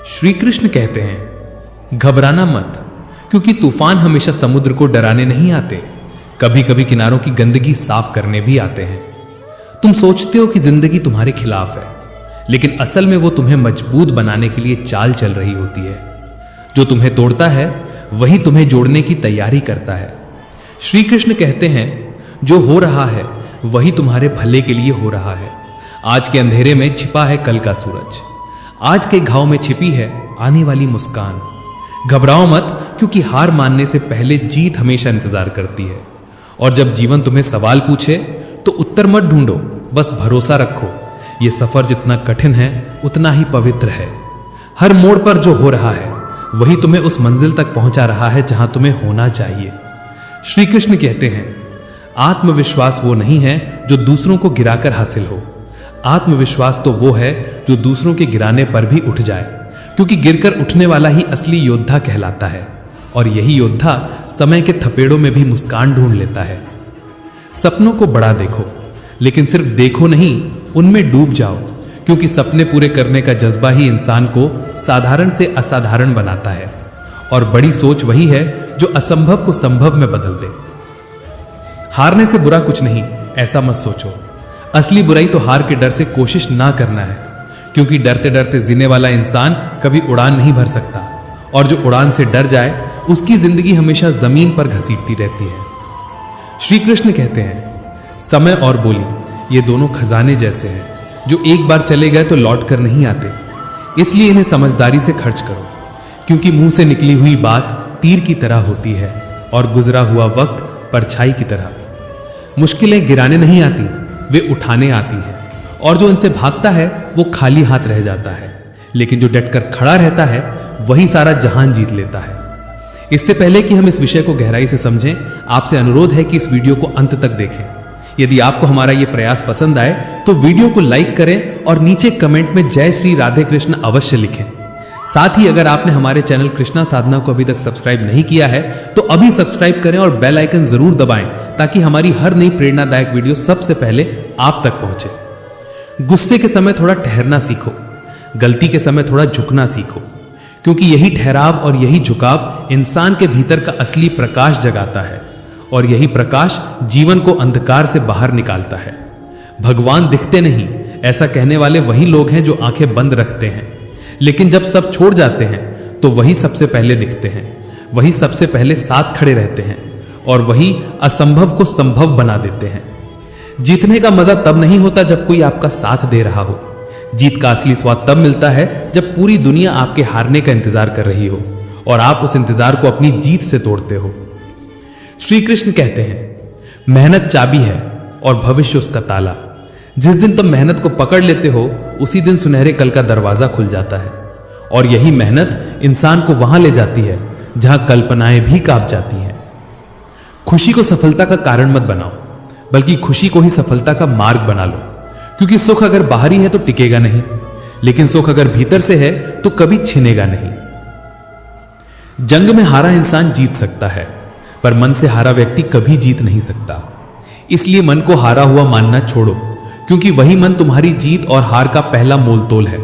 श्री कृष्ण कहते हैं, घबराना मत, क्योंकि तूफान हमेशा समुद्र को डराने नहीं आते, कभी कभी किनारों की गंदगी साफ करने भी आते हैं। तुम सोचते हो कि जिंदगी तुम्हारे खिलाफ है, लेकिन असल में वो तुम्हें मजबूत बनाने के लिए चाल चल रही होती है। जो तुम्हें तोड़ता है वही तुम्हें जोड़ने की तैयारी करता है। श्री कृष्ण कहते हैं, जो हो रहा है वही तुम्हारे भले के लिए हो रहा है। आज के अंधेरे में छिपा है कल का सूरज, आज के घाव में छिपी है आने वाली मुस्कान। घबराओ मत, क्योंकि हार मानने से पहले जीत हमेशा इंतजार करती है। और जब जीवन तुम्हें सवाल पूछे तो उत्तर मत ढूंढो, बस भरोसा रखो। ये सफर जितना कठिन है उतना ही पवित्र है। हर मोड़ पर जो हो रहा है वही तुम्हें उस मंजिल तक पहुंचा रहा है जहां तुम्हें होना चाहिए। श्री कृष्ण कहते हैं, आत्मविश्वास वो नहीं है जो दूसरों को गिराकर हासिल हो। आत्मविश्वास तो वो है जो दूसरों के गिराने पर भी उठ जाए, क्योंकि गिरकर उठने वाला ही असली योद्धा कहलाता है। और यही योद्धा समय के थपेड़ों में भी मुस्कान ढूंढ लेता है। सपनों को बड़ा देखो, लेकिन सिर्फ देखो नहीं, उनमें डूब जाओ, क्योंकि सपने पूरे करने का जज्बा ही इंसान को साधारण से असाधारण बनाता है। और बड़ी सोच वही है जो असंभव को संभव में बदल दे। हारने से बुरा कुछ नहीं, ऐसा मत सोचो। असली बुराई तो हार के डर से कोशिश ना करना है, क्योंकि डरते डरते जीने वाला इंसान कभी उड़ान नहीं भर सकता। और जो उड़ान से डर जाए उसकी जिंदगी हमेशा जमीन पर घसीटती रहती है। श्री कृष्ण कहते हैं, समय और बोली ये दोनों खजाने जैसे हैं, जो एक बार चले गए तो लौट कर नहीं आते। इसलिए इन्हें समझदारी से खर्च करो, क्योंकि मुंह से निकली हुई बात तीर की तरह होती है और गुजरा हुआ वक्त परछाई की तरह। मुश्किलें गिराने नहीं आती, वे उठाने आती हैं। और जो इनसे भागता है वो खाली हाथ रह जाता है, लेकिन जो डटकर खड़ा रहता है वही सारा जहान जीत लेता है। इससे पहले कि हम इस विषय को गहराई से समझें, आपसे अनुरोध है कि इस वीडियो को अंत तक देखें। यदि आपको हमारा ये प्रयास पसंद आए तो वीडियो को लाइक करें और नीचे कमेंट में जय श्री राधे कृष्ण अवश्य लिखें। साथ ही अगर आपने हमारे चैनल कृष्णा साधना को अभी तक सब्सक्राइब नहीं किया है तो अभी सब्सक्राइब करें और बेल आइकन जरूर दबाएं, ताकि हमारी हर नई प्रेरणादायक वीडियो सबसे पहले आप तक पहुंचे। गुस्से के समय थोड़ा ठहरना सीखो, गलती के समय थोड़ा झुकना सीखो, क्योंकि यही ठहराव और यही झुकाव इंसान के भीतर का असली प्रकाश जगाता है। और यही प्रकाश जीवन को अंधकार से बाहर निकालता है। भगवान दिखते नहीं, ऐसा कहने वाले वही लोग हैं जो आंखें बंद रखते हैं, लेकिन जब सब छोड़ जाते हैं तो वही सबसे पहले दिखते हैं, वही सबसे पहले साथ खड़े रहते हैं और वही असंभव को संभव बना देते हैं। जीतने का मजा तब नहीं होता जब कोई आपका साथ दे रहा हो। जीत का असली स्वाद तब मिलता है जब पूरी दुनिया आपके हारने का इंतजार कर रही हो और आप उस इंतजार को अपनी जीत से तोड़ते हो। श्री कृष्ण कहते हैं, मेहनत चाबी है और भविष्य उसका ताला। जिस दिन तुम मेहनत को पकड़ लेते हो उसी दिन सुनहरे कल का दरवाजा खुल जाता है। और यही मेहनत इंसान को वहां ले जाती है जहां कल्पनाएं भी कांप जाती हैं। खुशी को सफलता का कारण मत बनाओ, बल्कि खुशी को ही सफलता का मार्ग बना लो, क्योंकि सुख अगर बाहरी है तो टिकेगा नहीं, लेकिन सुख अगर भीतर से है तो कभी छिनेगा नहीं। जंग में हारा इंसान जीत सकता है, पर मन से हारा व्यक्ति कभी जीत नहीं सकता। इसलिए मन को हारा हुआ मानना छोड़ो, क्योंकि वही मन तुम्हारी जीत और हार का पहला मोलतोल है।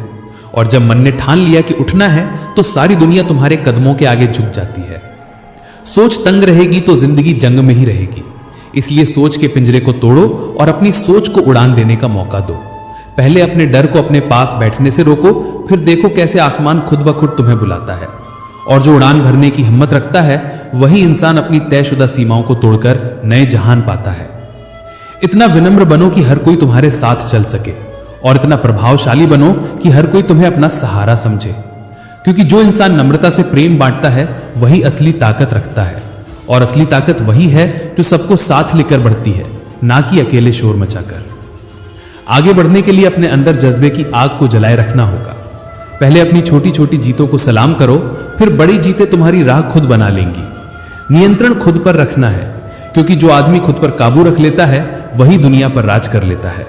और जब मन ने ठान लिया कि उठना है तो सारी दुनिया तुम्हारे कदमों के आगे झुक जाती है। सोच तंग रहेगी तो जिंदगी जंग में ही रहेगी। इसलिए सोच के पिंजरे को तोड़ो और अपनी सोच को उड़ान देने का मौका दो। पहले अपने डर को अपने पास बैठने से रोको, फिर देखो कैसे आसमान खुद ब खुद तुम्हें बुलाता है। और जो उड़ान भरने की हिम्मत रखता है वही इंसान अपनी तयशुदा सीमाओं को तोड़कर नए जहान पाता है। इतना विनम्र बनो कि हर कोई तुम्हारे साथ चल सके, और इतना प्रभावशाली बनो कि हर कोई तुम्हें अपना सहारा समझे, क्योंकि जो इंसान नम्रता से प्रेम बांटता है वही असली ताकत रखता है। और असली ताकत वही है जो सबको साथ लेकर बढ़ती है, ना कि अकेले शोर मचाकर। आगे बढ़ने के लिए अपने अंदर जज्बे की आग को जलाए रखना होगा। पहले अपनी छोटी छोटी जीतों को सलाम करो, फिर बड़ी जीतें तुम्हारी राह खुद बना लेंगी। नियंत्रण खुद पर रखना है, क्योंकि जो आदमी खुद पर काबू रख लेता है वही दुनिया पर राज कर लेता है।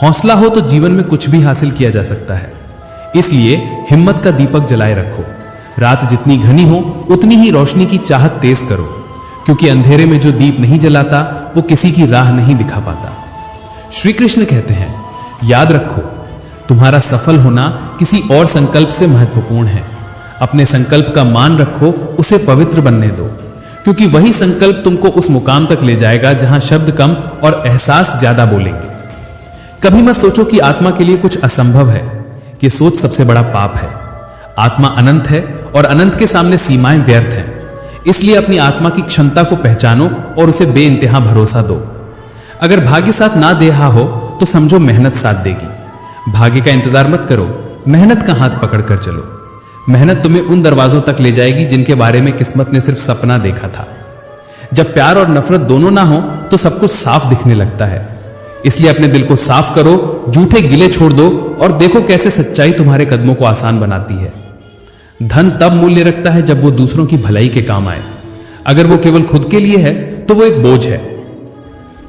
हौसला हो तो जीवन में कुछ भी हासिल किया जा सकता है। इसलिए हिम्मत का दीपक जलाए रखो। रात जितनी घनी हो उतनी ही रोशनी की चाहत तेज करो, क्योंकि अंधेरे में जो दीप नहीं जलाता वो किसी की राह नहीं दिखा पाता। श्री कृष्ण कहते हैं, याद रखो, तुम्हारा सफल होना किसी और संकल्प से महत्वपूर्ण है। अपने संकल्प का मान रखो, उसे पवित्र बनने दो, क्योंकि वही संकल्प तुमको उस मुकाम तक ले जाएगा जहां शब्द कम और एहसास ज्यादा बोलेंगे। कभी मत सोचो कि आत्मा के लिए कुछ असंभव है। कि सोच सबसे बड़ा पाप है। आत्मा अनंत है और अनंत के सामने सीमाएं व्यर्थ हैं। इसलिए अपनी आत्मा की क्षमता को पहचानो और उसे बेइंतहा भरोसा दो। अगर भाग्य साथ ना दे रहा हो तो समझो मेहनत साथ देगी। भाग्य का इंतजार मत करो, मेहनत का हाथ पकड़कर चलो। मेहनत तुम्हें उन दरवाजों तक ले जाएगी जिनके बारे में किस्मत ने सिर्फ सपना देखा था। जब प्यार और नफरत दोनों ना हो तो सब कुछ साफ दिखने लगता है। इसलिए अपने दिल को साफ करो, झूठे गिले छोड़ दो और देखो कैसे सच्चाई तुम्हारे कदमों को आसान बनाती है। धन तब मूल्य रखता है जब वो दूसरों की भलाई के काम आए। अगर वो केवल खुद के लिए है तो वो एक बोझ है।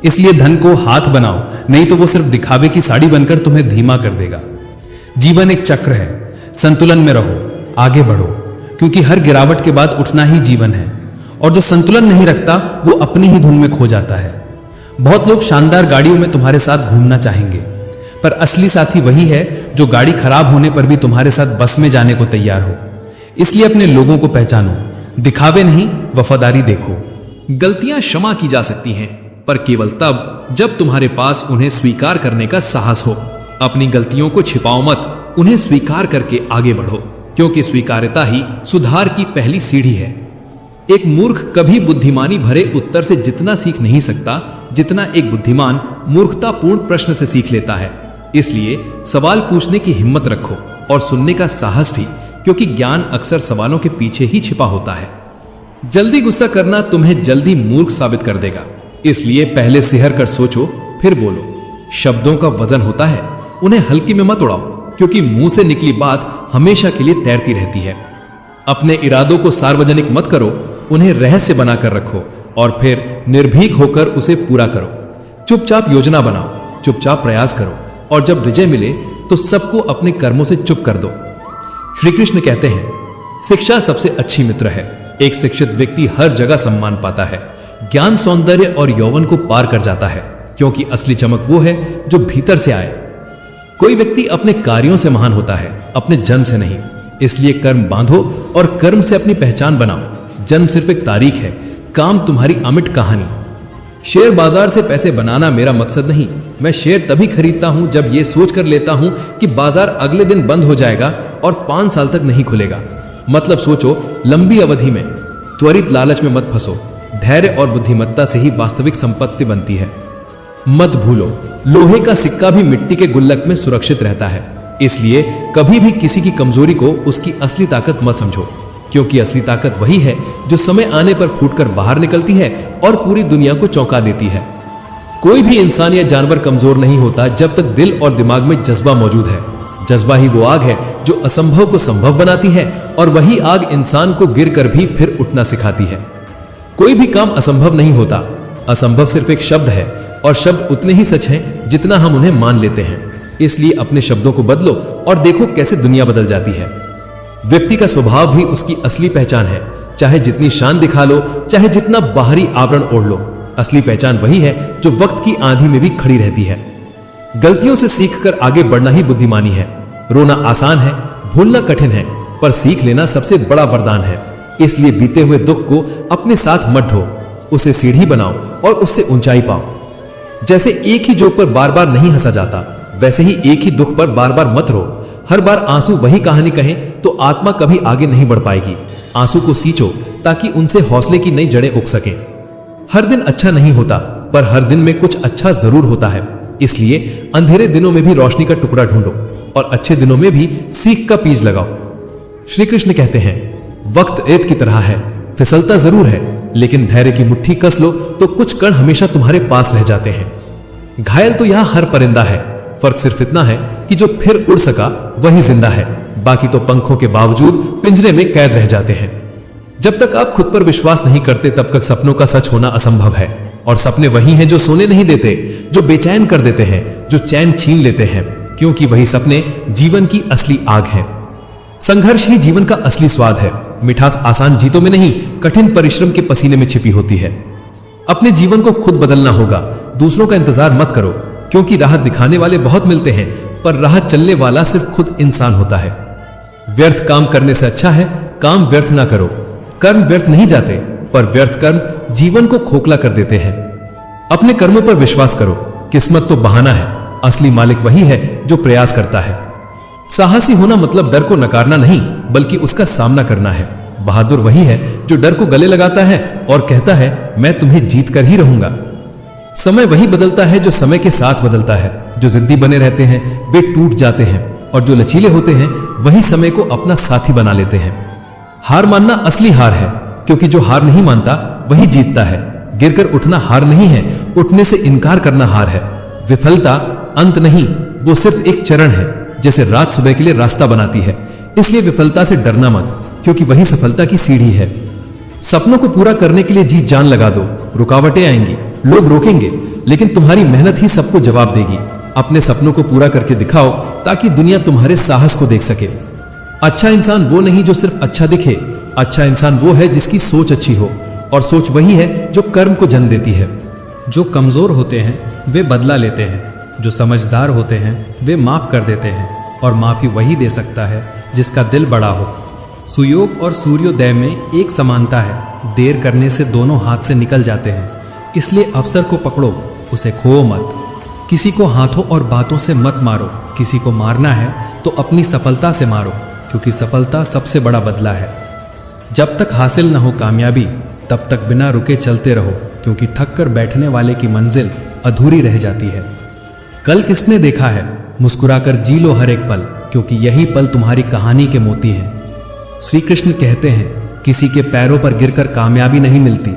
इसलिए धन को हाथ बनाओ, नहीं तो वो सिर्फ दिखावे की साड़ी बनकर तुम्हें धीमा कर देगा। जीवन एक चक्र है, संतुलन में रहो, आगे बढ़ो, क्योंकि हर गिरावट के बाद उठना ही जीवन है। और जो संतुलन नहीं रखता वो अपनी ही धुन में खो जाता है। बहुत लोग शानदार गाड़ियों में तुम्हारे साथ घूमना चाहेंगे, पर असली साथी वही है जो गाड़ी खराब होने पर भी तुम्हारे साथ बस में जाने को तैयार हो। इसलिए अपने लोगों को पहचानो, दिखावे नहीं, वफादारी देखो। गलतियां क्षमा की जा सकती हैं, पर केवल तब जब तुम्हारे पास उन्हें स्वीकार करने का साहस हो। अपनी गलतियों को छिपाओ मत, उन्हें स्वीकार करके आगे बढ़ो, क्योंकि स्वीकार्यता ही सुधार की पहली सीढ़ी है। एक मूर्ख कभी बुद्धिमानी भरे उत्तर से जितना सीख नहीं सकता जितना एक बुद्धिमान मूर्खतापूर्ण प्रश्न से सीख लेता है। इसलिए सवाल पूछने की हिम्मत रखो और सुनने का साहस भी, क्योंकि ज्ञान अक्सर सवालों के पीछे ही छिपा होता है। जल्दी गुस्सा करना तुम्हें जल्दी मूर्ख साबित कर देगा। इसलिए पहले सिहर कर सोचो फिर बोलो। शब्दों का वजन होता है, उन्हें हल्के में मत उड़ाओ, क्योंकि मुंह से निकली बात हमेशा के लिए तैरती रहती है। अपने इरादों को सार्वजनिक मत करो, उन्हें रहस्य बनाकर रखो और फिर निर्भीक होकर उसे पूरा करो। चुपचाप योजना बनाओ, चुपचाप प्रयास करो और जब विजय मिले तो सबको अपने कर्मों से चुप कर दो। श्री कृष्ण कहते हैं, शिक्षा सबसे अच्छी मित्र है। एक शिक्षित व्यक्ति हर जगह सम्मान पाता है। ज्ञान सौंदर्य और यौवन को पार कर जाता है, क्योंकि असली चमक वो है जो भीतर से आए। कोई व्यक्ति अपने कार्यों से महान होता है, अपने जन्म से नहीं। इसलिए कर्म बांधो और कर्म से अपनी पहचान बनाओ। जन्म सिर्फ एक तारीख है, काम तुम्हारी अमिट कहानी। शेयर बाजार से पैसे बनाना मेरा मकसद नहीं। मैं शेयर तभी खरीदता हूं जब यह सोच कर लेता हूं कि बाजार अगले दिन बंद हो जाएगा और 5 साल तक नहीं खुलेगा। मतलब सोचो लंबी अवधि में। त्वरित लालच में मत फंसो। धैर्य और बुद्धिमत्ता से ही वास्तविक संपत्ति बनती है। मत भूलो, लोहे का सिक्का भी मिट्टी के गुल्लक में सुरक्षित रहता है। इसलिए कभी भी किसी की कमजोरी को उसकी असली ताकत मत समझो, क्योंकि असली ताकत वही है जो समय आने पर फूटकर बाहर निकलती है और पूरी दुनिया को चौंका देती है। कोई भी इंसान या जानवर कमजोर नहीं होता जब तक दिल और दिमाग में जज्बा मौजूद है। जज्बा ही वो आग है जो असंभव को संभव बनाती है और वही आग इंसान को गिरकर भी फिर उठना सिखाती है। कोई भी काम असंभव नहीं होता। असंभव सिर्फ एक शब्द है और शब्द उतने ही सच हैं जितना हम उन्हें मान लेते हैं। इसलिए अपने शब्दों को बदलो और देखो कैसे दुनिया बदल जाती है। व्यक्ति का स्वभाव ही उसकी असली पहचान है। चाहे जितनी शान दिखा लो, चाहे जितना बाहरी आवरण ओढ़ लो, असली पहचान वही है जो वक्त की आंधी में भी खड़ी रहती है। गलतियों से सीखकर आगे बढ़ना ही बुद्धिमानी है। रोना आसान है, भूलना कठिन है, पर सीख लेना सबसे बड़ा वरदान है। इसलिए बीते हुए दुख को अपने साथ मत ढो, उसे सीढ़ी बनाओ और उससे ऊंचाई पाओ। जैसे एक ही जोक पर बार बार नहीं हंसा जाता, वैसे ही एक ही दुख पर बार बार मत रो। हर बार आंसू वही कहानी कहें तो आत्मा कभी आगे नहीं बढ़ पाएगी। आंसू को सींचो ताकि उनसे हौसले की नई जड़ें उग सकें। हर दिन अच्छा नहीं होता, पर हर दिन में कुछ अच्छा जरूर होता है। इसलिए अंधेरे दिनों में भी रोशनी का टुकड़ा ढूंढो और अच्छे दिनों में भी सीख का बीज लगाओ। श्री कृष्ण कहते हैं, वक्त रेत की तरह है, फिसलता जरूर है, लेकिन धैर्य की मुट्ठी कस लो तो कुछ कण हमेशा तुम्हारे पास रह जाते हैं। घायल तो यहां हर परिंदा है, फर्क सिर्फ इतना है कि जो फिर उड़ सका वही जिंदा है, बाकी तो पंखों के बावजूद पिंजरे में कैद रह जाते हैं। जब तक आप खुद पर विश्वास नहीं करते तब तक सपनों का सच होना असंभव है। और सपने वही हैं जो सोने नहीं देते, जो बेचैन कर देते हैं, जो चैन छीन लेते हैं, क्योंकि वही सपने जीवन की असली आग हैं। संघर्ष ही जीवन का असली स्वाद है। मिठास आसान जीतों में नहीं, कठिन परिश्रम के पसीने में छिपी होती है। अपने जीवन को खुद बदलना होगा, दूसरों का इंतजार मत करो, क्योंकि राहत दिखाने वाले बहुत मिलते हैं पर राह चलने वाला सिर्फ खुद इंसान होता है। व्यर्थ काम करने से अच्छा है काम व्यर्थ ना करो। कर्म व्यर्थ नहीं जाते, पर व्यर्थ कर्म जीवन को खोखला कर देते हैं। अपने कर्मों पर विश्वास करो। किस्मत तो बहाना है, असली मालिक वही है जो प्रयास करता है। साहसी होना मतलब डर को नकारना नहीं, बल्कि उसका सामना करना है। बहादुर वही है जो डर को गले लगाता है और कहता है मैं तुम्हें जीत कर ही रहूंगा। समय वही बदलता है जो समय के साथ बदलता है। जो जिद्दी बने रहते हैं वे टूट जाते हैं, और जो लचीले होते हैं वही समय को अपना साथी बना लेते हैं। हार मानना असली हार है, क्योंकि जो हार नहीं मानता वही जीतता है। गिरकर उठना हार नहीं है, उठने से इनकार करना हार है। विफलता अंत नहीं, वो सिर्फ एक चरण है। जैसे रात सुबह के लिए रास्ता बनाती है, इसलिए विफलता से डरना मत, क्योंकि वही सफलता की सीढ़ी है। सपनों को पूरा करने के लिए जी जान लगा दो। रुकावटें आएंगी, लोग रोकेंगे, लेकिन तुम्हारी मेहनत ही सबको जवाब देगी। अपने सपनों को पूरा करके दिखाओ ताकि दुनिया तुम्हारे साहस को देख सके। अच्छा इंसान वो नहीं जो सिर्फ अच्छा दिखे, अच्छा इंसान वो है जिसकी सोच अच्छी हो, और सोच वही है जो कर्म को जन्म देती है। जो कमजोर होते हैं वे बदला लेते हैं, जो समझदार होते हैं वे माफ कर देते हैं, और माफी वही दे सकता है जिसका दिल बड़ा हो। सुयोग और सूर्योदय में एक समानता है, देर करने से दोनों हाथ से निकल जाते हैं। इसलिए अवसर को पकड़ो, उसे खोओ मत। किसी को हाथों और बातों से मत मारो। किसी को मारना है तो अपनी सफलता से मारो, क्योंकि सफलता सबसे बड़ा बदला है। जब तक हासिल न हो कामयाबी तब तक बिना रुके चलते रहो, क्योंकि थक कर बैठने वाले की मंजिल अधूरी रह जाती है। कल किसने देखा है, मुस्कुराकर जी लो हर एक पल, क्योंकि यही पल तुम्हारी कहानी के मोती हैं। श्री कृष्ण कहते हैं किसी के पैरों पर गिरकर कामयाबी नहीं मिलती,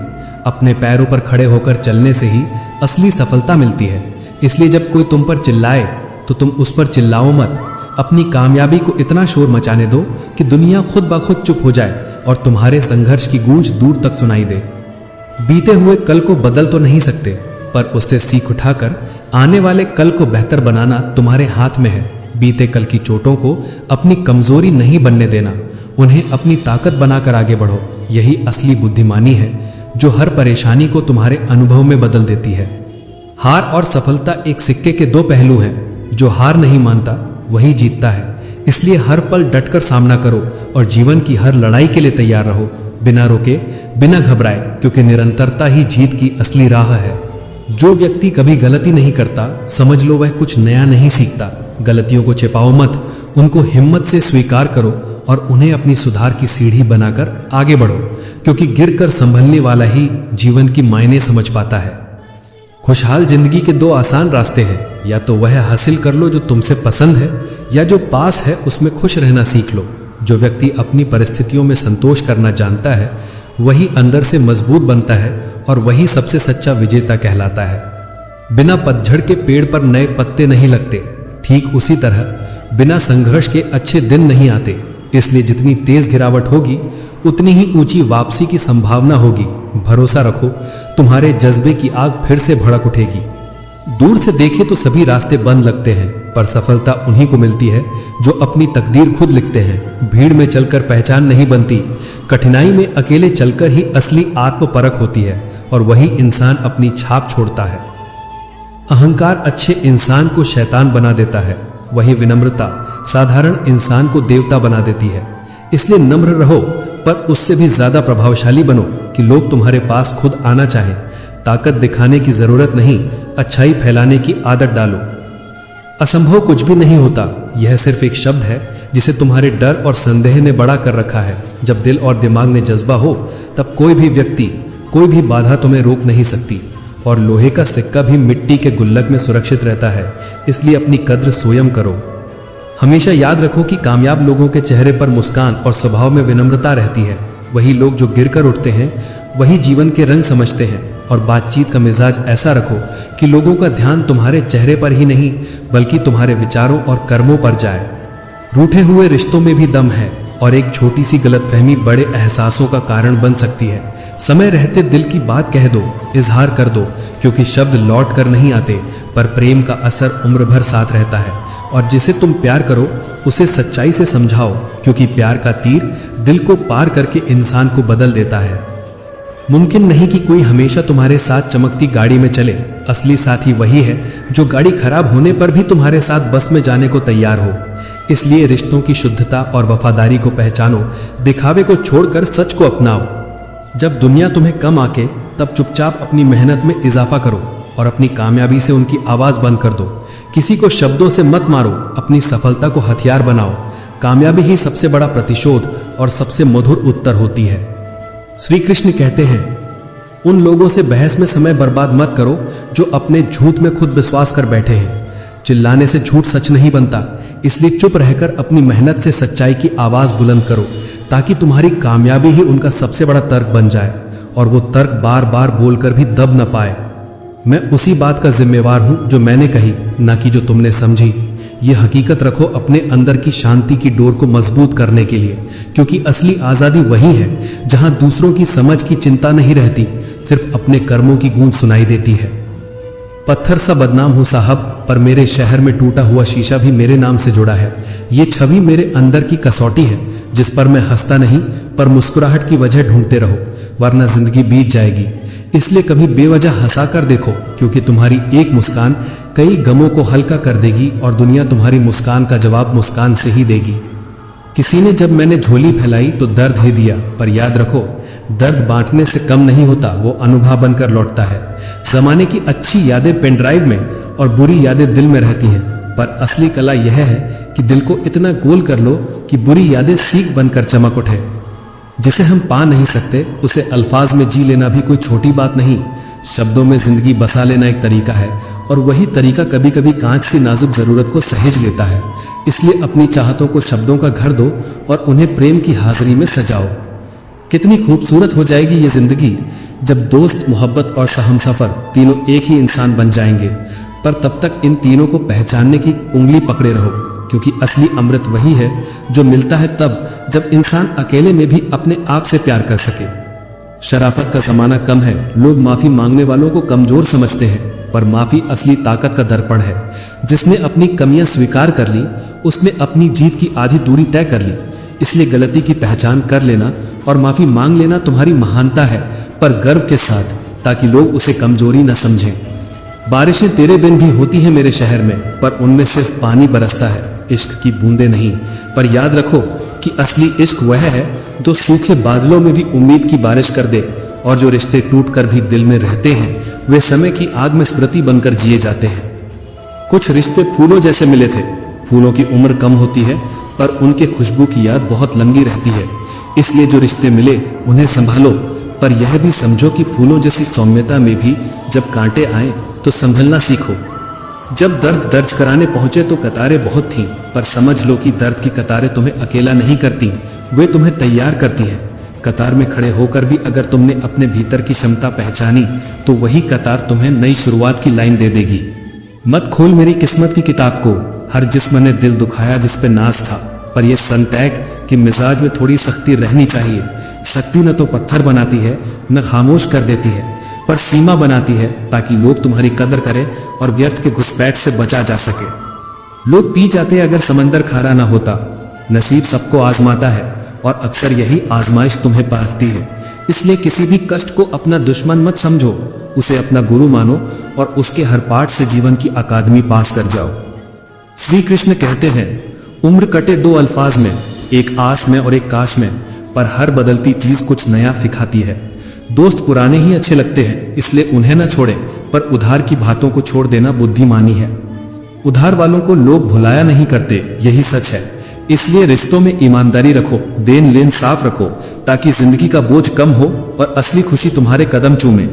अपने पैरों पर खड़े होकर चलने से ही असली सफलता मिलती है। इसलिए जब कोई तुम पर चिल्लाए तो तुम उस पर चिल्लाओ मत। अपनी कामयाबी को इतना शोर मचाने दो कि दुनिया खुद ब खुद चुप हो जाए और तुम्हारे संघर्ष की गूंज दूर तक सुनाई दे। बीते हुए कल को बदल तो नहीं सकते, पर उससे सीख उठाकर आने वाले कल को बेहतर बनाना तुम्हारे हाथ में है। बीते कल की चोटों को अपनी कमजोरी नहीं बनने देना, उन्हें अपनी ताकत बनाकर आगे बढ़ो। यही असली बुद्धिमानी है जो हर परेशानी को तुम्हारे अनुभव में बदल देती है। हार और सफलता एक सिक्के के दो पहलू हैं। जो हार नहीं मानता वही जीतता है। इसलिए हर पल डटकर सामना करो और जीवन की हर लड़ाई के लिए तैयार रहो, बिना रोके, बिना घबराए, क्योंकि निरंतरता ही जीत की असली राह है। जो व्यक्ति कभी गलती नहीं करता, समझ लो वह कुछ नया नहीं सीखता। गलतियों को छिपाओ मत, उनको हिम्मत से स्वीकार करो और उन्हें अपनी सुधार की सीढ़ी बनाकर आगे बढ़ो, क्योंकि गिरकर संभलने वाला ही जीवन की मायने समझ पाता है। खुशहाल जिंदगी के दो आसान रास्ते हैं, या तो वह हासिल कर लो जो तुमसे पसंद है, या जो पास है उसमें खुश रहना सीख लो। जो व्यक्ति अपनी परिस्थितियों में संतोष करना जानता है वही अंदर से मजबूत बनता है, और वही सबसे सच्चा विजेता कहलाता है। बिना पतझड़ के पेड़ पर नए पत्ते नहीं लगते, ठीक उसी तरह बिना संघर्ष के अच्छे दिन नहीं आते। इसलिए जितनी तेज गिरावट होगी उतनी ही ऊंची वापसी की संभावना होगी। भरोसा रखो, तुम्हारे जज्बे की आग फिर से भड़क उठेगी। दूर से देखे तो सभी रास्ते बंद लगते हैं, पर सफलता उन्हीं को मिलती है जो अपनी तकदीर खुद लिखते हैं। भीड़ में चलकर पहचान नहीं बनती, कठिनाई में अकेले चलकर ही असली आत्मपरख होती है, और वही इंसान अपनी छाप छोड़ता है। अहंकार अच्छे इंसान को शैतान बना देता है, वही विनम्रता साधारण इंसान को देवता बना देती है। इसलिए नम्र रहो, पर उससे भी ज्यादा प्रभावशाली बनो कि लोग तुम्हारे पास खुद आना चाहें। ताकत दिखाने की जरूरत नहीं, अच्छाई फैलाने की आदत डालो। असंभव कुछ भी नहीं होता, यह सिर्फ एक शब्द है जिसे तुम्हारे डर और संदेह ने बड़ा कर रखा है। जब दिल और दिमाग में जज्बा हो तब कोई भी व्यक्ति, कोई भी बाधा तुम्हें रोक नहीं सकती, और लोहे का सिक्का भी मिट्टी के गुल्लक में सुरक्षित रहता है। इसलिए अपनी कद्र स्वयं करो। हमेशा याद रखो कि कामयाब लोगों के चेहरे पर मुस्कान और स्वभाव में विनम्रता रहती है। वही लोग जो गिरकर उठते हैं वही जीवन के रंग समझते हैं। और बातचीत का मिजाज ऐसा रखो कि लोगों का ध्यान तुम्हारे चेहरे पर ही नहीं बल्कि तुम्हारे विचारों और कर्मों पर जाए। रूठे हुए रिश्तों में भी दम है, और एक छोटी सी गलतफहमी बड़े एहसासों का कारण बन सकती है। समय रहते दिल की बात कह दो, इजहार कर दो, क्योंकि शब्द लौट कर नहीं आते, पर प्रेम का असर उम्र भर साथ रहता है। और जिसे तुम प्यार करो उसे सच्चाई से समझाओ, क्योंकि प्यार का तीर दिल को पार करके इंसान को बदल देता है। मुमकिन नहीं कि कोई हमेशा तुम्हारे साथ चमकती गाड़ी में चले। असली साथी वही है जो गाड़ी खराब होने पर भी तुम्हारे साथ बस में जाने को तैयार हो। इसलिए रिश्तों की शुद्धता और वफादारी को पहचानो, दिखावे को छोड़कर सच को अपनाओ। जब दुनिया तुम्हें कम आके, तब चुपचाप अपनी मेहनत में इजाफा करो और अपनी कामयाबी से उनकी आवाज बंद कर दो। किसी को शब्दों से मत मारो, अपनी सफलता को हथियार बनाओ। कामयाबी ही सबसे बड़ा प्रतिशोध और सबसे मधुर उत्तर होती है। श्री कृष्ण कहते हैं, उन लोगों से बहस में समय बर्बाद मत करो जो अपने झूठ में खुद विश्वास कर बैठे हैं। चिल्लाने से झूठ सच नहीं बनता, इसलिए चुप रहकर अपनी मेहनत से सच्चाई की आवाज बुलंद करो, ताकि तुम्हारी कामयाबी ही उनका सबसे बड़ा तर्क बन जाए और वो तर्क बार बार बोलकर भी दब न पाए। मैं उसी बात का जिम्मेवार हूं जो मैंने कही, ना कि जो तुमने समझी। ये हकीकत रखो अपने अंदर की शांति की डोर को मजबूत करने के लिए, क्योंकि असली आज़ादी वही है जहां दूसरों की समझ की चिंता नहीं रहती, सिर्फ अपने कर्मों की गूंज सुनाई देती है। पत्थर सा बदनाम हूं साहब, पर मेरे शहर में टूटा हुआ शीशा भी मेरे नाम से जुड़ा है। ये छवि मेरे अंदर की कसौटी है, जिस पर मैं हंसता नहीं पर मुस्कुराहट की वजह ढूंढते रहो, वरना जिंदगी बीत जाएगी। इसलिए कभी बेवजह हंसा कर देखो, क्योंकि तुम्हारी एक मुस्कान कई गमों को हल्का कर देगी और दुनिया तुम्हारी मुस्कान का जवाब मुस्कान से ही देगी। किसी ने जब मैंने झोली फैलाई तो दर्द ही दिया, पर याद रखो, दर्द बांटने से कम नहीं होता, वो अनुभव बनकर लौटता है। जमाने की अच्छी यादें पेन ड्राइव में और बुरी यादें दिल में रहती हैं, पर असली कला यह है कि दिल को इतना गोल कर लो कि बुरी यादें सीख बनकर चमक उठे। जिसे हम पा नहीं सकते उसे अल्फाज में जी लेना भी कोई छोटी बात नहीं। शब्दों में जिंदगी बसा लेना एक तरीका है, और वही तरीका कभी कभी कांच सी नाजुक जरूरत को सहेज लेता है। इसलिए अपनी चाहतों को शब्दों का घर दो और उन्हें प्रेम की हाजिरी में सजाओ। कितनी खूबसूरत हो जाएगी ये जिंदगी जब दोस्त, मोहब्बत और सहमसफर तीनों एक ही इंसान बन जाएंगे। पर तब तक इन तीनों को पहचानने की उंगली पकड़े रहो, क्योंकि असली अमृत वही है जो मिलता है तब जब इंसान अकेले में भी अपने आप से प्यार कर सके। शराफत का जमाना कम है, लोग माफी मांगने वालों को कमजोर समझते हैं, पर माफी असली ताकत का दर्पण है। जिसने अपनी कमियां स्वीकार कर ली, उसने अपनी जीत की आधी दूरी तय कर ली। इसलिए गलती की पहचान कर लेना और माफी मांग लेना तुम्हारी महानता है, पर गर्व के साथ, ताकि लोग उसे कमजोरी न समझें। बारिशें तेरे बिन भी होती हैं मेरे शहर में, पर उनमें सिर्फ पानी बरसता है, इश्क की बूंदें नहीं। पर याद रखो कि असली इश्क वह है जो सूखे बादलों में भी उम्मीद की बारिश कर दे, और जो रिश्ते टूट कर भी दिल में रहते हैं वे समय की आग में स्मृति बनकर जिए जाते हैं। कुछ रिश्ते फूलों जैसे मिले थे। फूलों की उम्र कम होती है, पर उनके खुशबू की याद बहुत लंबी रहती है। इसलिए जो रिश्ते मिले उन्हें संभालो, पर यह भी समझो कि फूलों जैसी सौम्यता में भी जब कांटे आए तो संभलना सीखो। जब दर्द दर्ज कराने पहुंचे तो कतारें बहुत थीं, पर समझ लो कि दर्द की कतारें तुम्हें अकेला नहीं करती, वे तुम्हें तैयार करती हैं। कतार में खड़े होकर भी अगर तुमने अपने भीतर की क्षमता पहचानी तो वही कतार तुम्हें नई शुरुआत की लाइन दे देगी। मत खोल मेरी किस्मत की किताब को, हर जिस्म ने दिल दुखाया जिस पे नाज था, पर यह संतैक कि मिजाज में थोड़ी सख्ती रहनी चाहिए। सख्ती न तो पत्थर बनाती है, न खामोश कर देती है, पर सीमा बनाती है, ताकि लोग तुम्हारी कदर करें और व्यर्थ के घुसपैठ से बचा जा सके। लोग पी जाते अगर समंदर खारा ना होता। नसीब सबको आजमाता है और अक्सर यही आजमाइश तुम्हें पाती है। इसलिए किसी भी कष्ट को अपना दुश्मन मत समझो, उसे अपना गुरु मानो और उसके हर पाठ से जीवन की अकादमी पास कर जाओ। श्री कृष्ण कहते हैं, उम्र कटे दो अल्फाज में, एक आस में और एक काश में, पर हर बदलती चीज कुछ नया सिखाती है। दोस्त पुराने ही अच्छे लगते हैं, इसलिए उन्हें न छोड़ें, पर उधार की बातों को छोड़ देना बुद्धिमानी है। उधार वालों को लोग भुलाया नहीं करते, यही सच है। इसलिए रिश्तों में ईमानदारी रखो, देन लेन साफ रखो, ताकि जिंदगी का बोझ कम हो और असली खुशी तुम्हारे कदम चूमे।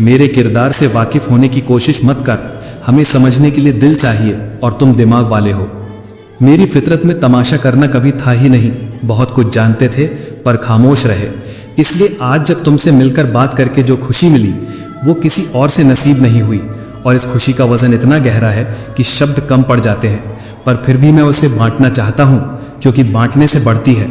मेरे किरदार से वाकिफ होने की कोशिश मत कर, हमें समझने के लिए दिल चाहिए और तुम दिमाग वाले हो। मेरी फितरत में तमाशा करना कभी था ही नहीं, बहुत कुछ जानते थे पर खामोश रहे। इसलिए आज जब तुमसे मिलकर बात करके जो खुशी मिली वो किसी और से नसीब नहीं हुई, और इस खुशी का वजन इतना गहरा है कि शब्द कम पड़ जाते हैं, पर फिर भी मैं उसे बांटना चाहता हूँ, क्योंकि बांटने से बढ़ती है।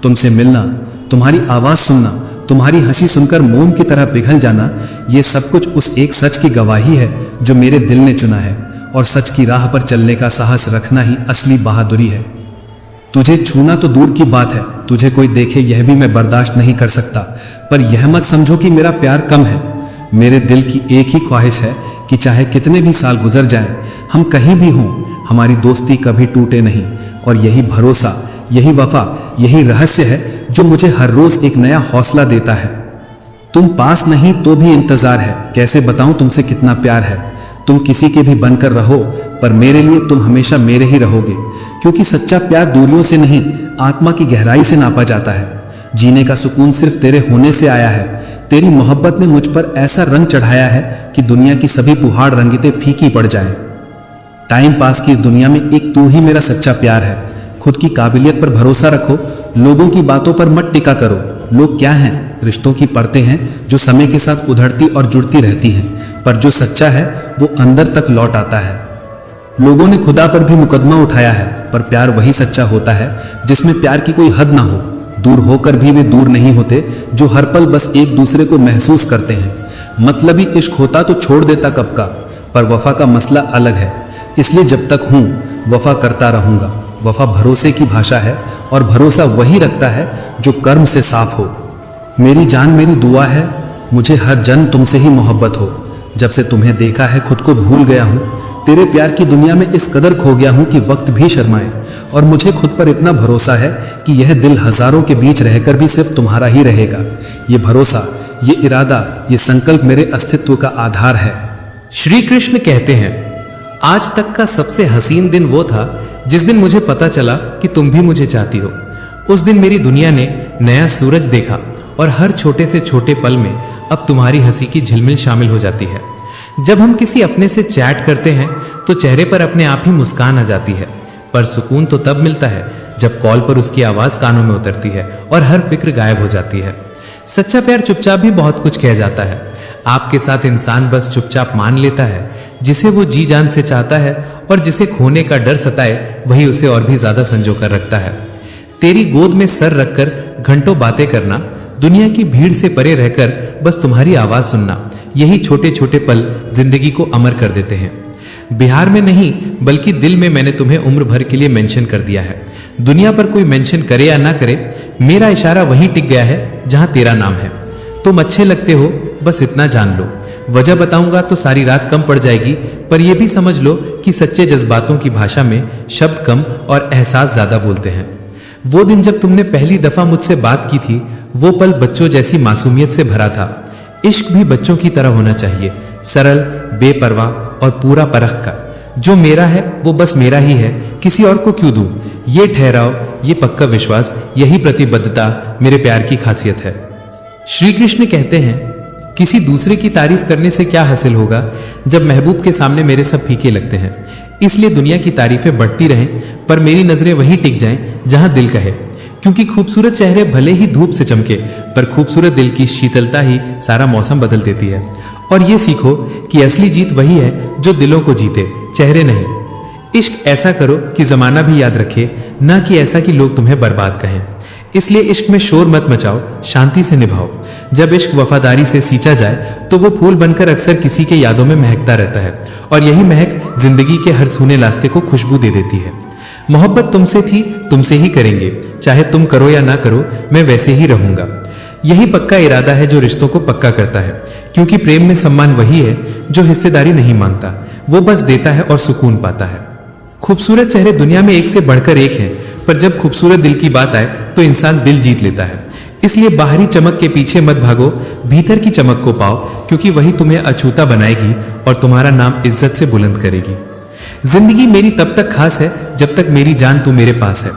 तुमसे मिलना, तुम्हारी आवाज सुनना, तुम्हारी हंसी सुनकर मोम की तरह पिघल जाना, ये सब कुछ उस एक सच की गवाही है जो मेरे दिल ने चुना है, और सच की राह पर चलने का साहस रखना ही असली बहादुरी है। तुझे छूना तो दूर की बात है, तुझे कोई देखे यह भी मैं बर्दाश्त नहीं कर सकता, पर यह मत समझो कि मेरा प्यार कम है। मेरे दिल की एक ही ख्वाहिश है कि चाहे कितने भी साल गुजर जाएं, हम कहीं भी हों, हमारी दोस्ती कभी टूटे नहीं। और यही भरोसा, यही वफा, यही रहस्य है जो मुझे हर रोज एक नया हौसला देता है। तुम पास नहीं तो भी इंतजार है, कैसे बताऊं तुमसे कितना प्यार है। तुम किसी के भी बनकर रहो, पर मेरे लिए तुम हमेशा मेरे ही रहोगे, क्योंकि सच्चा प्यार दूरियों से नहीं, आत्मा की गहराई से नापा जाता है। जीने का सुकून सिर्फ तेरे होने से आया है। तेरी मोहब्बत ने मुझ पर ऐसा रंग चढ़ाया है कि दुनिया की सभी पुहाड़ रंगीतें फीकी पड़ जाएं। टाइम पास की इस दुनिया में एक तू ही मेरा सच्चा प्यार है। खुद की काबिलियत पर भरोसा रखो, लोगों की बातों पर मत टिका करो। लोग क्या हैं? रिश्तों की परतें हैं जो समय के साथ उधड़ती और जुड़ती रहती हैं, पर जो सच्चा है वो अंदर तक लौट आता है। लोगों ने खुदा पर भी मुकदमा उठाया है, पर प्यार वही सच्चा होता है जिसमें प्यार की कोई हद ना हो। दूर होकर भी वे दूर नहीं होते जो हर पल बस एक दूसरे को महसूस करते हैं। मतलबी इश्क होता तो छोड़ देता कब का, पर वफा का मसला अलग है। इसलिए जब तक हूं वफा करता रहूंगा। वफा भरोसे की भाषा है, और भरोसा वही रखता है जो कर्म से साफ हो। मेरी जान मेरी दुआ है, मुझे हर जन्म तुमसे ही मोहब्बत हो। जब से तुम्हें देखा है खुद को भूल गया हूं। तेरे प्यार की दुनिया में इस कदर खो गया हूं कि वक्त भी शर्माए। और मुझे खुद पर इतना भरोसा है कि यह दिल हजारों के बीच रहकर भी सिर्फ तुम्हारा ही रहेगा। ये भरोसा, ये इरादा, ये संकल्प मेरे अस्तित्व का आधार है। श्री कृष्ण कहते हैं, आज तक का सबसे हसीन दिन वो था जिस दिन मुझे पता चला कि तुम भी मुझे चाहती हो। उस दिन मेरी दुनिया ने नया सूरज देखा, और हर छोटे से छोटे पल में अब तुम्हारी हंसी की झिलमिल शामिल हो जाती है। जब हम किसी अपने से चैट करते हैं तो चेहरे पर अपने आप ही मुस्कान आ जाती है, पर सुकून तो तब मिलता है जब कॉल पर उसकी आवाज़ कानों में उतरती है और हर फिक्र गायब हो जाती है। सच्चा प्यार चुपचाप भी बहुत कुछ कह जाता है। आपके साथ इंसान बस चुपचाप मान लेता है, जिसे वो जी जान से चाहता है, और जिसे खोने का डर सताए वही उसे और भी ज्यादा संजो कर रखता है। तेरी गोद में सर रखकर घंटों बातें करना, दुनिया की भीड़ से परे रहकर बस तुम्हारी आवाज सुनना, यही छोटे छोटे पल जिंदगी को अमर कर देते हैं। बिहार में नहीं बल्कि दिल में मैंने तुम्हें उम्र भर के लिए मेंशन कर दिया है। दुनिया पर कोई मेंशन करे या ना करे, मेरा इशारा वहीं टिक गया है जहां तेरा नाम है। तुम अच्छे लगते हो, बस इतना जान लो। वजह बताऊंगा तो सारी रात कम पड़ जाएगी, पर यह भी समझ लो कि सच्चे जज्बातों की भाषा में शब्द कम और एहसास ज्यादा बोलते हैं। वो दिन जब तुमने पहली दफा मुझसे बात की थी, वो पल बच्चों जैसी मासूमियत से भरा था। इश्क भी बच्चों की तरह होना चाहिए, सरल, बेपरवाह और पूरा परख का। जो मेरा है वो बस मेरा ही है, किसी और को क्यों दूं? ये ठहराव, ये पक्का विश्वास, यही प्रतिबद्धता मेरे प्यार की खासियत है। श्री कृष्ण कहते हैं, किसी दूसरे की तारीफ करने से क्या हासिल होगा जब महबूब के सामने मेरे सब फीके लगते हैं। इसलिए दुनिया की तारीफें बढ़ती रहें, पर मेरी नजरें वहीं टिक जाएं जहां दिल कहे। क्योंकि खूबसूरत चेहरे भले ही धूप से चमके, पर खूबसूरत दिल की शीतलता ही सारा मौसम बदल देती है। और ये सीखो कि असली जीत वही है जो दिलों को जीते, चेहरे नहीं। इश्क ऐसा करो कि जमाना भी याद रखे, ना कि ऐसा कि लोग तुम्हें बर्बाद कहें। इसलिए इश्क में शोर मत मचाओ, शांति से निभाओ। जब इश्क वफादारी से सींचा जाए तो वो फूल बनकर अक्सर किसी के यादों में महकता रहता है, और यही महक जिंदगी के हर सूने रास्ते को खुशबू दे देती है। मोहब्बत तुमसे थी, तुमसे ही करेंगे, चाहे तुम करो या ना करो, मैं वैसे ही रहूंगा। यही पक्का इरादा है जो रिश्तों को पक्का करता है, क्योंकि प्रेम में सम्मान वही है जो हिस्सेदारी नहीं मांगता, वो बस देता है और सुकून पाता है। खूबसूरत चेहरे दुनिया में एक से बढ़कर एक हैं, पर जब खूबसूरत दिल की बात आए तो इंसान दिल जीत लेता है। इसलिए बाहरी चमक के पीछे मत भागो, भीतर की चमक को पाओ, क्योंकि वही तुम्हें अछूता बनाएगी और तुम्हारा नाम इज्जत से बुलंद करेगी। जिंदगी मेरी तब तक खास है जब तक मेरी जान तू मेरे पास है।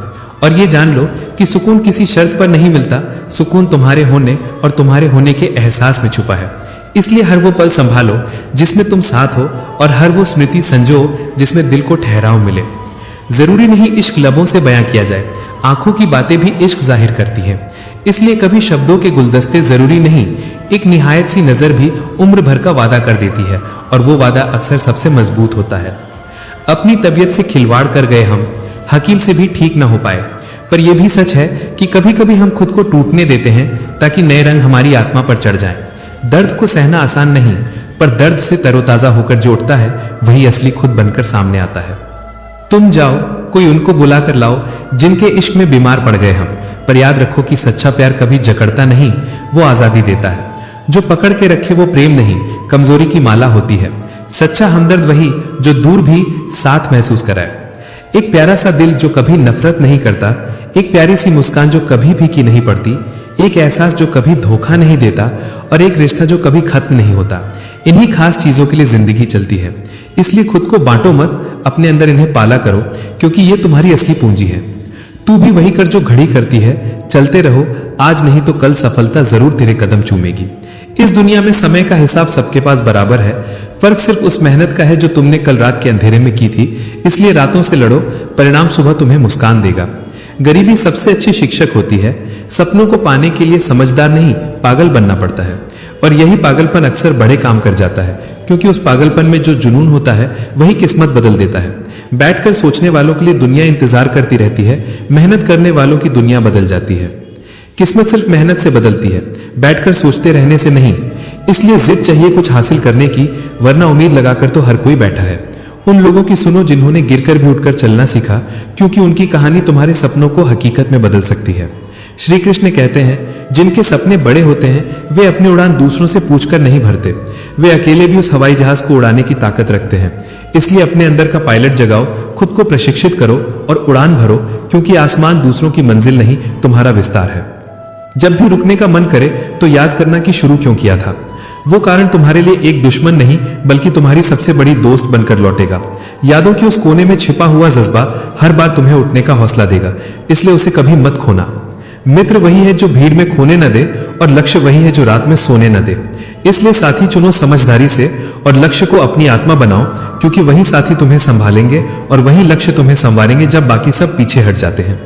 और ये जान लो कि सुकून किसी शर्त पर नहीं मिलता, सुकून तुम्हारे होने और तुम्हारे होने के एहसास में छुपा है। इसलिए हर वो पल संभालो जिसमें तुम साथ हो, और हर वो स्मृति संजो जिसमें दिल को ठहराव मिले। जरूरी नहीं इश्क लबों से बयां किया जाए, आंखों की बातें भी इश्क जाहिर करती हैं। इसलिए कभी शब्दों के गुलदस्ते जरूरी नहीं, एक निहायत सी नजर भी उम्र भर का वादा कर देती है, और वो वादा अक्सर सबसे मजबूत होता है। अपनी तबीयत से खिलवाड़ कर गए हम, हकीम से भी ठीक ना हो पाए। पर यह भी सच है कि कभी कभी हम खुद को टूटने देते हैं ताकि नए रंग हमारी आत्मा पर चढ़ जाएं। दर्द को सहना आसान नहीं, पर दर्द से तरोताजा होकर जो उठता है वही असली खुद बनकर सामने आता है। तुम जाओ, कोई उनको बुला कर लाओ जिनके इश्क में बीमार पड़ गए हम, पर याद रखो कि सच्चा प्यार कभी जकड़ता नहीं, वो आजादी देता है। जो पकड़ के रखे वो प्रेम नहीं, कमजोरी की माला होती है। सच्चा हमदर्द वही जो दूर भी साथ महसूस कराए। एक प्यारा सा दिल जो कभी नफरत नहीं करता, एक प्यारी सी मुस्कान जो कभी फीकी नहीं पड़ती, एक एहसास जो कभी धोखा नहीं देता और एक रिश्ता जो कभी खत्म नहीं होता। इन्हीं खास चीजों के लिए जिंदगी चलती है, इसलिए खुद को बांटो मत, अपने अंदर इन्हें पाला करो, क्योंकि ये तुम्हारी असली पूंजी है। तू भी वही कर जो घड़ी करती है, चलते रहो, आज नहीं तो कल सफलता जरूर तेरे कदम चूमेगी। इस दुनिया में समय का हिसाब सबके पास बराबर है, फर्क सिर्फ उस मेहनत का है जो तुमने कल रात के अंधेरे में की थी। इसलिए रातों से लड़ो, परिणाम सुबह तुम्हें मुस्कान देगा। गरीबी सबसे अच्छी शिक्षक होती है। सपनों को पाने के लिए समझदार नहीं, पागल बनना पड़ता है, और यही पागलपन अक्सर बड़े काम कर जाता है, क्योंकि उस पागलपन में जो जुनून होता है वही किस्मत बदल देता है। बैठकर सोचने वालों के लिए दुनिया इंतजार करती रहती है, मेहनत करने वालों की दुनिया बदल जाती है। किस्मत सिर्फ मेहनत से बदलती है, बैठकर सोचते रहने से नहीं। इसलिए जिद चाहिए कुछ हासिल करने की, वरना उम्मीद लगाकर तो हर कोई बैठा है। उन लोगों की सुनो जिन्होंने गिरकर भी उठकर चलना सीखा, क्योंकि उनकी कहानी तुम्हारे सपनों को हकीकत में बदल सकती है। श्री कृष्ण कहते हैं, जिनके सपने बड़े होते हैं वे अपनी उड़ान दूसरों से पूछकर नहीं भरते, वे अकेले भी उस हवाई जहाज को उड़ाने की ताकत रखते हैं। इसलिए अपने अंदर का पायलट जगाओ, खुद को प्रशिक्षित करो और उड़ान भरो, क्योंकि आसमान दूसरों की मंजिल नहीं, तुम्हारा विस्तार है। जब भी रुकने का मन करे तो याद करना कि शुरू क्यों किया था। वो कारण तुम्हारे लिए एक दुश्मन नहीं, बल्कि तुम्हारी सबसे बड़ी दोस्त बनकर लौटेगा। यादों के उस कोने में छिपा हुआ जज्बा हर बार तुम्हें उठने का हौसला देगा, इसलिए उसे कभी मत खोना। मित्र वही है जो भीड़ में खोने न दे, और लक्ष्य वही है जो रात में सोने न दे। इसलिए साथी चुनो समझदारी से और लक्ष्य को अपनी आत्मा बनाओ, क्योंकि वही साथी तुम्हें संभालेंगे और वही लक्ष्य तुम्हें संवारेंगे जब बाकी सब पीछे हट जाते हैं।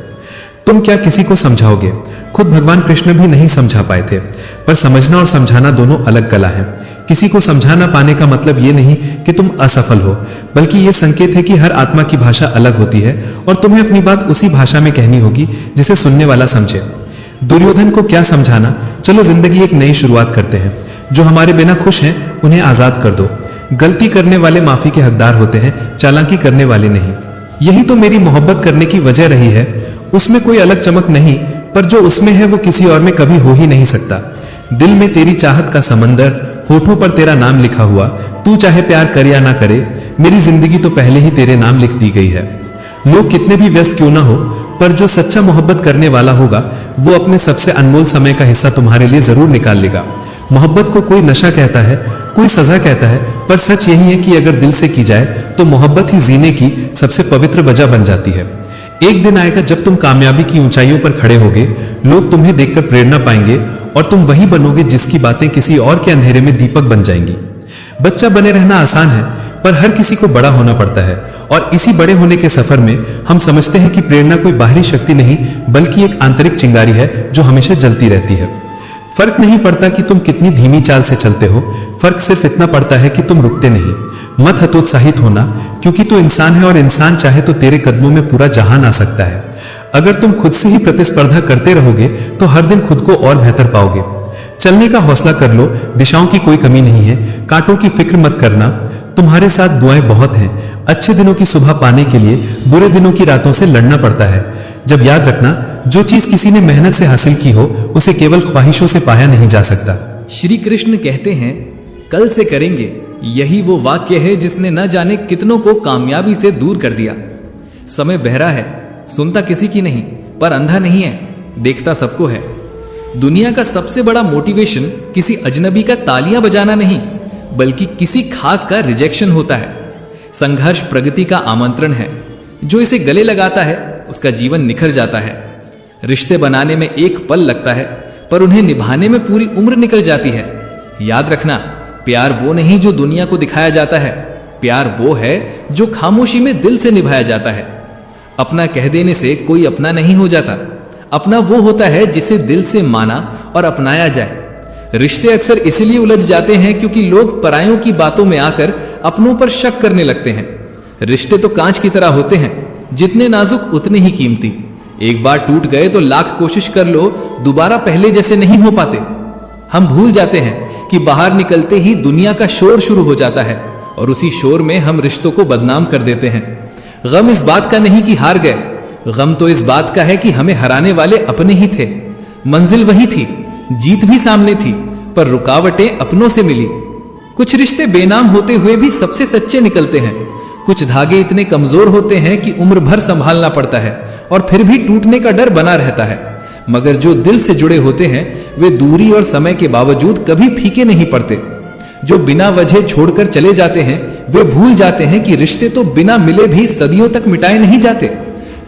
तुम क्या किसी को समझाओगे? खुद भगवान कृष्ण भी नहीं समझा पाए थे, पर समझना और समझाना दोनों अलग कला है। किसी को समझा ना पाने का मतलब ये नहीं कि तुम असफल हो, बल्कि ये संकेत है कि हर आत्मा की भाषा अलग होती है और तुम्हें अपनी बात उसी भाषा में कहनी होगी जिसे सुनने वाला समझे। दुर्योधन को क्या समझाना? चलो जिंदगी एक नई शुरुआत करते हैं। जो हमारे बिना खुश हैं उन्हें आजाद कर दो। गलती करने वाले माफी के हकदार होते हैं, चालाकी करने वाले नहीं। यही तो मेरी मोहब्बत करने की वजह रही है। उसमें कोई अलग चमक नहीं, पर जो उसमें है वो किसी और में कभी हो ही नहीं सकता। दिल में तेरी चाहत का समंदर, होठों पर तेरा नाम लिखा हुआ, तू चाहे प्यार करे या ना करे, मेरी जिंदगी तो पहले ही तेरे नाम लिख दी गई है। लोग कितने भी व्यस्त क्यों ना हो, पर जो सच्चा मोहब्बत करने वाला होगा वो अपने सबसे अनमोल समय का हिस्सा तुम्हारे लिए जरूर निकाल लेगा। मोहब्बत को कोई नशा कहता है, कोई सजा कहता है, पर सच यही है कि अगर दिल से की जाए तो मोहब्बत ही जीने की सबसे पवित्र वजह बन जाती है। एक दिन आएगा जब तुम कामयाबी की ऊंचाइयों पर खड़े होगे, लोग तुम्हें देखकर प्रेरणा पाएंगे और तुम वही बनोगे जिसकी बातें किसी और के अंधेरे में दीपक बन जाएंगी। बच्चा बने रहना आसान है, पर हर किसी को बड़ा होना पड़ता है, और इसी बड़े होने के सफर में हम समझते हैं कि प्रेरणा कोई बाहरी शक्ति नहीं, बल्कि एक आंतरिक चिंगारी है जो हमेशा जलती रहती है। फर्क नहीं पड़ता कि तुम कितनी धीमी चाल से चलते हो, फर्क सिर्फ इतना पड़ता है कि तुम रुकते नहीं। मत हतोत्साहित होना, क्योंकि तू इंसान है और इंसान चाहे तो तेरे कदमों में पूरा जहान आ सकता है। अगर तुम खुद से ही प्रतिस्पर्धा करते रहोगे तो हर दिन खुद को और बेहतर पाओगे। चलने का हौसला कर लो, दिशाओं की कोई कमी नहीं है, कांटों की फिक्र मत करना। तुम्हारे साथ दुआएं बहुत हैं। अच्छे दिनों की सुबह पाने के लिए बुरे दिनों की रातों से लड़ना पड़ता है। जब याद रखना, जो चीज किसी ने मेहनत से हासिल की हो उसे केवल ख्वाहिशों से पाया नहीं जा सकता। श्री कृष्ण कहते हैं, कल से करेंगे, यही वो वाक्य है जिसने न जाने कितनों को कामयाबी से दूर कर दिया। समय बहरा है, सुनता किसी की नहीं, पर अंधा नहीं है, देखता सबको है। दुनिया का सबसे बड़ा मोटिवेशन किसी अजनबी का तालियां बजाना नहीं, बल्कि किसी खास का रिजेक्शन होता है। संघर्ष प्रगति का आमंत्रण है, जो इसे गले लगाता है उसका जीवन निखर जाता है। रिश्ते बनाने में एक पल लगता है, पर उन्हें निभाने में पूरी उम्र निकल जाती है। याद रखना, प्यार वो नहीं जो दुनिया को दिखाया जाता है, प्यार वो है जो खामोशी में दिल से निभाया जाता है। अपना कह देने से कोई अपना नहीं हो जाता। अपना वो होता है जिसे दिल से माना और अपनाया जाए। रिश्ते अक्सर इसलिए उलझ जाते हैं क्योंकि लोग परायों की बातों में आकर अपनों पर शक करने लगते हैं। रिश्ते तो कांच की तरह होते हैं, जितने नाजुक उतने ही कीमती। एक बार टूट गए तो लाख कोशिश कर लो, दोबारा पहले जैसे नहीं हो पाते। हम भूल जाते हैं कि बाहर निकलते ही दुनिया का शोर शुरू हो जाता है, और उसी शोर में हम रिश्तों को बदनाम कर देते हैं। गम इस बात का नहीं कि हार गए, गम तो इस बात का है कि हमें हराने वाले अपने ही थे। मंजिल वही थी, जीत भी सामने थी, पर रुकावटें अपनों से मिली। कुछ रिश्ते बेनाम होते हुए भी सबसे सच्चे निकलते हैं। कुछ धागे इतने कमजोर होते हैं कि उम्र भर संभालना पड़ता है और फिर भी टूटने का डर बना रहता है। मगर जो दिल से जुड़े होते हैं वे दूरी और समय के बावजूद कभी फीके नहीं पड़ते। जो बिना वजह छोड़कर चले जाते हैं वे भूल जाते हैं कि रिश्ते तो बिना मिले भी सदियों तक मिटाए नहीं जाते।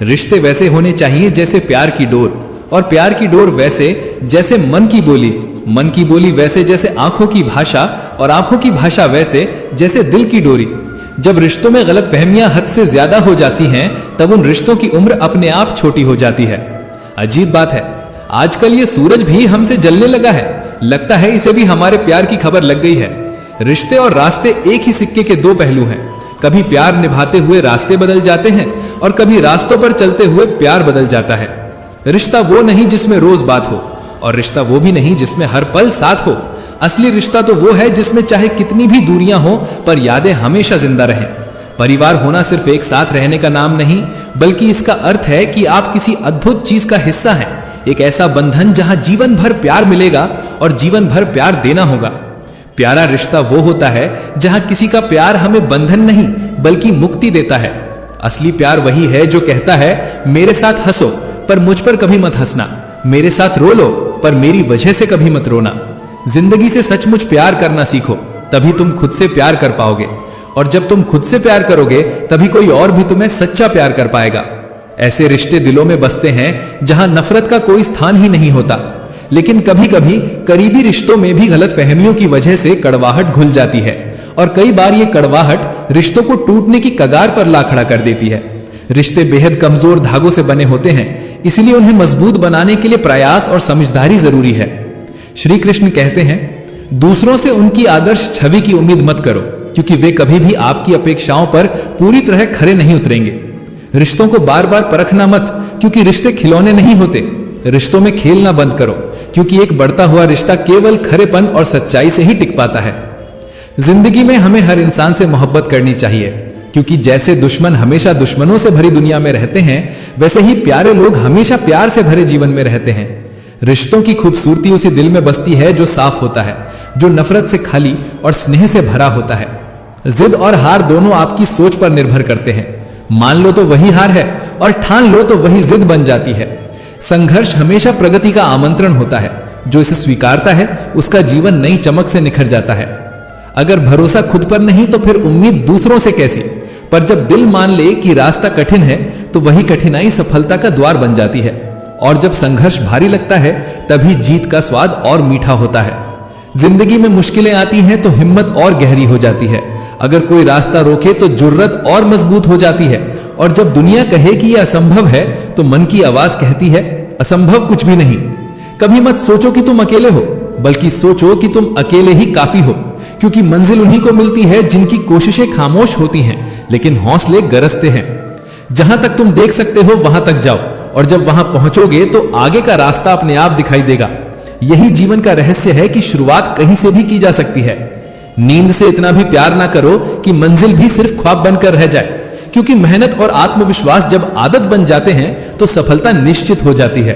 रिश्ते वैसे होने चाहिए जैसे प्यार की डोर, और प्यार की डोर वैसे जैसे मन की बोली, मन की बोली वैसे जैसे आंखों की भाषा, और आंखों की भाषा वैसे जैसे दिल की डोरी। जब रिश्तों में गलत फहमियां हद से ज्यादा हो जाती हैं तब उन रिश्तों की उम्र अपने आप छोटी हो जाती है। अजीब बात है, आजकल ये सूरज भी हमसे जलने लगा है। लगता है इसे भी हमारे प्यार की खबर लग गई है। रिश्ते और रास्ते एक ही सिक्के के दो पहलू हैं। कभी प्यार निभाते हुए रास्ते बदल जाते हैं और कभी रास्तों पर चलते हुए प्यार बदल जाता है। रिश्ता वो नहीं जिसमें रोज बात हो, और रिश्ता वो भी नहीं जिसमें हर पल साथ हो। असली रिश्ता तो वो है जिसमें चाहे कितनी भी दूरियां हो पर यादें हमेशा जिंदा रहें। परिवार होना सिर्फ एक साथ रहने का नाम नहीं, बल्कि इसका अर्थ है कि आप किसी अद्भुत चीज का हिस्सा हैं। एक ऐसा बंधन जहां जीवन भर प्यार मिलेगा और जीवन भर प्यार देना होगा। प्यारा रिश्ता वो होता है जहां किसी का प्यार हमें बंधन नहीं बल्कि मुक्ति देता है। असली प्यार वही है जो कहता है मेरे साथ हंसो पर मुझ पर कभी मत हंसना, मेरे साथ रो लो पर मेरी वजह से कभी मत रोना। जिंदगी से सचमुच प्यार करना सीखो, तभी तुम खुद से प्यार कर पाओगे, और जब तुम खुद से प्यार करोगे तभी कोई और भी तुम्हें सच्चा प्यार कर पाएगा। ऐसे रिश्ते दिलों में बसते हैं जहां नफरत का कोई स्थान ही नहीं होता। लेकिन कभी कभी करीबी रिश्तों में भी गलत फहमियों की वजह से कड़वाहट घुल जाती है, और कई बार ये कड़वाहट रिश्तों को टूटने की कगार पर ला खड़ा कर देती है। रिश्ते बेहद कमजोर धागों से बने होते हैं, इसलिए उन्हें मजबूत बनाने के लिए प्रयास और समझदारी जरूरी है। श्री कृष्ण कहते हैं, दूसरों से उनकी आदर्श छवि की उम्मीद मत करो, क्योंकि वे कभी भी आपकी अपेक्षाओं पर पूरी तरह खरे नहीं उतरेंगे। रिश्तों को बार बार परखना मत, क्योंकि रिश्ते खिलौने नहीं होते। रिश्तों में खेलना बंद करो, क्योंकि एक बढ़ता हुआ रिश्ता केवल खरेपन और सच्चाई से ही टिक पाता है। जिंदगी में हमें हर इंसान से मोहब्बत करनी चाहिए, क्योंकि जैसे दुश्मन हमेशा दुश्मनों से भरी दुनिया में रहते हैं, वैसे ही प्यारे लोग हमेशा प्यार से भरे जीवन में रहते हैं। रिश्तों की खूबसूरती उसी दिल में बसती है जो साफ होता है, जो नफरत से खाली और स्नेह से भरा होता है। जिद और हार दोनों आपकी सोच पर निर्भर करते हैं। मान लो तो वही हार है, और ठान लो तो वही जिद बन जाती है। संघर्ष हमेशा प्रगति का आमंत्रण होता है। जो इसे स्वीकारता है उसका जीवन नई चमक से निखर जाता है। अगर भरोसा खुद पर नहीं तो फिर उम्मीद दूसरों से कैसी। पर जब दिल मान ले कि रास्ता कठिन है तो वही कठिनाई सफलता का द्वार बन जाती है, और जब संघर्ष भारी लगता है तभी जीत का स्वाद और मीठा होता है। जिंदगी में मुश्किलें आती हैं तो हिम्मत और गहरी हो जाती है। अगर कोई रास्ता रोके तो जुर्रत और मजबूत हो जाती है, और जब दुनिया कहे कि यह असंभव है तो मन की आवाज कहती है असंभव कुछ भी नहीं। कभी मत सोचो कि तुम अकेले हो, बल्कि सोचो कि तुम अकेले ही काफी हो, क्योंकि मंजिल उन्हीं को मिलती है जिनकी कोशिशें खामोश होती हैं लेकिन हौसले गरजते हैं। जहां तक तुम देख सकते हो वहां तक जाओ, और जब वहां पहुंचोगे तो आगे का रास्ता अपने आप दिखाई देगा। यही जीवन का रहस्य है कि शुरुआत कहीं से भी की जा सकती है। नींद से इतना भी प्यार ना करो कि मंजिल भी सिर्फ ख्वाब बनकर रह जाए, क्योंकि मेहनत और आत्मविश्वास जब आदत बन जाते हैं तो सफलता निश्चित हो जाती है।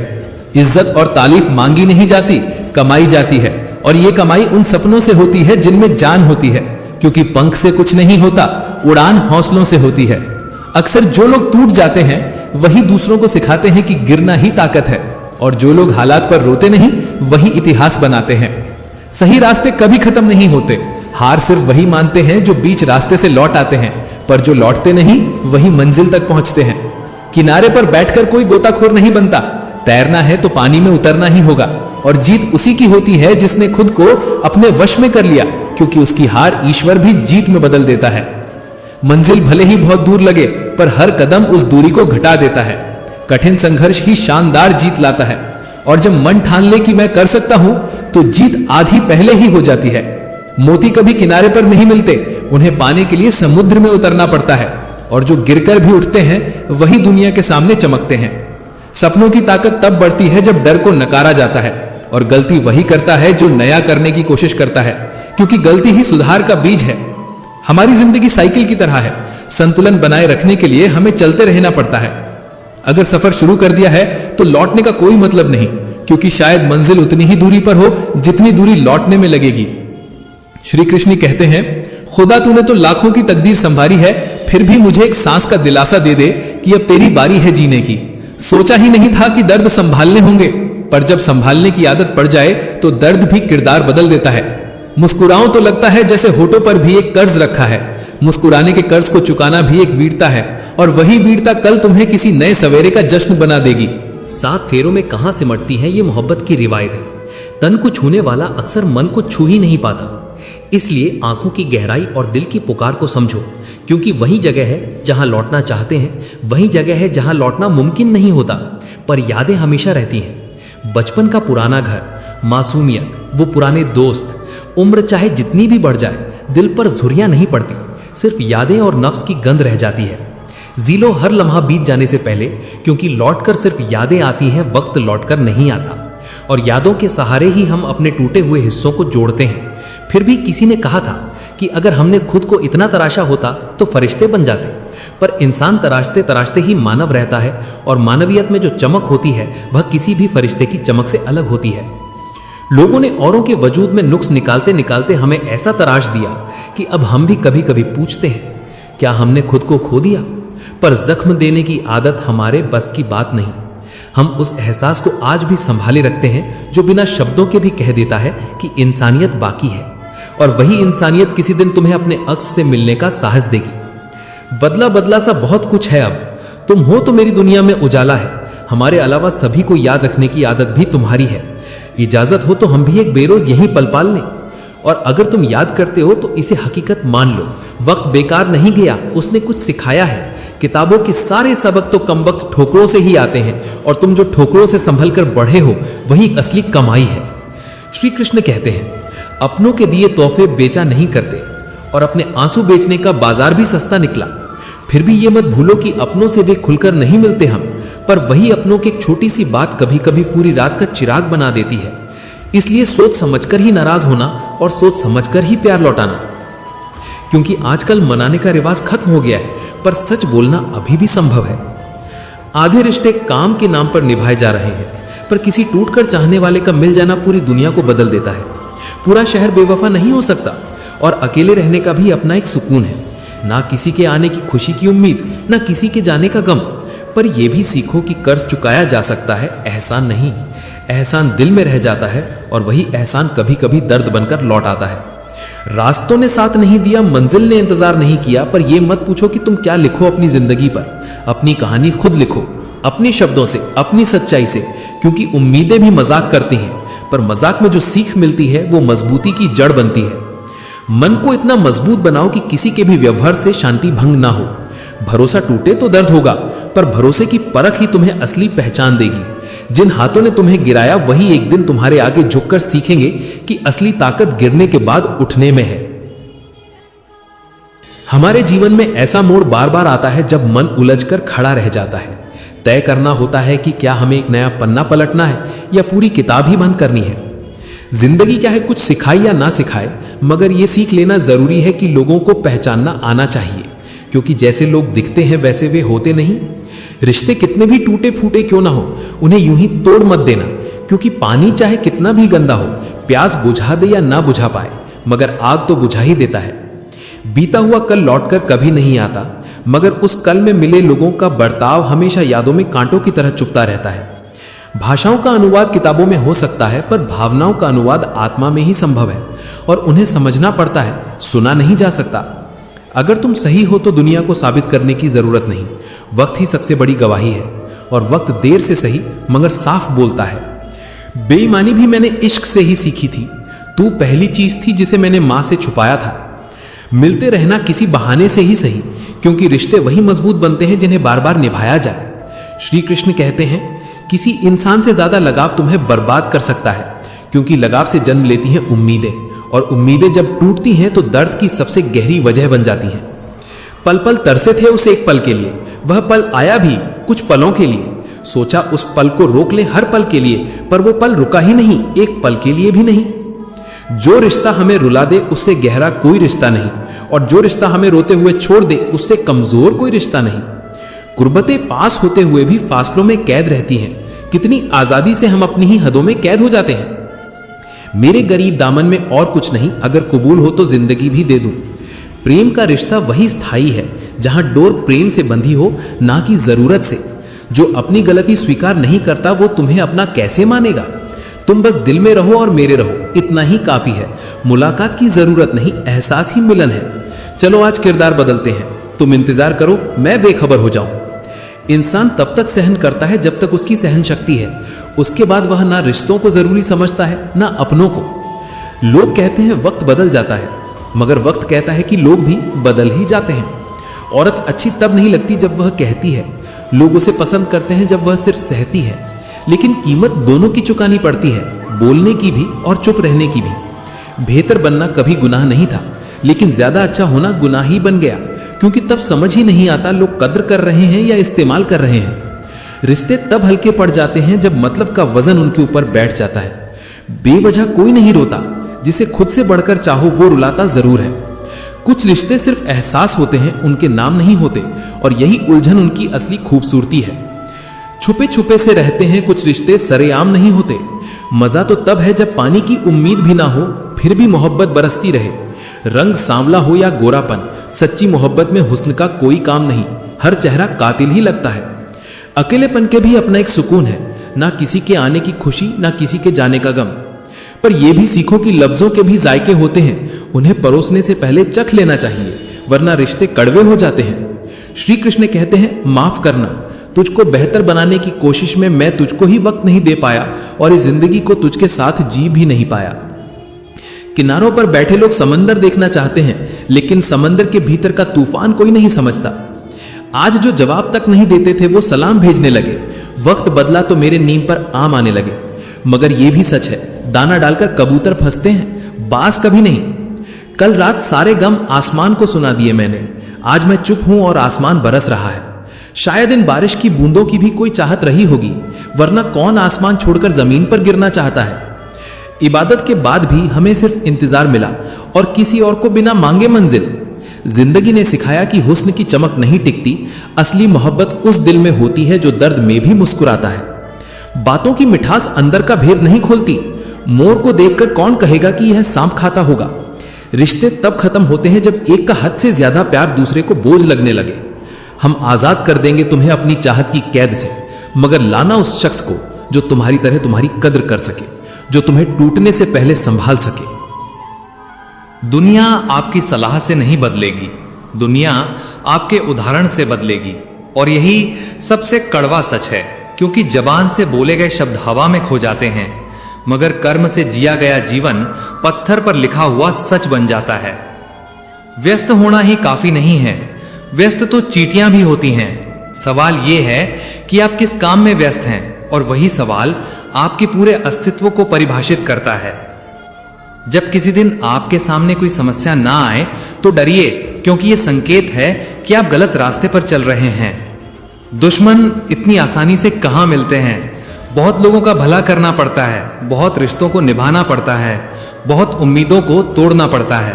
इज्जत और तारीफ मांगी नहीं जाती, कमाई जाती है, और ये कमाई उन सपनों से होती है जिनमें जान होती है, क्योंकि पंख से कुछ नहीं होता, उड़ान हौसलों से होती है। अक्सर जो लोग टूट जाते हैं वही दूसरों को सिखाते हैं कि गिरना ही ताकत है, और जो लोग हालात पर रोते नहीं वही इतिहास बनाते हैं। सही रास्ते कभी खत्म नहीं होते। हार सिर्फ वही मानते हैं जो बीच रास्ते से लौट आते हैं, पर जो लौटते नहीं वही मंजिल तक पहुंचते हैं। किनारे पर बैठकर कोई गोताखोर नहीं बनता। तैरना है तो पानी में उतरना ही होगा, और जीत उसी की होती है जिसने खुद को अपने वश में कर लिया, क्योंकि उसकी हार ईश्वर भी जीत में बदल देता है। मंजिल भले ही बहुत दूर लगे, पर हर कदम उस दूरी को घटा देता है। कठिन संघर्ष ही शानदार जीत लाता है, और जब मन ठान ले कि मैं कर सकता हूं तो जीत आधी पहले ही हो जाती है। मोती कभी किनारे पर नहीं मिलते, उन्हें पाने के लिए समुद्र में उतरना पड़ता है, और जो गिरकर भी उठते हैं वही दुनिया के सामने चमकते हैं। सपनों की ताकत तब बढ़ती है जब डर को नकारा जाता है, और गलती वही करता है जो नया करने की कोशिश करता है, क्योंकि गलती ही सुधार का बीज है। हमारी जिंदगी साइकिल की तरह है। संतुलन बनाए रखने के लिए हमें चलते रहना पड़ता है। अगर सफर शुरू कर दिया है तो लौटने का कोई मतलब नहीं, क्योंकि शायद मंजिल उतनी ही दूरी पर हो जितनी दूरी लौटने में लगेगी। श्री कृष्ण कहते हैं, खुदा तूने तो लाखों की तकदीर संभारी है, फिर भी मुझे एक सांस का दिलासा दे दे कि अब तेरी बारी है जीने की। सोचा ही नहीं था कि दर्द संभालने होंगे, पर जब संभालने की आदत पड़ जाए तो दर्द भी किरदार बदल देता है। मुस्कुराऊं तो लगता है जैसे होठों पर भी एक कर्ज रखा है। मुस्कुराने के कर्ज को चुकाना भी एक वीरता है, और वही वीरता कल तुम्हें किसी नए सवेरे का जश्न बना देगी। 7 फेरों में कहां सिमटती है ये मोहब्बत की रिवायतें। तन को छूने वाला अक्सर मन को छू ही नहीं पाता, इसलिए आंखों की गहराई और दिल की पुकार को समझो, क्योंकि वही जगह है जहां लौटना चाहते हैं, वही जगह है जहां लौटना मुमकिन नहीं होता, पर यादें हमेशा रहती हैं। बचपन का पुराना घर, मासूमियत, वो पुराने दोस्त। उम्र चाहे जितनी भी बढ़ जाए, दिल पर झुर्रियां नहीं पड़ती, सिर्फ यादें और नफ्स की गंध रह जाती है। जी लो हर लम्हा बीत जाने से पहले, क्योंकि लौटकर सिर्फ यादें आती हैं, वक्त लौटकर नहीं आता। और यादों के सहारे ही हम अपने टूटे हुए हिस्सों को जोड़ते हैं। फिर भी किसी ने कहा था कि अगर हमने खुद को इतना तराशा होता तो फरिश्ते बन जाते, पर इंसान तराशते तराशते ही मानव रहता है, और मानवियत में जो चमक होती है वह किसी भी फरिश्ते की चमक से अलग होती है। लोगों ने औरों के वजूद में नुक्स निकालते निकालते हमें ऐसा तराश दिया कि अब हम भी कभी कभी पूछते हैं, क्या हमने खुद को खो दिया? पर जख्म देने की आदत हमारे बस की बात नहीं। हम उस एहसास को आज भी संभाले रखते हैं जो बिना शब्दों के भी कह देता है कि इंसानियत बाकी है, और वही इंसानियत किसी दिन तुम्हें अपने अक्स से मिलने का साहस देगी। बदला बदला सा बहुत कुछ है अब, तुम हो तो मेरी दुनिया में उजाला है। हमारे अलावा सभी को याद रखने की आदत भी तुम्हारी है। इजाजत हो तो हम भी एक बेरोज यहीं पल पाल लें, और अगर तुम याद करते हो तो इसे हकीकत मान लो। वक्त बेकार नहीं गया, उसने कुछ सिखाया है। किताबों के सारे सबक तो कम वक्त ठोकरों से ही आते हैं, और तुम जो ठोकरों से संभल कर बढ़े हो वही असली कमाई है। श्री कृष्ण कहते हैं, अपनों के दिए तोहफे बेचा नहीं करते, और अपने आंसू बेचने का बाजार भी सस्ता निकला। फिर भी ये मत भूलो कि अपनों से भी खुलकर नहीं मिलते हम, पर वही अपनों की एक छोटी सी बात कभी कभी पूरी रात का चिराग बना देती है। इसलिए सोच समझकर ही नाराज होना और सोच समझकर ही प्यार लौटाना, क्योंकि आजकल मनाने का रिवाज खत्म हो गया है, पर सच बोलना अभी भी संभव है। आधे रिश्ते काम के नाम पर निभाए जा रहे हैं, पर किसी टूटकर चाहने वाले का मिल जाना पूरी दुनिया को बदल देता है। पूरा शहर बेवफा नहीं हो सकता, और अकेले रहने का भी अपना एक सुकून है। ना किसी के आने की खुशी की उम्मीद, ना किसी के जाने का गम। पर यह भी सीखो कि कर्ज चुकाया जा सकता है, एहसान नहीं। एहसान दिल में रह जाता है, और वही एहसान कभी कभी दर्द बनकर लौट आता है। रास्तों ने साथ नहीं दिया, मंजिल ने इंतजार नहीं किया, पर यह मत पूछो कि तुम क्या लिखो अपनी जिंदगी पर। अपनी कहानी खुद लिखो, अपने शब्दों से, अपनी सच्चाई से, क्योंकि उम्मीदें भी मजाक करती हैं, पर मजाक में जो सीख मिलती है वो मजबूती की जड़ बनती है। मन को इतना मजबूत बनाओ कि किसी के भी व्यवहार से शांति भंग ना हो। भरोसा टूटे तो दर्द होगा, पर भरोसे की परख ही तुम्हें असली पहचान देगी। जिन हाथों ने तुम्हें गिराया वही एक दिन तुम्हारे आगे झुककर सीखेंगे कि असली ताकत गिरने के बाद उठने में है। हमारे जीवन में ऐसा मोड़ बार बार आता है जब मन उलझकर खड़ा रह जाता है। तय करना होता है कि क्या हमें एक नया पन्ना पलटना है या पूरी किताब ही बंद करनी है। जिंदगी क्या है, कुछ सिखाए या ना सिखाए, मगर यह सीख लेना जरूरी है कि लोगों को पहचानना आना चाहिए, क्योंकि जैसे लोग दिखते हैं वैसे वे होते नहीं। रिश्ते कितने भी टूटे फूटे क्यों ना हो, उन्हें यूं ही तोड़ मत देना, क्योंकि पानी चाहे कितना भी गंदा हो, प्यास बुझा दे या ना बुझा पाए, मगर आग तो बुझा ही देता है। बीता हुआ कल लौटकर कभी नहीं आता, मगर उस कल में मिले लोगों का बर्ताव हमेशा यादों में कांटों की तरह चुभता रहता है। भाषाओं का अनुवाद किताबों में हो सकता है, पर भावनाओं का अनुवाद आत्मा में ही संभव है, और उन्हें समझना पड़ता है, सुना नहीं जा सकता। अगर तुम सही हो तो दुनिया को साबित करने की जरूरत नहीं, वक्त ही सबसे बड़ी गवाही है, और वक्त देर से सही मगर साफ बोलता है। बेईमानी भी मैंने इश्क से ही सीखी थी, तू पहली चीज थी जिसे मैंने मां से छुपाया था। मिलते रहना किसी बहाने से ही सही, क्योंकि रिश्ते वही मजबूत बनते हैं जिन्हें बार बार निभाया जाए। श्री कृष्ण कहते हैं, किसी इंसान से ज्यादा लगाव तुम्हें बर्बाद कर सकता है, क्योंकि लगाव से जन्म लेती हैं उम्मीदें, और उम्मीदें जब टूटती हैं तो दर्द की सबसे गहरी वजह बन जाती हैं। पल पल तरसे थे उस एक पल के लिए, वह पल आया भी कुछ पलों के लिए। सोचा उस पल को रोक ले हर पल के लिए, पर वो पल रुका ही नहीं, एक पल के लिए भी नहीं। जो रिश्ता हमें रुला दे उससे गहरा कोई रिश्ता नहीं, और जो रिश्ता हमें रोते हुए छोड़ दे उससे कमजोर कोई रिश्ता नहीं। कुर्बतें पास होते हुए भी फासलों में कैद रहती हैं। कितनी आजादी से हम अपनी ही हदों में कैद हो जाते हैं। मेरे गरीब दामन में और कुछ नहीं, अगर कबूल हो तो जिंदगी भी दे दूं। प्रेम का रिश्ता वही स्थायी है जहां डोर प्रेम से बंधी हो, ना कि जरूरत से। जो अपनी गलती स्वीकार नहीं करता वो तुम्हें अपना कैसे मानेगा। तुम बस दिल में रहो और मेरे रहो, इतना ही काफी है। मुलाकात की जरूरत नहीं, एहसास ही मिलन है। चलो आज किरदार बदलते हैं। तुम इंतजार करो, मैं बेखबर हो जाऊं। इंसान तब तक सहन करता है जब तक उसकी सहन शक्ति है। उसके बाद वह ना रिश्तों को जरूरी समझता है ना अपनों को। लोग कहते हैं वक्त बदल जाता है, मगर वक्त कहता है कि लोग भी बदल ही जाते हैं। औरत अच्छी तब नहीं लगती जब वह कहती है, लोग उसे पसंद करते हैं जब वह सिर्फ सहती है। लेकिन कीमत दोनों की चुकानी पड़ती है, बोलने की भी और चुप रहने की भी। बेहतर बनना कभी गुनाह नहीं था, लेकिन ज्यादा अच्छा होना गुनाह ही बन गया, क्योंकि तब समझ ही नहीं आता लोग कद्र कर रहे हैं या इस्तेमाल कर रहे हैं। रिश्ते तब हल्के पड़ जाते हैं जब मतलब का वजन उनके ऊपर बैठ जाता है। बेवजह कोई नहीं रोता, जिसे खुद से बढ़कर चाहो वो रुलाता जरूर है। कुछ रिश्ते सिर्फ एहसास होते हैं, उनके नाम नहीं होते, और यही उलझन उनकी असली खूबसूरती है। छुपे छुपे से रहते हैं कुछ रिश्ते, सरेआम नहीं होते। मजा तो तब है जब पानी की उम्मीद भी ना हो, फिर भी मोहब्बत बरसती रहे। रंग सांवला हो या गोरापन, सच्ची मोहब्बत में हुस्न का कोई काम नहीं। हर चेहरा कातिल ही लगता है। अकेलेपन के भी अपना एक सुकून है, ना किसी के आने की खुशी, ना किसी के जाने का गम। पर यह भी सीखो कि लफ्जों के भी जायके होते हैं, उन्हें परोसने से पहले चख लेना चाहिए, वरना रिश्ते कड़वे हो जाते हैं। श्री कृष्ण कहते हैं, माफ करना, तुझको बेहतर बनाने की कोशिश में मैं तुझको ही वक्त नहीं दे पाया और इस जिंदगी को तुझके साथ जी भी नहीं पाया। किनारों पर बैठे लोग समंदर देखना चाहते हैं, लेकिन समंदर के भीतर का तूफान कोई नहीं समझता। आज जो जवाब तक नहीं देते थे वो सलाम भेजने लगे। वक्त बदला तो मेरे नीम पर आम आने लगे। मगर यह भी सच है, दाना डालकर कबूतर फंसते हैं, बाज कभी नहीं। कल रात सारे गम आसमान को सुना दिए मैंने। आज मैं चुप हूं और आसमान बरस रहा है। शायद इन बारिश की बूंदों की भी कोई चाहत रही होगी, वरना कौन आसमान छोड़कर जमीन पर गिरना चाहता है। इबादत के बाद भी हमें सिर्फ इंतजार मिला और किसी और को बिना मांगे मंजिल। जिंदगी ने सिखाया कि हुस्न की चमक नहीं टिकती, असली मोहब्बत उस दिल में होती है जो दर्द में भी मुस्कुराता है। बातों की मिठास अंदर का भेद नहीं खोलती। मोर को देखकर कौन कहेगा कि यह सांप खाता होगा। रिश्ते तब खत्म होते हैं जब एक का हद से ज्यादा प्यार दूसरे को बोझ लगने लगे। हम आजाद कर देंगे तुम्हें अपनी चाहत की कैद से, मगर लाना उस शख्स को जो तुम्हारी तरह तुम्हारी कद्र कर सके, जो तुम्हें टूटने से पहले संभाल सके। दुनिया आपकी सलाह से नहीं बदलेगी, दुनिया आपके उदाहरण से बदलेगी। और यही सबसे कड़वा सच है, क्योंकि जबान से बोले गए शब्द हवा में खो जाते हैं, मगर कर्म से जिया गया जीवन पत्थर पर लिखा हुआ सच बन जाता है। व्यस्त होना ही काफी नहीं है, व्यस्त तो चींटियां भी होती हैं। सवाल यह है कि आप किस काम में व्यस्त हैं, और वही सवाल आपके पूरे अस्तित्व को परिभाषित करता है। जब किसी दिन आपके सामने कोई समस्या ना आए तो डरिए, क्योंकि यह संकेत है कि आप गलत रास्ते पर चल रहे हैं। दुश्मन इतनी आसानी से कहां मिलते हैं। बहुत लोगों का भला करना पड़ता है, बहुत रिश्तों को निभाना पड़ता है, बहुत उम्मीदों को तोड़ना पड़ता है,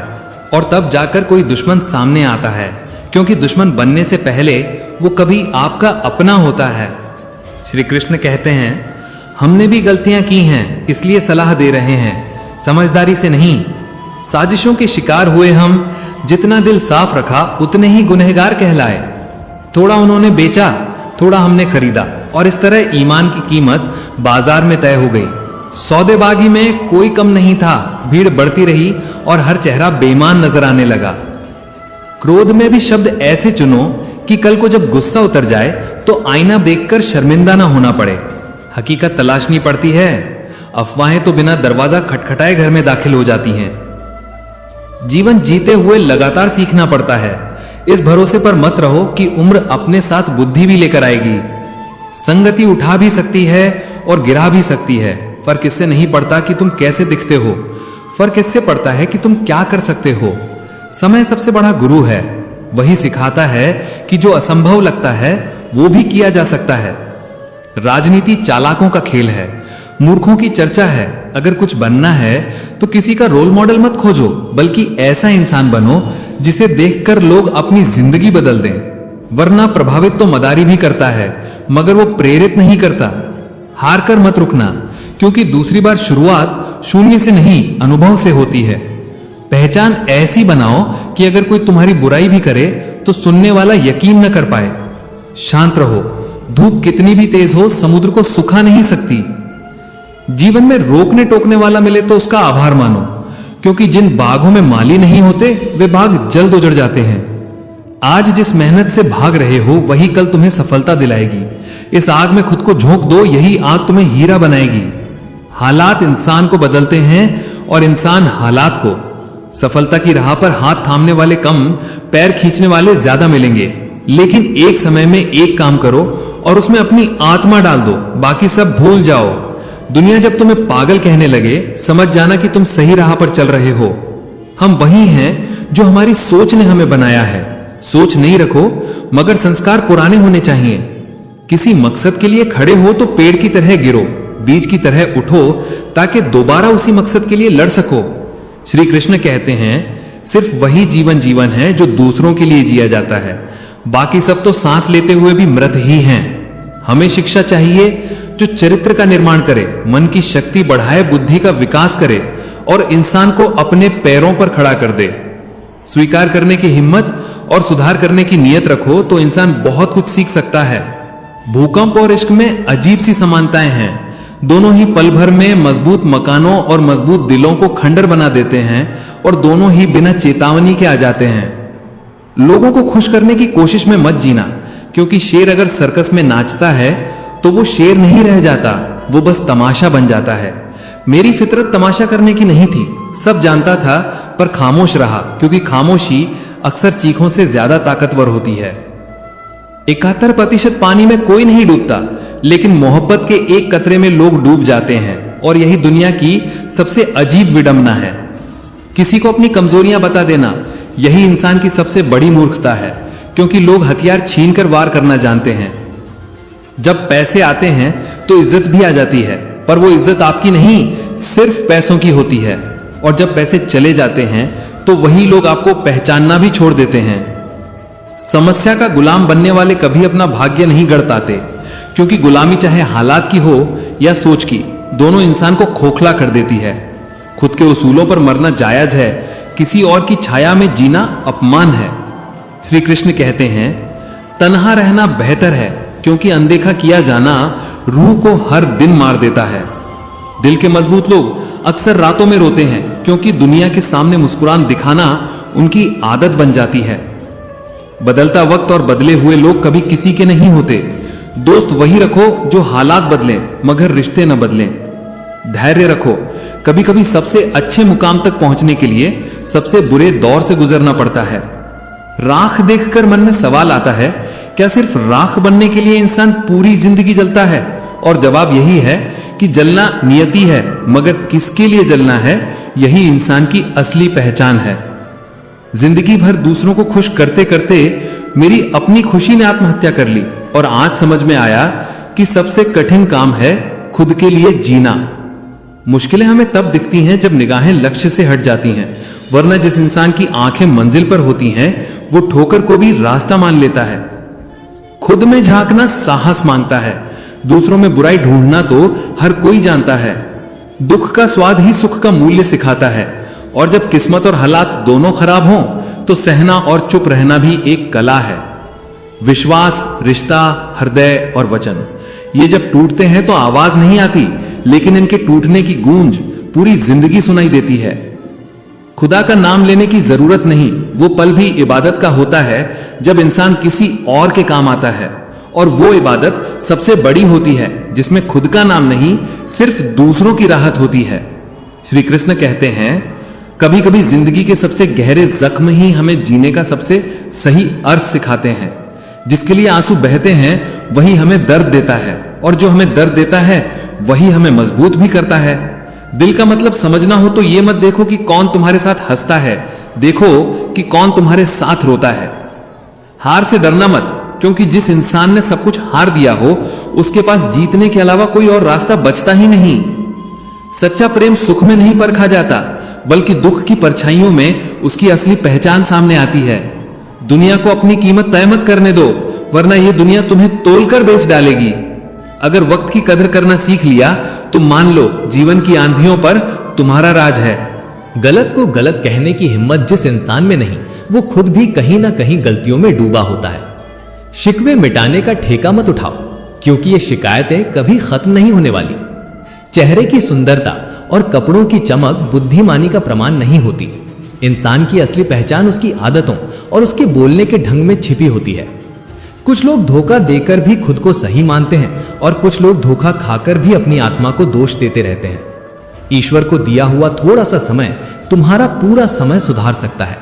और तब जाकर कोई दुश्मन सामने आता है, क्योंकि दुश्मन बनने से पहले वो कभी आपका अपना होता है। श्री कृष्ण कहते हैं, हमने भी गलतियां की हैं, इसलिए सलाह दे रहे हैं, समझदारी से नहीं। साजिशों के शिकार हुए हम, जितना दिल साफ रखा उतने ही गुनहगार कहलाए। थोड़ा उन्होंने बेचा, थोड़ा हमने खरीदा, और इस तरह ईमान की कीमत बाजार में तय हो गई। सौदेबाजी में कोई कम नहीं था, भीड़ बढ़ती रही और हर चेहरा बेईमान नजर आने लगा। क्रोध में भी शब्द ऐसे चुनो कि कल को जब गुस्सा उतर जाए तो आईना देखकर शर्मिंदा ना होना पड़े। हकीकत तलाशनी पड़ती है, अफवाहें तो बिना दरवाजा खटखटाए घर में दाखिल हो जाती हैं। जीवन जीते हुए लगातार सीखना पड़ता है। इस भरोसे पर मत रहो कि उम्र अपने साथ बुद्धि भी लेकर आएगी। संगति उठा भी सकती है और गिरा भी सकती है। फर्क इससे नहीं पड़ता कि तुम कैसे दिखते हो, फर्क इससे पड़ता है कि तुम क्या कर सकते हो। समय सबसे बड़ा गुरु है, वही सिखाता है कि जो असंभव लगता है वो भी किया जा सकता है। राजनीति चालाकों का खेल है, मूर्खों की चर्चा है। अगर कुछ बनना है तो किसी का रोल मॉडल मत खोजो, बल्कि ऐसा इंसान बनो जिसे देखकर लोग अपनी जिंदगी बदल दें। वरना प्रभावित तो मदारी भी करता है मगर वो प्रेरित नहीं करता। हार कर मत रुकना, क्योंकि दूसरी बार शुरुआत शून्य से नहीं अनुभव से होती है। पहचान ऐसी बनाओ कि अगर कोई तुम्हारी बुराई भी करे तो सुनने वाला यकीन न कर पाए। शांत रहो, धूप कितनी भी तेज हो समुद्र को सुखा नहीं सकती। जीवन में रोकने टोकने वाला मिले तो उसका आभार मानो, क्योंकि जिन बागों में माली नहीं होते वे बाग जल्द उजड़ जाते हैं। आज जिस मेहनत से भाग रहे हो वही कल तुम्हें सफलता दिलाएगी। इस आग में खुद को झोंक दो, यही आग तुम्हें हीरा बनाएगी। हालात इंसान को बदलते हैं और इंसान हालात को। सफलता की राह पर हाथ थामने वाले कम, पैर खींचने वाले ज्यादा मिलेंगे। लेकिन एक समय में एक काम करो और उसमें अपनी आत्मा डाल दो, बाकी सब भूल जाओ। दुनिया जब तुम्हें पागल कहने लगे समझ जाना कि तुम सही राह पर चल रहे हो। हम वही हैं जो हमारी सोच ने हमें बनाया है। सोच नहीं रखो मगर संस्कार पुराने होने चाहिए। किसी मकसद के लिए खड़े हो तो पेड़ की तरह गिरो, बीज की तरह उठो ताकि दोबारा उसी मकसद के लिए लड़ सको। श्री कृष्ण कहते हैं सिर्फ वही जीवन है जो दूसरों के लिए जिया जाता है, बाकी सब तो सांस लेते हुए भी मृत ही हैं। हमें शिक्षा चाहिए जो चरित्र का निर्माण करे, मन की शक्ति बढ़ाए, बुद्धि का विकास करे और इंसान को अपने पैरों पर खड़ा कर दे। स्वीकार करने की हिम्मत और सुधार करने की नीयत रखो तो इंसान बहुत कुछ सीख सकता है। भूकंप और इश्क में अजीब सी समानताएं हैं। दोनों ही पल भर में मजबूत मकानों और मजबूत दिलों को खंडर बना देते हैं और दोनों ही बिना चेतावनी के आ जाते हैं। लोगों को खुश करने की कोशिश में मत जीना, क्योंकि शेर अगर सर्कस में नाचता है तो वो शेर नहीं रह जाता, वो बस तमाशा बन जाता है। मेरी फितरत तमाशा करने की नहीं थी, सब जानता था पर खामोश रहा, क्योंकि खामोशी अक्सर चीखों से ज्यादा ताकतवर होती है। 71% पानी में कोई नहीं डूबता, लेकिन मोहब्बत के एक कतरे में लोग डूब जाते हैं और यही दुनिया की सबसे अजीब विडंबना है। किसी को अपनी कमजोरियां बता देना यही इंसान की सबसे बड़ी मूर्खता है, क्योंकि लोग हथियार छीनकर वार करना जानते हैं। जब पैसे आते हैं तो इज्जत भी आ जाती है, पर वो इज्जत आपकी नहीं सिर्फ पैसों की होती है। और जब पैसे चले जाते हैं तो वही लोग आपको पहचानना भी छोड़ देते हैं। समस्या का गुलाम बनने वाले कभी अपना भाग्य नहीं गढ़ पाते, क्योंकि गुलामी चाहे हालात की हो या सोच की, दोनों इंसान को खोखला कर देती है। खुद के उसूलों पर मरना जायज है, किसी और की छाया में जीना अपमान है। श्री कृष्ण कहते हैं तन्हा रहना बेहतर है, क्योंकि अनदेखा किया जाना रूह को हर दिन मार देता है। दिल के मजबूत लोग अक्सर रातों में रोते हैं, क्योंकि दुनिया के सामने मुस्कुरान दिखाना उनकी आदत बन जाती है। बदलता वक्त और बदले हुए लोग कभी किसी के नहीं होते। दोस्त वही रखो जो हालात बदलें मगर रिश्ते न बदलें। धैर्य रखो, कभी कभी सबसे अच्छे मुकाम तक पहुंचने के लिए सबसे बुरे दौर से गुजरना पड़ता है। राख देखकर मन में सवाल आता है, क्या सिर्फ राख बनने के लिए इंसान पूरी जिंदगी जलता है? और जवाब यही है कि जलना नियति है, मगर किसके लिए जलना है यही इंसान की असली पहचान है। जिंदगी भर दूसरों को खुश करते करते मेरी अपनी खुशी ने आत्महत्या कर ली, और आज समझ में आया कि सबसे कठिन काम है खुद के लिए जीना। मुश्किलें हमें तब दिखती हैं जब निगाहें लक्ष्य से हट जाती हैं, वरना जिस इंसान की आंखें मंजिल पर होती हैं वो ठोकर को भी रास्ता मान लेता है। खुद में झांकना साहस मांगता है, दूसरों में बुराई ढूंढना तो हर कोई जानता है। दुख का स्वाद ही सुख का मूल्य सिखाता है, और जब किस्मत और हालात दोनों खराब हों तो सहना और चुप रहना भी एक कला है। विश्वास, रिश्ता, हृदय और वचन, ये जब टूटते हैं तो आवाज नहीं आती, लेकिन इनके टूटने की गूंज पूरी जिंदगी सुनाई देती है। खुदा का नाम लेने की जरूरत नहीं, वो पल भी इबादत का होता है जब इंसान किसी और के काम आता है, और वो इबादत सबसे बड़ी होती है जिसमें खुद का नाम नहीं सिर्फ दूसरों की राहत होती है। श्री कृष्ण कहते हैं कभी कभी जिंदगी के सबसे गहरे जख्म ही हमें जीने का सबसे सही अर्थ सिखाते हैं। जिसके लिए आंसू बहते हैं वही हमें दर्द देता है, और जो हमें दर्द देता है वही हमें मजबूत भी करता है। दिल का मतलब समझना हो तो ये मत देखो कि कौन तुम्हारे साथ हंसता है, देखो कि कौन तुम्हारे साथ रोता है। हार से डरना मत, क्योंकि जिस इंसान ने सब कुछ हार दिया हो उसके पास जीतने के अलावा कोई और रास्ता बचता ही नहीं। सच्चा प्रेम सुख में नहीं परखा जाता, बल्कि दुख की परछाइयों में उसकी असली पहचान सामने आती है। दुनिया को अपनी कीमत तय मत करने दो, वरना यह दुनिया तुम्हें तोलकर बेच डालेगी। अगर वक्त की कदर करना सीख लिया तो मान लो जीवन की आंधियों पर तुम्हारा राज है। गलत को गलत कहने की हिम्मत जिस इंसान में नहीं, वो खुद भी कहीं ना कहीं गलतियों में डूबा होता है। शिकवे मिटाने का ठेका मत उठाओ, क्योंकि ये शिकायतें कभी खत्म नहीं होने वाली। चेहरे की सुंदरता और कपड़ों की चमक बुद्धिमानी का प्रमाण नहीं होती। इंसान की असली पहचान उसकी आदतों और उसके बोलने के ढंग में छिपी होती है। कुछ लोग धोखा देकर भी खुद को सही मानते हैं और कुछ लोग धोखा खाकर भी अपनी आत्मा को दोष देते रहते हैं। ईश्वर को दिया हुआ थोड़ा सा समय तुम्हारा पूरा समय सुधार सकता है।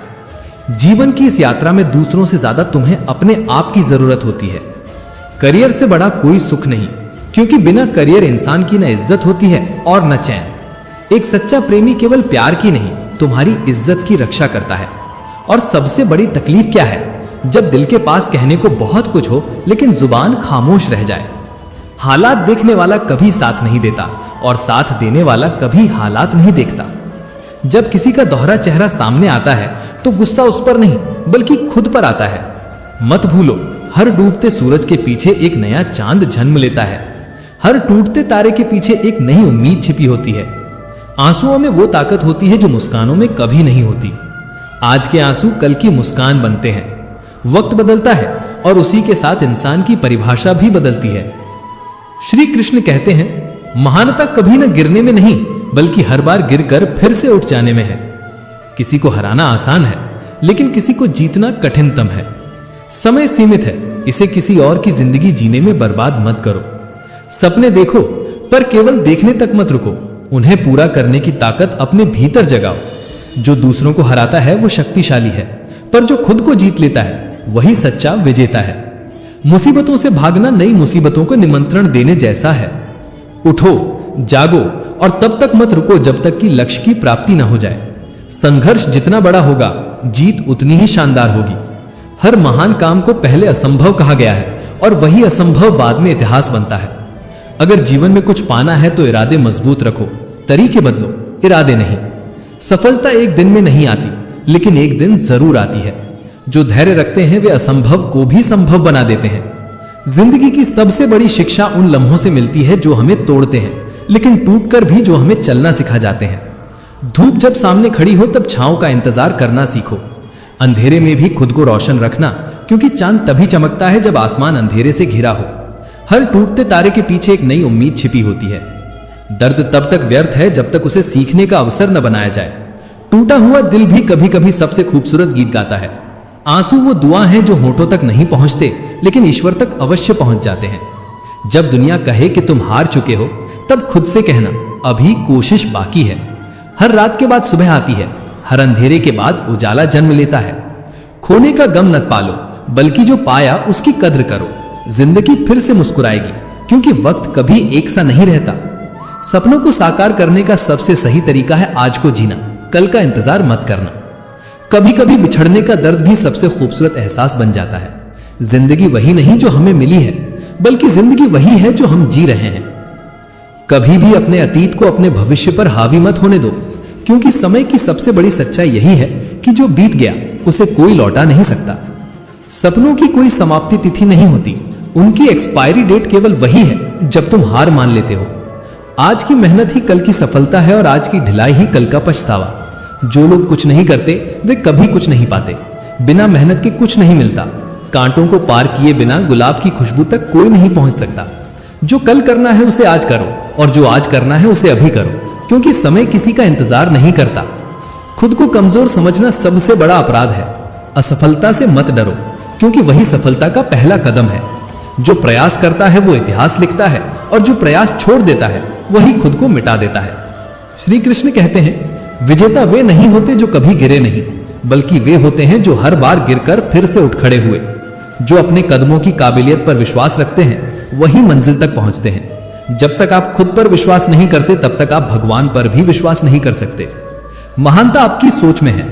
जीवन की इस यात्रा में दूसरों से ज्यादा तुम्हें अपने आप की जरूरत होती है। करियर से बड़ा कोई सुख नहीं, क्योंकि बिना करियर इंसान की न इज्जत होती है और न चैन। एक सच्चा प्रेमी केवल प्यार की नहीं, तुम्हारी इज्जत की रक्षा करता है। और सबसे बड़ी तकलीफ क्या है? जब दिल के पास कहने को बहुत कुछ हो लेकिन जुबान खामोश रह जाए। हालात देखने वाला कभी साथ नहीं देता और साथ देने वाला कभी हालात नहीं देखता। जब किसी का दोहरा चेहरा सामने आता है तो गुस्सा उस पर नहीं बल्कि खुद पर आता है। मत भूलो, हर डूबते सूरज के पीछे एक नया चांद जन्म लेता है। हर टूटते तारे के पीछे एक नई उम्मीद छिपी होती है। आंसुओं में वो ताकत होती है जो मुस्कानों में कभी नहीं होती। आज के आंसू कल की मुस्कान बनते हैं। वक्त बदलता है और उसी के साथ इंसान की परिभाषा भी बदलती है। श्री कृष्ण कहते हैं, महानता कभी न गिरने में नहीं बल्कि हर बार गिरकर फिर से उठ जाने में है। किसी को हराना आसान है, लेकिन किसी को जीतना कठिनतम है। समय सीमित है, इसे किसी और की जिंदगी जीने में बर्बाद मत करो। सपने देखो, पर केवल देखने तक मत रुको, उन्हें पूरा करने की ताकत अपने भीतर जगाओ। जो दूसरों को हराता है वो शक्तिशाली है, पर जो खुद को जीत लेता है वही सच्चा विजेता है। मुसीबतों से भागना नई मुसीबतों को निमंत्रण देने जैसा है। उठो, जागो और तब तक मत रुको जब तक कि लक्ष्य की प्राप्ति न हो जाए। संघर्ष जितना बड़ा होगा, जीत उतनी ही शानदार होगी। हर महान काम को पहले असंभव कहा गया है और वही असंभव बाद में इतिहास बनता है। अगर जीवन में कुछ पाना है तो इरादे मजबूत रखो, तरीके बदलो, इरादे नहीं। सफलता एक दिन में नहीं आती, लेकिन एक दिन जरूर आती है। जो धैर्य रखते हैं वे असंभव को भी संभव बना देते हैं। जिंदगी की सबसे बड़ी शिक्षा उन लम्हों से मिलती है जो हमें तोड़ते हैं, लेकिन टूटकर भी जो हमें चलना सिखा जाते हैं। धूप जब सामने खड़ी हो तब छांव का इंतजार करना सीखो। अंधेरे में भी खुद को रोशन रखना, क्योंकि चांद तभी चमकता है जब आसमान अंधेरे से घिरा हो। हर टूटते तारे के पीछे एक नई उम्मीद छिपी होती है। दर्द तब तक व्यर्थ है जब तक उसे सीखने का अवसर न बनाया जाए। टूटा हुआ दिल भी कभी कभी सबसे खूबसूरत गीत गाता है। आंसू वो दुआ हैं जो होठों तक नहीं पहुंचते, लेकिन ईश्वर तक अवश्य पहुंच जाते हैं। जब दुनिया कहे कि तुम हार चुके हो, तब खुद से कहना, अभी कोशिश बाकी है। हर रात के बाद सुबह आती है, हर अंधेरे के बाद उजाला जन्म लेता है। खोने का गम मत पालो, बल्कि जो पाया उसकी कद्र करो। जिंदगी फिर से मुस्कुराएगी, क्योंकि वक्त कभी एक सा नहीं रहता। सपनों को साकार करने का सबसे सही तरीका है आज को जीना, कल का इंतजार मत करना। कभी कभी बिछड़ने का दर्द भी सबसे खूबसूरत एहसास बन जाता है। जिंदगी वही नहीं जो हमें मिली है, बल्कि जिंदगी वही है जो हम जी रहे हैं। कभी भी अपने अतीत को अपने भविष्य पर हावी मत होने दो, क्योंकि समय की सबसे बड़ी सच्चाई यही है कि जो बीत गया उसे कोई लौटा नहीं सकता। सपनों की कोई समाप्ति तिथि नहीं होती, उनकी एक्सपायरी डेट केवल वही है जब तुम हार मान लेते हो। आज की मेहनत ही कल की सफलता है और आज की ढिलाई ही कल का पछतावा। जो लोग कुछ नहीं करते वे कभी कुछ नहीं पाते। बिना मेहनत के कुछ नहीं मिलता। कांटों को पार किए बिना गुलाब की खुशबू तक कोई नहीं पहुंच सकता। जो कल करना है उसे आज करो, और जो आज करना है उसे अभी करो, क्योंकि समय किसी का इंतजार नहीं करता। खुद को कमजोर समझना सबसे बड़ा अपराध है। असफलता से मत डरो, क्योंकि वही सफलता का पहला कदम है। जो प्रयास करता है वो इतिहास लिखता है, और जो प्रयास छोड़ देता है वही खुद को मिटा देता है। श्री कृष्ण कहते हैं, विजेता वे नहीं होते जो कभी गिरे नहीं, बल्कि वे होते हैं जो हर बार गिरकर फिर से उठ खड़े हुए। जो अपने कदमों की काबिलियत पर विश्वास रखते हैं वही मंजिल तक पहुंचते हैं। जब तक आप खुद पर विश्वास नहीं करते तब तक आप भगवान पर भी विश्वास नहीं कर सकते। महानता आपकी सोच में है।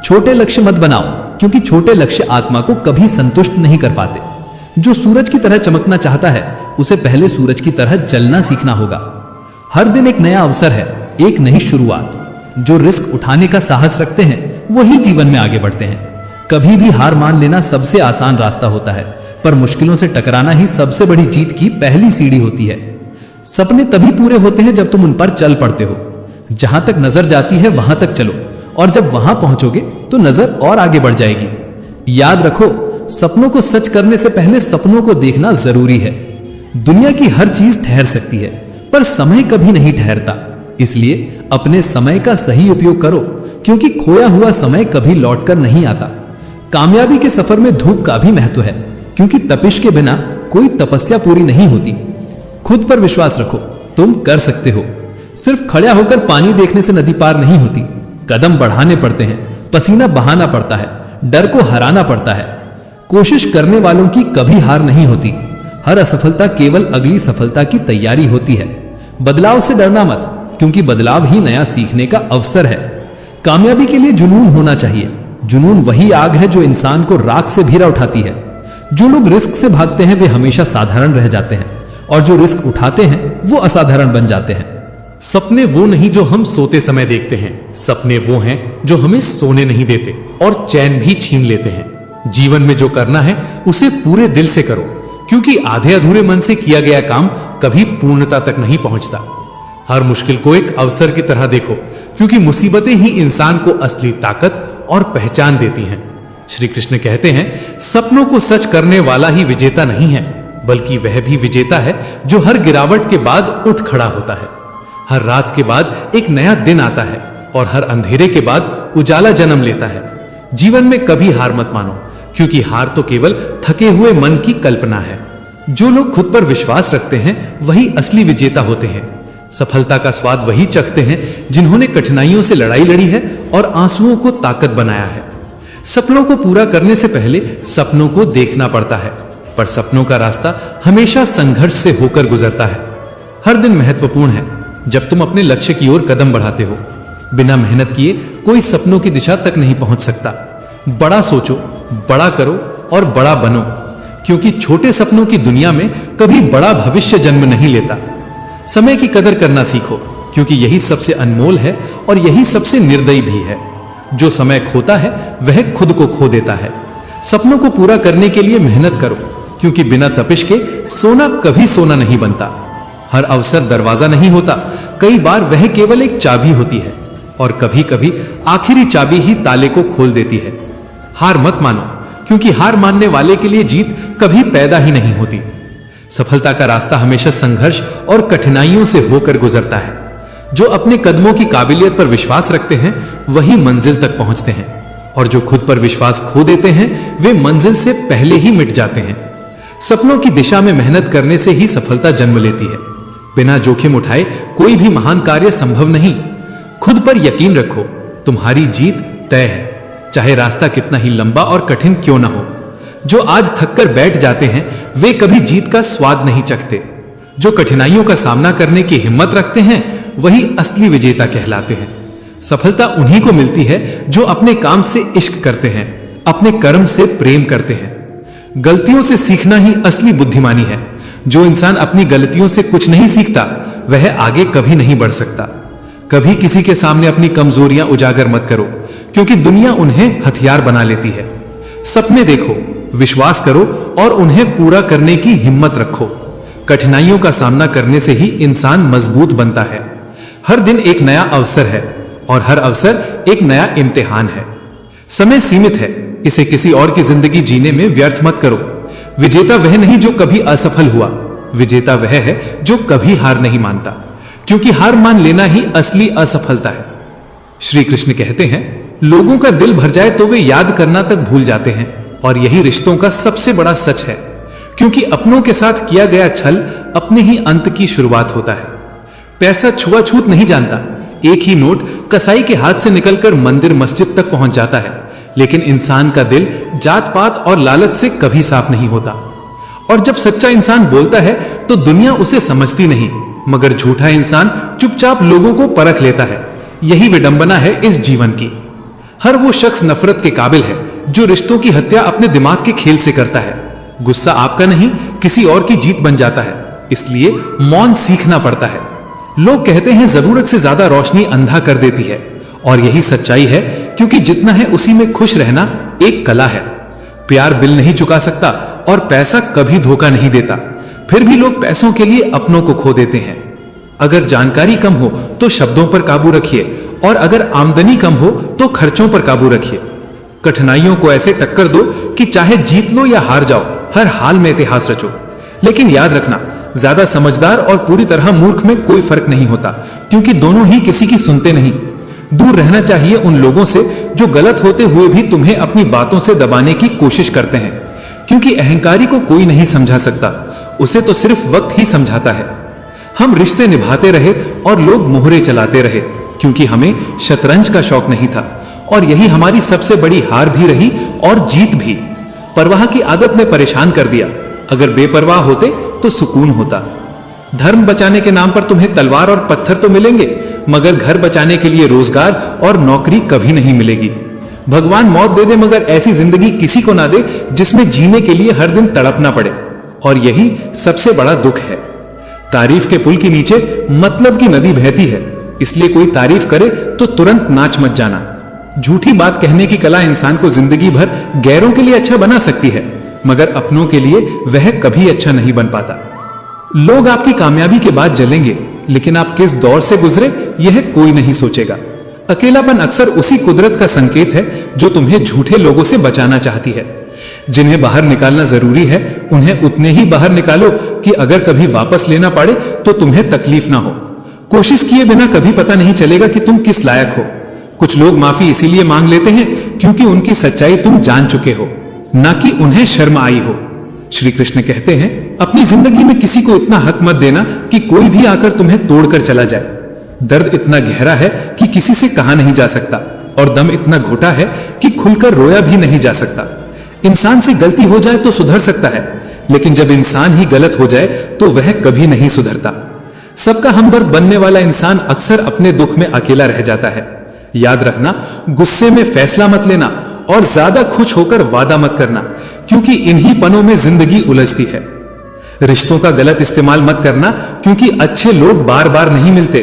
छोटे लक्ष्य मत बनाओ, क्योंकि छोटे लक्ष्य आत्मा को कभी संतुष्ट नहीं कर पाते। जो सूरज की तरह चमकना चाहता है उसे पहले सूरज की तरह जलना सीखना होगा। हर दिन एक नया अवसर है, एक नई शुरुआत। जो रिस्क उठाने का साहस रखते हैं वही जीवन में आगे बढ़ते हैं। कभी भी हार मान लेना सबसे आसान रास्ता होता है, पर मुश्किलों से टकराना ही सबसे बड़ी जीत की पहली सीढ़ी होती है। सपने तभी पूरे होते हैं जब तुम उन पर चल पड़ते हो। जहां तक नजर जाती है वहां तक चलो, और जब वहां पहुंचोगे तो नजर और आगे बढ़ जाएगी। याद रखो, सपनों को सच करने से पहले सपनों को देखना जरूरी है। दुनिया की हर चीज ठहर सकती है, पर समय कभी नहीं ठहरता। इसलिए अपने समय का सही उपयोग करो, क्योंकि खोया हुआ समय कभी लौटकर नहीं आता। कामयाबी के सफर में धूप का भी महत्व है, क्योंकि तपिश के बिना कोई तपस्या पूरी नहीं होती। खुद पर विश्वास रखो, तुम कर सकते हो। सिर्फ खड़ा होकर पानी देखने से नदी पार नहीं होती। कदम बढ़ाने पड़ते हैं, पसीना बहाना पड़ता है, डर को हराना पड़ता है। कोशिश करने वालों की कभी हार नहीं होती। हर असफलता केवल अगली सफलता की तैयारी होती है। बदलाव से डरना मत, क्योंकि बदलाव ही नया सीखने का अवसर है। कामयाबी के लिए जुनून होना चाहिए। जुनून वही आग है जो इंसान को राख से भीरा उठाती है। जो लोग रिस्क से भागते हैं वे हमेशा साधारण रह जाते हैं, और जो रिस्क उठाते हैं वो असाधारण बन जाते हैं। सपने वो नहीं जो हम सोते समय देखते हैं, सपने वो हैं जो हमें सोने नहीं देते और चैन भी छीन लेते हैं। जीवन में जो करना है उसे पूरे दिल से करो, क्योंकि आधे अधूरे मन से किया गया काम कभी पूर्णता तक नहीं पहुंचता। हर मुश्किल को एक अवसर की तरह देखो, क्योंकि मुसीबतें ही इंसान को असली ताकत और पहचान देती हैं। श्री कृष्ण कहते हैं, सपनों को सच करने वाला ही विजेता नहीं है, बल्कि वह भी विजेता है जो हर गिरावट के बाद उठ खड़ा होता है। हर रात के बाद एक नया दिन आता है, और हर अंधेरे के बाद उजाला जन्म लेता है। जीवन में कभी हार मत मानो, क्योंकि हार तो केवल थके हुए मन की कल्पना है। जो लोग खुद पर विश्वास रखते हैं वही असली विजेता होते हैं। सफलता का स्वाद वही चखते हैं जिन्होंने कठिनाइयों से लड़ाई लड़ी है और आंसुओं को ताकत बनाया है। सपनों को पूरा करने से पहले सपनों को देखना पड़ता है, पर सपनों का रास्ता हमेशा संघर्ष से होकर गुजरता है। हर दिन महत्वपूर्ण है जब तुम अपने लक्ष्य की ओर कदम बढ़ाते हो। बिना मेहनत किए कोई सपनों की दिशा तक नहीं पहुंच सकता। बड़ा सोचो, बड़ा करो और बड़ा बनो, क्योंकि छोटे सपनों की दुनिया में कभी बड़ा भविष्य जन्म नहीं लेता। समय की कदर करना सीखो, क्योंकि यही सबसे अनमोल है और यही सबसे निर्दयी भी है। जो समय खोता है वह खुद को खो देता है। सपनों को पूरा करने के लिए मेहनत करो, क्योंकि बिना तपिश के सोना कभी सोना नहीं बनता। हर अवसर दरवाजा नहीं होता, कई बार वह केवल एक चाबी होती है, और कभी कभी आखिरी चाबी ही ताले को खोल देती है। हार मत मानो, क्योंकि हार मानने वाले के लिए जीत कभी पैदा ही नहीं होती। सफलता का रास्ता हमेशा संघर्ष और कठिनाइयों से होकर गुजरता है। जो अपने कदमों की काबिलियत पर विश्वास रखते हैं वही मंजिल तक पहुंचते हैं, और जो खुद पर विश्वास खो देते हैं वे मंजिल से पहले ही मिट जाते हैं। सपनों की दिशा में मेहनत करने से ही सफलता जन्म लेती है। बिना जोखिम उठाए कोई भी महान कार्य संभव नहीं। खुद पर यकीन रखो, तुम्हारी जीत तय है, चाहे रास्ता कितना ही लंबा और कठिन क्यों ना हो। जो आज थककर बैठ जाते हैं वे कभी जीत का स्वाद नहीं चखते। जो कठिनाइयों का सामना करने की हिम्मत रखते हैं वही असली विजेता कहलाते हैं। सफलता उन्हीं को मिलती है जो अपने काम से इश्क करते हैं, अपने कर्म से प्रेम करते हैं। गलतियों से सीखना ही असली बुद्धिमानी है। जो इंसान अपनी गलतियों से कुछ नहीं सीखता वह आगे कभी नहीं बढ़ सकता। कभी किसी के सामने अपनी कमजोरियां उजागर मत करो, क्योंकि दुनिया उन्हें हथियार बना लेती है। सपने देखो, विश्वास करो और उन्हें पूरा करने की हिम्मत रखो। कठिनाइयों का सामना करने से ही इंसान मजबूत बनता है। हर दिन एक नया अवसर है, और हर अवसर एक नया इम्तिहान है। समय सीमित है, इसे किसी और की जिंदगी जीने में व्यर्थ मत करो। विजेता वह नहीं जो कभी असफल हुआ, विजेता वह है जो कभी हार नहीं मानता, क्योंकि हार मान लेना ही असली असफलता है। श्री कृष्ण कहते हैं, लोगों का दिल भर जाए तो वे याद करना तक भूल जाते हैं, और यही रिश्तों का सबसे बड़ा सच है, क्योंकि अपनों के साथ किया गया छल अपने ही अंत की शुरुआत होता है। पैसा छुआछूत नहीं जानता। एक ही नोट कसाई के हाथ से निकलकर मंदिर मस्जिद तक पहुंच जाता है, लेकिन इंसान का दिल जात पात और लालच से कभी साफ नहीं होता। और जब सच्चा इंसान बोलता है तो दुनिया उसे समझती नहीं, मगर झूठा इंसान चुपचाप लोगों को परख लेता है। यही विडंबना है इस जीवन की। हर वो शख्स नफरत के काबिल है जो रिश्तों की हत्या अपने दिमाग के खेल से करता है। गुस्सा आपका नहीं किसी और की जीत बन जाता है, इसलिए मौन सीखना पड़ता है। लोग कहते हैं जरूरत से ज्यादा रोशनी अंधा कर देती है, और यही सच्चाई है, क्योंकि जितना है उसी में खुश रहना एक कला है। प्यार बिल नहीं चुका सकता और पैसा कभी धोखा नहीं देता, फिर भी लोग पैसों के लिए अपनों को खो देते हैं। अगर जानकारी कम हो तो शब्दों पर काबू रखिए, और अगर आमदनी कम हो तो खर्चों पर काबू रखिए। कठिनाइयों को ऐसे टक्कर दो कि चाहे जीत लो या हार जाओ, हर हाल में इतिहास रचो। लेकिन याद रखना, ज्यादा समझदार और पूरी तरह मूर्ख में कोई फर्क नहीं होता, क्योंकि दोनों ही किसी की सुनते नहीं। दूर रहना चाहिए उन लोगों से जो गलत होते हुए भी तुम्हें अपनी बातों से दबाने की कोशिश करते हैं, क्योंकि अहंकारी को कोई नहीं समझा सकता, उसे तो सिर्फ वक्त ही समझाता है। हम रिश्ते निभाते रहे और लोग मोहरे चलाते रहे, क्योंकि हमें शतरंज का शौक नहीं था, और यही हमारी सबसे बड़ी हार भी रही और जीत भी। परवाह की आदत ने परेशान कर दिया। अगर बेपरवाह होते तो सुकून होता। धर्म बचाने के नाम पर तुम्हें तलवार और पत्थर तो मिलेंगे, मगर घर बचाने के लिए रोजगार और नौकरी कभी नहीं मिलेगी। भगवान मौत दे दे, मगर ऐसी जिंदगी किसी को ना दे जिसमें जीने के लिए हर दिन तड़पना पड़े, और यही सबसे बड़ा दुख है। तारीफ के पुल के नीचे मतलब की नदी बहती है, इसलिए कोई तारीफ करे तो तुरंत नाच मच जाना। झूठी बात कहने की कला इंसान को जिंदगी भर गैरों के लिए अच्छा बना सकती है, मगर अपनों के लिए वह कभी अच्छा नहीं बन पाता। लोग आपकी कामयाबी के बाद जलेंगे, लेकिन आप किस दौर से गुजरे यह कोई नहीं सोचेगा। अकेलापन अक्सर उसी कुदरत का संकेत है जो तुम्हें झूठे लोगों से बचाना चाहती है। जिन्हें बाहर निकालना जरूरी है उन्हें उतने ही बाहर निकालो कि अगर कभी वापस लेना पड़े तो तुम्हें तकलीफ ना हो। कोशिश किए बिना कभी पता नहीं चलेगा कि तुम किस लायक हो। कुछ लोग माफी इसीलिए मांग लेते हैं क्योंकि उनकी सच्चाई तुम जान चुके हो, ना कि उन्हें शर्म आई हो। श्री कृष्ण कहते हैं, अपनी जिंदगी में किसी को इतना हक मत देना कि कोई भी आकर तुम्हें तोड़कर चला जाए। दर्द इतना गहरा है कि किसी से कहा नहीं जा सकता, और दम इतना घोटा है कि खुलकर रोया भी नहीं जा सकता। इंसान से गलती हो जाए तो सुधर सकता है, लेकिन जब इंसान ही गलत हो जाए तो वह कभी नहीं सुधरता। सबका हमदर्द बनने वाला इंसान अक्सर अपने दुख में अकेला रह जाता है। याद रखना, गुस्से में फैसला मत लेना और ज्यादा खुश होकर वादा मत करना, क्योंकि इन्हीं पनों में जिंदगी उलझती है। रिश्तों का गलत इस्तेमाल मत करना, क्योंकि अच्छे लोग बार बार नहीं मिलते।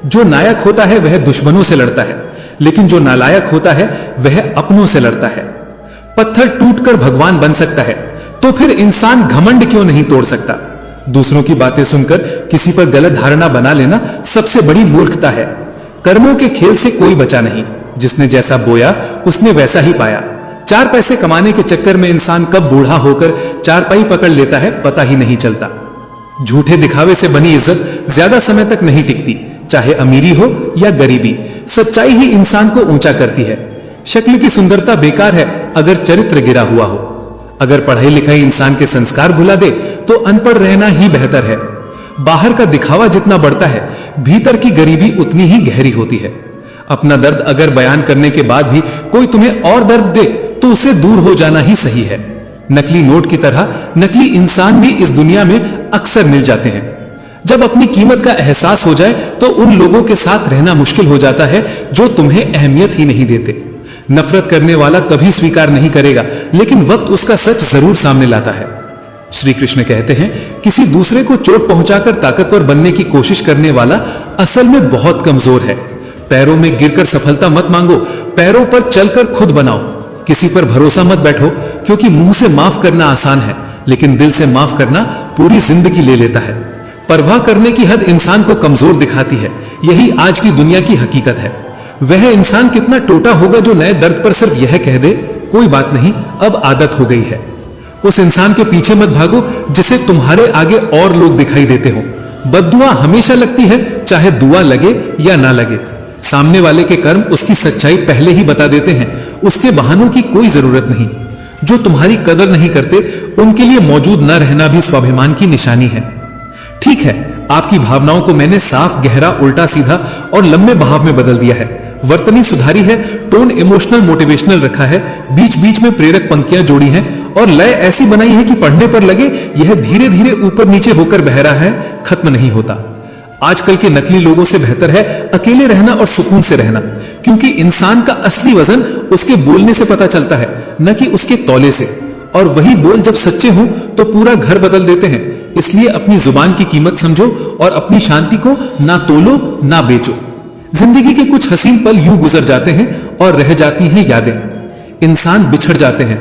जो नायक होता है वह दुश्मनों से लड़ता है, लेकिन जो नालायक होता है वह अपनों से लड़ता है। पत्थर टूटकर भगवान बन सकता है, तो फिर इंसान घमंड क्यों नहीं तोड़ सकता? दूसरों की बातें सुनकर किसी पर गलत धारणा बना लेना सबसे बड़ी मूर्खता है। कर्मों के खेल से कोई बचा नहीं, जिसने जैसा बोया उसने वैसा ही पाया। 4 पैसे कमाने के चक्कर में इंसान कब बूढ़ा होकर चारपाई पकड़ लेता है पता ही नहीं चलता। झूठे दिखावे से बनी इज्जत ज्यादा समय तक नहीं टिकती, चाहे अमीरी हो या गरीबी। सच्चाई ही इंसान को ऊंचा करती है। शक्ल की सुंदरता बेकार है अगर चरित्र गिरा हुआ हो। अगर पढ़ाई लिखाई इंसान के संस्कार भुला दे तो अनपढ़ रहना ही बेहतर है। बाहर का दिखावा जितना बढ़ता है, भीतर की गरीबी उतनी ही गहरी होती है। अपना दर्द अगर बयान करने के बाद भी कोई तुम्हें और दर्द दे तो उससे दूर हो जाना ही सही है। नकली नोट की तरह नकली इंसान भी इस दुनिया में अक्सर मिल जाते हैं। जब अपनी कीमत का एहसास हो जाए तो उन लोगों के साथ रहना मुश्किल हो जाता है जो तुम्हें अहमियत ही नहीं देते। नफरत करने वाला कभी स्वीकार नहीं करेगा, लेकिन वक्त उसका सच जरूर सामने लाता है। श्री कृष्ण कहते हैं, किसी दूसरे को चोट पहुंचाकर ताकतवर बनने की कोशिश करने वाला असल में बहुत कमजोर है। पैरों में गिरकर सफलता मत मांगो, पैरों पर चलकर खुद बनाओ। किसी पर भरोसा मत बैठो, क्योंकि मुंह से माफ करना आसान है, लेकिन दिल से माफ करना पूरी जिंदगी ले लेता है। परवाह करने की हद इंसान को कमजोर दिखाती है, यही आज की दुनिया की हकीकत है। वह इंसान कितना टोटा होगा जो नए दर्द पर सिर्फ यह कह दे, कोई बात नहीं, अब आदत हो गई है। उस इंसान के पीछे मत भागो जिसे तुम्हारे आगे और लोग दिखाई देते हो। बद्दुआ हमेशा लगती है, चाहे दुआ लगे या ना लगे। सामने वाले के कर्म उसकी सच्चाई पहले ही बता देते हैं, उसके बहानों की कोई जरूरत नहीं। जो तुम्हारी कदर नहीं करते उनके लिए मौजूद न रहना भी स्वाभिमान की निशानी है। ठीक है, आपकी भावनाओं को मैंने साफ, गहरा, उल्टा सीधा और लंबे बहाव में बदल दिया है। वर्तनी सुधारी है, टोन इमोशनल मोटिवेशनल रखा है, बीच बीच में प्रेरक पंक्तियां जोड़ी हैं और लय ऐसी बनाई है कि पढ़ने पर लगे यह धीरे धीरे ऊपर नीचे होकर बह रहा है, खत्म नहीं होता। आजकल के नकली लोगों से बेहतर है अकेले रहना और सुकून से रहना, क्योंकि इंसान का असली वजन उसके बोलने से पता चलता है, न कि उसके तौले से। और वही बोल जब सच्चे हों तो पूरा घर बदल देते हैं। इसलिए अपनी जुबान की कीमत समझो और अपनी शांति को ना तोलो ना बेचो। जिंदगी के कुछ हसीन पल यूं गुजर जाते हैं और रह जाती हैं यादें। इंसान बिछड़ जाते हैं,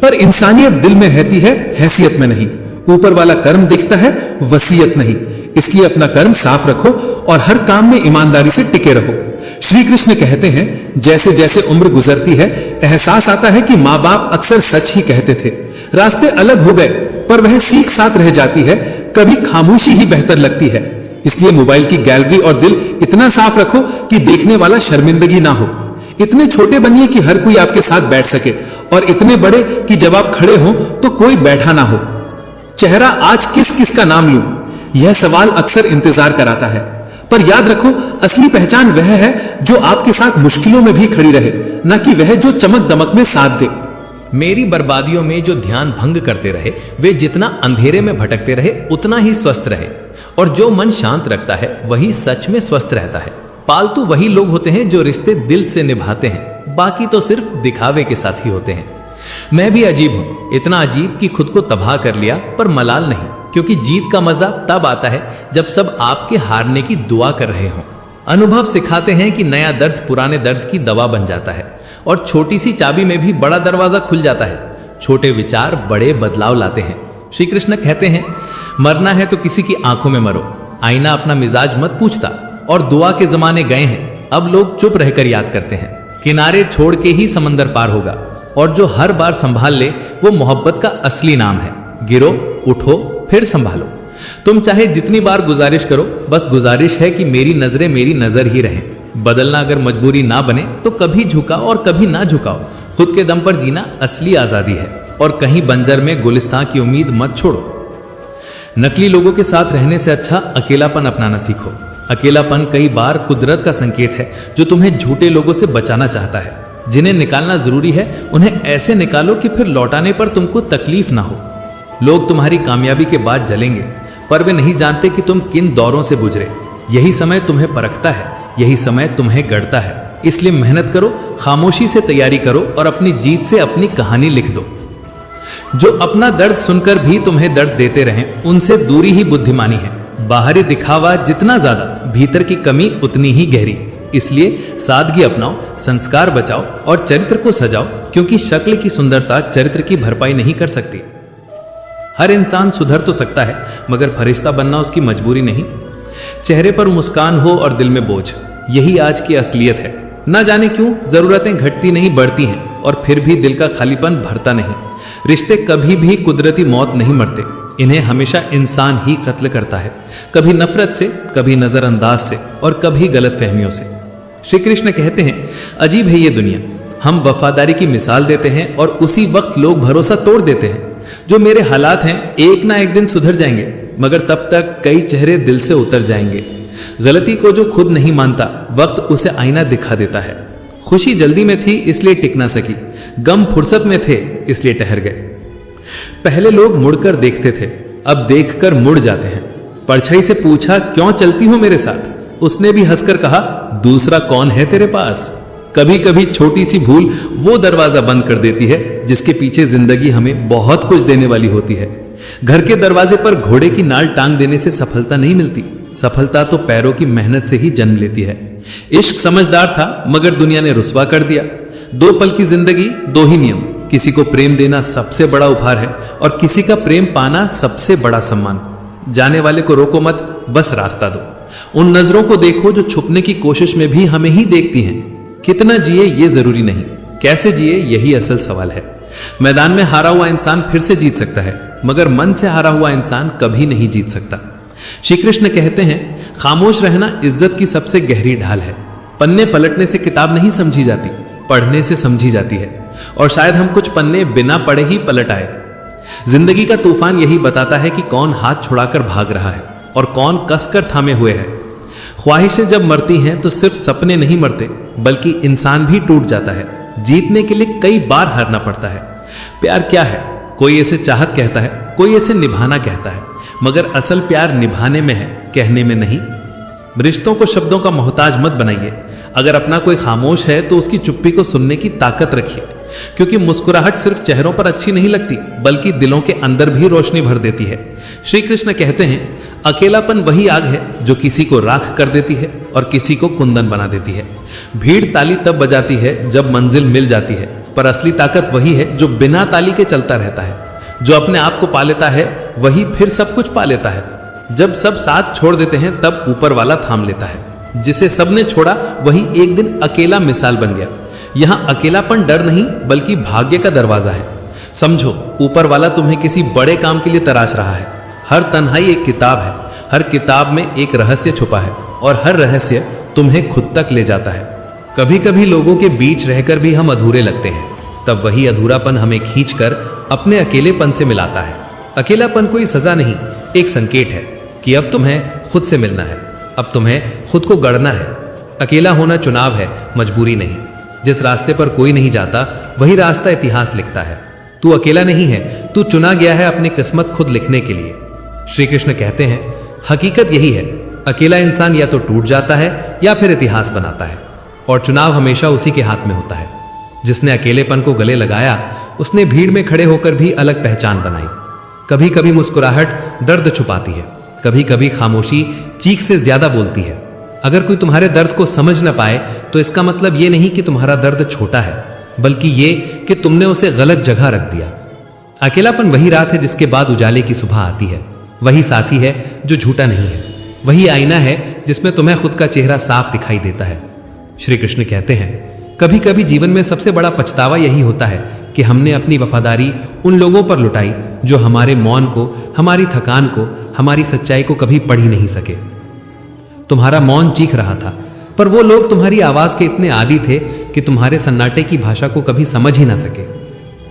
पर इंसानियत दिल में रहती है, हैसियत में नहीं। ऊपर वाला कर्म दिखता है, वसीयत नहीं। इसलिए अपना कर्म साफ रखो और हर काम में ईमानदारी से टिके रहो। श्री कृष्ण कहते हैं, जैसे जैसे उम्र गुजरती है एहसास आता है कि माँ बाप अक्सर सच ही कहते थे। रास्ते अलग हो गए पर वह सीख साथ रह जाती है। कभी खामोशी ही बेहतर लगती है। इसलिए मोबाइल की गैलरी और दिल इतना साफ रखो कि देखने वाला शर्मिंदगी ना हो। इतने छोटे बनिए कि हर कोई आपके साथ बैठ सके, और इतने बड़े कि जब आप खड़े हो तो कोई बैठा ना हो। चेहरा आज किस किस का नाम लूं, यह सवाल अक्सर इंतजार कराता है। पर याद रखो, असली पहचान वह है जो आपके साथ मुश्किलों में भी खड़ी रहे, न कि वह जो चमक दमक में साथ दे। मेरी बर्बादियों में जो ध्यान भंग करते रहे, वे जितना अंधेरे में भटकते रहे उतना ही स्वस्थ रहे। और जो मन शांत रखता है वही सच में स्वस्थ रहता है। पालतू वही लोग होते हैं जो रिश्ते दिल से निभाते हैं, बाकी तो सिर्फ दिखावे के साथ ही होते हैं। मैं भी अजीब हूं, इतना अजीब कि खुद को तबाह कर लिया, पर मलाल नहीं, क्योंकि जीत का मजा तब आता है जब सब आपके हारने की दुआ कर रहे हों। अनुभव सिखाते हैं कि नया दर्द पुराने दर्द की दवा बन जाता है, और छोटी सी चाबी में भी बड़ा दरवाजा खुल जाता है। छोटे विचार बड़े बदलाव लाते हैं। श्री कृष्ण कहते हैं, मरना है तो किसी की आंखों में मरो, आईना अपना मिजाज मत पूछता। और दुआ के जमाने गए हैं, अब लोग चुप रहकर याद करते हैं। किनारे छोड़ के ही समंदर पार होगा, और जो हर बार संभाल ले वो मोहब्बत का असली नाम है। गिरो, उठो, फिर संभालो। तुम चाहे जितनी बार गुजारिश करो, बस गुजारिश है कि मेरी नजरें मेरी नजर ही रहें। बदलना अगर मजबूरी ना बने तो कभी झुकाओ और कभी ना झुकाओ। खुद के दम पर जीना असली आजादी है, और कहीं बंजर में गुलिस्तान की उम्मीद मत छोड़ो। नकली लोगों के साथ रहने से अच्छा अकेलापन अपनाना सीखो। अकेलापन कई बार कुदरत का संकेत है जो तुम्हें झूठे लोगों से बचाना चाहता है। जिन्हें निकालना जरूरी है उन्हें ऐसे निकालो कि फिर लौटाने पर तुमको तकलीफ ना हो। लोग तुम्हारी कामयाबी के बाद जलेंगे, पर वे नहीं जानते कि तुम किन दौरों से गुजरे। यही समय तुम्हें परखता है, यही समय तुम्हें गढ़ता है। इसलिए मेहनत करो, खामोशी से तैयारी करो, और अपनी जीत से अपनी कहानी लिख दो। जो अपना दर्द सुनकर भी तुम्हें दर्द देते रहें, उनसे दूरी ही बुद्धिमानी है। बाहरी दिखावा जितना ज्यादा, भीतर की कमी उतनी ही गहरी। इसलिए सादगी अपनाओ, संस्कार बचाओ और चरित्र को सजाओ, क्योंकि शक्ल की सुंदरता चरित्र की भरपाई नहीं कर सकती। हर इंसान सुधर तो सकता है, मगर फरिश्ता बनना उसकी मजबूरी नहीं। चेहरे पर मुस्कान हो और दिल में बोझ, यही आज की असलियत है। न जाने क्यों जरूरतें घटती नहीं बढ़ती हैं, और फिर भी दिल का खालीपन भरता नहीं। रिश्ते कभी भी कुदरती मौत नहीं मरते, इन्हें हमेशा इंसान ही कत्ल करता है। कभी नफरत से, कभी नजरअंदाज से, और कभी गलत फहमियों से। श्री कृष्ण कहते हैं, अजीब है ये दुनिया। हम वफादारी की मिसाल देते हैं और उसी वक्त लोग भरोसा तोड़ देते हैं। जो मेरे हालात हैं एक ना एक दिन सुधर जाएंगे, मगर तब तक कई चेहरे दिल से उतर जाएंगे। गलती को जो खुद नहीं मानता, वक्त उसे आईना दिखा देता है। खुशी जल्दी में थी इसलिए टिक ना सकी, गम फुर्सत में थे इसलिए ठहर गए। पहले लोग मुड़कर देखते थे, अब देखकर मुड़ जाते हैं। परछाई से पूछा, क्यों चलती हो मेरे साथ? उसने भी हंसकर कहा, दूसरा कौन है तेरे पास? कभी कभी छोटी सी भूल वो दरवाजा बंद कर देती है जिसके पीछे जिंदगी हमें बहुत कुछ देने वाली होती है। घर के दरवाजे पर घोड़े की नाल टांग देने से सफलता नहीं मिलती, सफलता तो पैरों की मेहनत से ही जन्म लेती है। इश्क समझदार था, मगर दुनिया ने रुस्वा कर दिया। 2 पल की जिंदगी, 2 ही नियम। किसी को प्रेम देना सबसे बड़ा उपहार है, और किसी का प्रेम पाना सबसे बड़ा सम्मान। जाने वाले को रोको मत, बस रास्ता दो। उन नजरों को देखो जो छुपने की कोशिश में भी हमें ही देखती हैं। कितना जिए ये जरूरी नहीं, कैसे जिए यही असल सवाल है। मैदान में हारा हुआ इंसान फिर से जीत सकता है, मगर मन से हारा हुआ इंसान कभी नहीं जीत सकता। श्री कृष्ण कहते हैं, खामोश रहना इज्जत की सबसे गहरी ढाल है। पन्ने पलटने से किताब नहीं समझी जाती, पढ़ने से समझी जाती है। और शायद हम कुछ पन्ने बिना पढ़े ही पलट आए। जिंदगी का तूफान यही बताता है कि कौन हाथ छुड़ाकर भाग रहा है और कौन कसकर थामे हुए है। ख्वाहिशें जब मरती हैं तो सिर्फ सपने नहीं मरते, बल्कि इंसान भी टूट जाता है। जीतने के लिए कई बार हारना पड़ता है। प्यार क्या है? कोई इसे चाहत कहता है, कोई इसे निभाना कहता है, मगर असल प्यार निभाने में है, कहने में नहीं। रिश्तों को शब्दों का मोहताज मत बनाइए। अगर अपना कोई खामोश है तो उसकी चुप्पी को सुनने की ताकत रखिए। क्योंकि मुस्कुराहट सिर्फ चेहरों पर अच्छी नहीं लगती बल्कि दिलों के अंदर भी रोशनी भर देती है। श्री कृष्ण कहते हैं, अकेलापन वही आग है जो किसी को राख कर देती है और किसी को कुंदन बना देती है। भीड़ ताली तब बजाती है जब मंजिल मिल जाती है, पर असली ताकत वही है जो बिना ताली के चलता रहता है। जो अपने आप को पा लेता है वही फिर सब कुछ पा लेता है। जब सब साथ छोड़ देते हैं तब ऊपर वाला थाम लेता है। जिसे सबने छोड़ा वही एक दिन अकेला मिसाल बन गया। यहां अकेलापन डर नहीं बल्कि भाग्य का दरवाजा है। समझो, ऊपर वाला तुम्हें किसी बड़े काम के लिए तराश रहा है। हर तन्हाई एक किताब है, हर किताब में एक रहस्य छुपा है और हर रहस्य तुम्हें खुद तक ले जाता है। कभी कभी लोगों के बीच रहकर भी हम अधूरे लगते हैं, तब वही अधूरापन हमें खींचकर अपने अकेलेपन से मिलाता है। अकेलापन कोई सजा नहीं, एक संकेत है कि अब तुम्हें खुद से मिलना है, अब तुम्हें खुद को गढ़ना है। अकेला होना चुनाव है, मजबूरी नहीं। जिस रास्ते पर कोई नहीं जाता वही रास्ता इतिहास लिखता है। तू अकेला नहीं है, तू चुना गया है अपनी किस्मत खुद लिखने के लिए। श्री कृष्ण कहते हैं, हकीकत यही है, अकेला इंसान या तो टूट जाता है या फिर इतिहास बनाता है, और चुनाव हमेशा उसी के हाथ में होता है। जिसने अकेलेपन को गले लगाया उसने भीड़ में खड़े होकर भी अलग पहचान बनाई। कभी कभी मुस्कुराहट दर्द छुपाती है, कभी कभी खामोशी चीख से ज्यादा बोलती है। अगर कोई तुम्हारे दर्द को समझ न पाए तो इसका मतलब ये नहीं कि तुम्हारा दर्द छोटा है, बल्कि ये कि तुमने उसे गलत जगह रख दिया। अकेलापन वही रात है जिसके बाद उजाले की सुबह आती है, वही साथी है जो झूठा नहीं है, वही आईना है जिसमें तुम्हें खुद का चेहरा साफ दिखाई देता है। श्री कृष्ण कहते हैं, कभी कभी जीवन में सबसे बड़ा पछतावा यही होता है कि हमने अपनी वफादारी उन लोगों पर लुटाई जो हमारे मौन को, हमारी थकान को, हमारी सच्चाई को कभी पढ़ ही नहीं सके। तुम्हारा मौन चीख रहा था, पर वो लोग तुम्हारी आवाज के इतने आदी थे कि तुम्हारे सन्नाटे की भाषा को कभी समझ ही ना सके।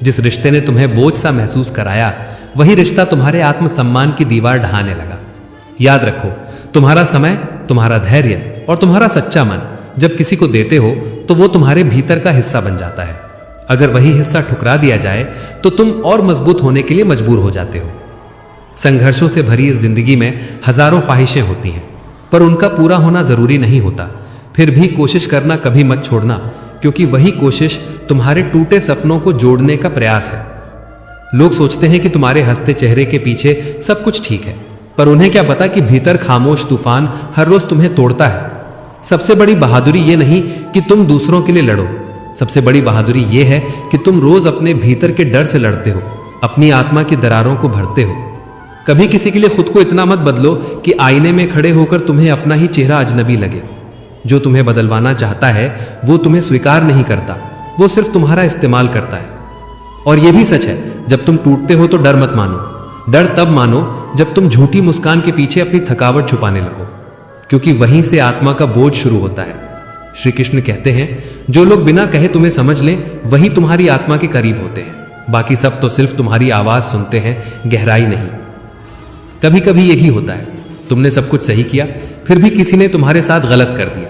जिस रिश्ते ने तुम्हें बोझ सा महसूस कराया वही रिश्ता तुम्हारे आत्मसम्मान की दीवार ढहाने लगा। याद रखो, तुम्हारा समय, तुम्हारा धैर्य और तुम्हारा सच्चा मन जब किसी को देते हो तो वो तुम्हारे भीतर का हिस्सा बन जाता है। अगर वही हिस्सा ठुकरा दिया जाए तो तुम और मजबूत होने के लिए मजबूर हो जाते हो। संघर्षों से भरी इस जिंदगी में हजारों ख्वाहिशें होती हैं, पर उनका पूरा होना जरूरी नहीं होता। फिर भी कोशिश करना कभी मत छोड़ना, क्योंकि वही कोशिश तुम्हारे टूटे सपनों को जोड़ने का प्रयास है। लोग सोचते हैं कि तुम्हारे हंसते चेहरे के पीछे सब कुछ ठीक है, पर उन्हें क्या पता कि भीतर खामोश तूफान हर रोज तुम्हें तोड़ता है। सबसे बड़ी बहादुरी ये नहीं कि तुम दूसरों के लिए लड़ो, सबसे बड़ी बहादुरी ये है कि तुम रोज अपने भीतर के डर से लड़ते हो, अपनी आत्मा की दरारों को भरते हो। कभी किसी के लिए खुद को इतना मत बदलो कि आईने में खड़े होकर तुम्हें अपना ही चेहरा अजनबी लगे। जो तुम्हें बदलवाना चाहता है वो तुम्हें स्वीकार नहीं करता, वो सिर्फ तुम्हारा इस्तेमाल करता है। और यह भी सच है, जब तुम टूटते हो तो डर मत मानो। डर तब मानो जब तुम झूठी मुस्कान के पीछे अपनी थकावट छुपाने लगो, क्योंकि वहीं से आत्मा का बोझ शुरू होता है। श्री कृष्ण कहते हैं, जो लोग बिना कहे तुम्हें समझ लें वही तुम्हारी आत्मा के करीब होते हैं, बाकी सब तो सिर्फ तुम्हारी आवाज सुनते हैं, गहराई नहीं। कभी कभी यही होता है, तुमने सब कुछ सही किया फिर भी किसी ने तुम्हारे साथ गलत कर दिया,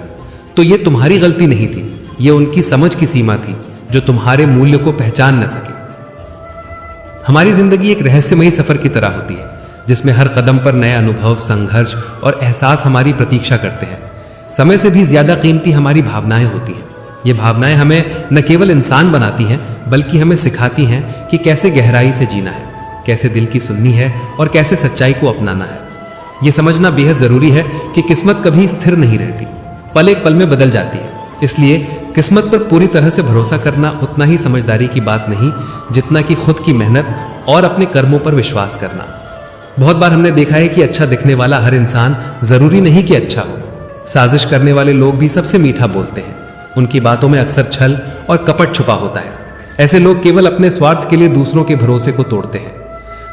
तो ये तुम्हारी गलती नहीं थी, ये उनकी समझ की सीमा थी जो तुम्हारे मूल्य को पहचान न सके। हमारी जिंदगी एक रहस्यमयी सफर की तरह होती है, जिसमें हर कदम पर नए अनुभव, संघर्ष और एहसास हमारी प्रतीक्षा करते हैं। समय से भी ज्यादा कीमती हमारी भावनाएं होती हैं। ये भावनाएं हमें न केवल इंसान बनाती हैं बल्कि हमें सिखाती हैं कि कैसे गहराई से जीना है, कैसे दिल की सुननी है और कैसे सच्चाई को अपनाना है। ये समझना बेहद जरूरी है कि किस्मत कभी स्थिर नहीं रहती, पल एक पल में बदल जाती है। इसलिए किस्मत पर पूरी तरह से भरोसा करना उतना ही समझदारी की बात नहीं जितना कि खुद की मेहनत और अपने कर्मों पर विश्वास करना। बहुत बार हमने देखा है कि अच्छा दिखने वाला हर इंसान जरूरी नहीं कि अच्छा हो। साजिश करने वाले लोग भी सबसे मीठा बोलते हैं, उनकी बातों में अक्सर छल और कपट छुपा होता है। ऐसे लोग केवल अपने स्वार्थ के लिए दूसरों के भरोसे को तोड़ते हैं।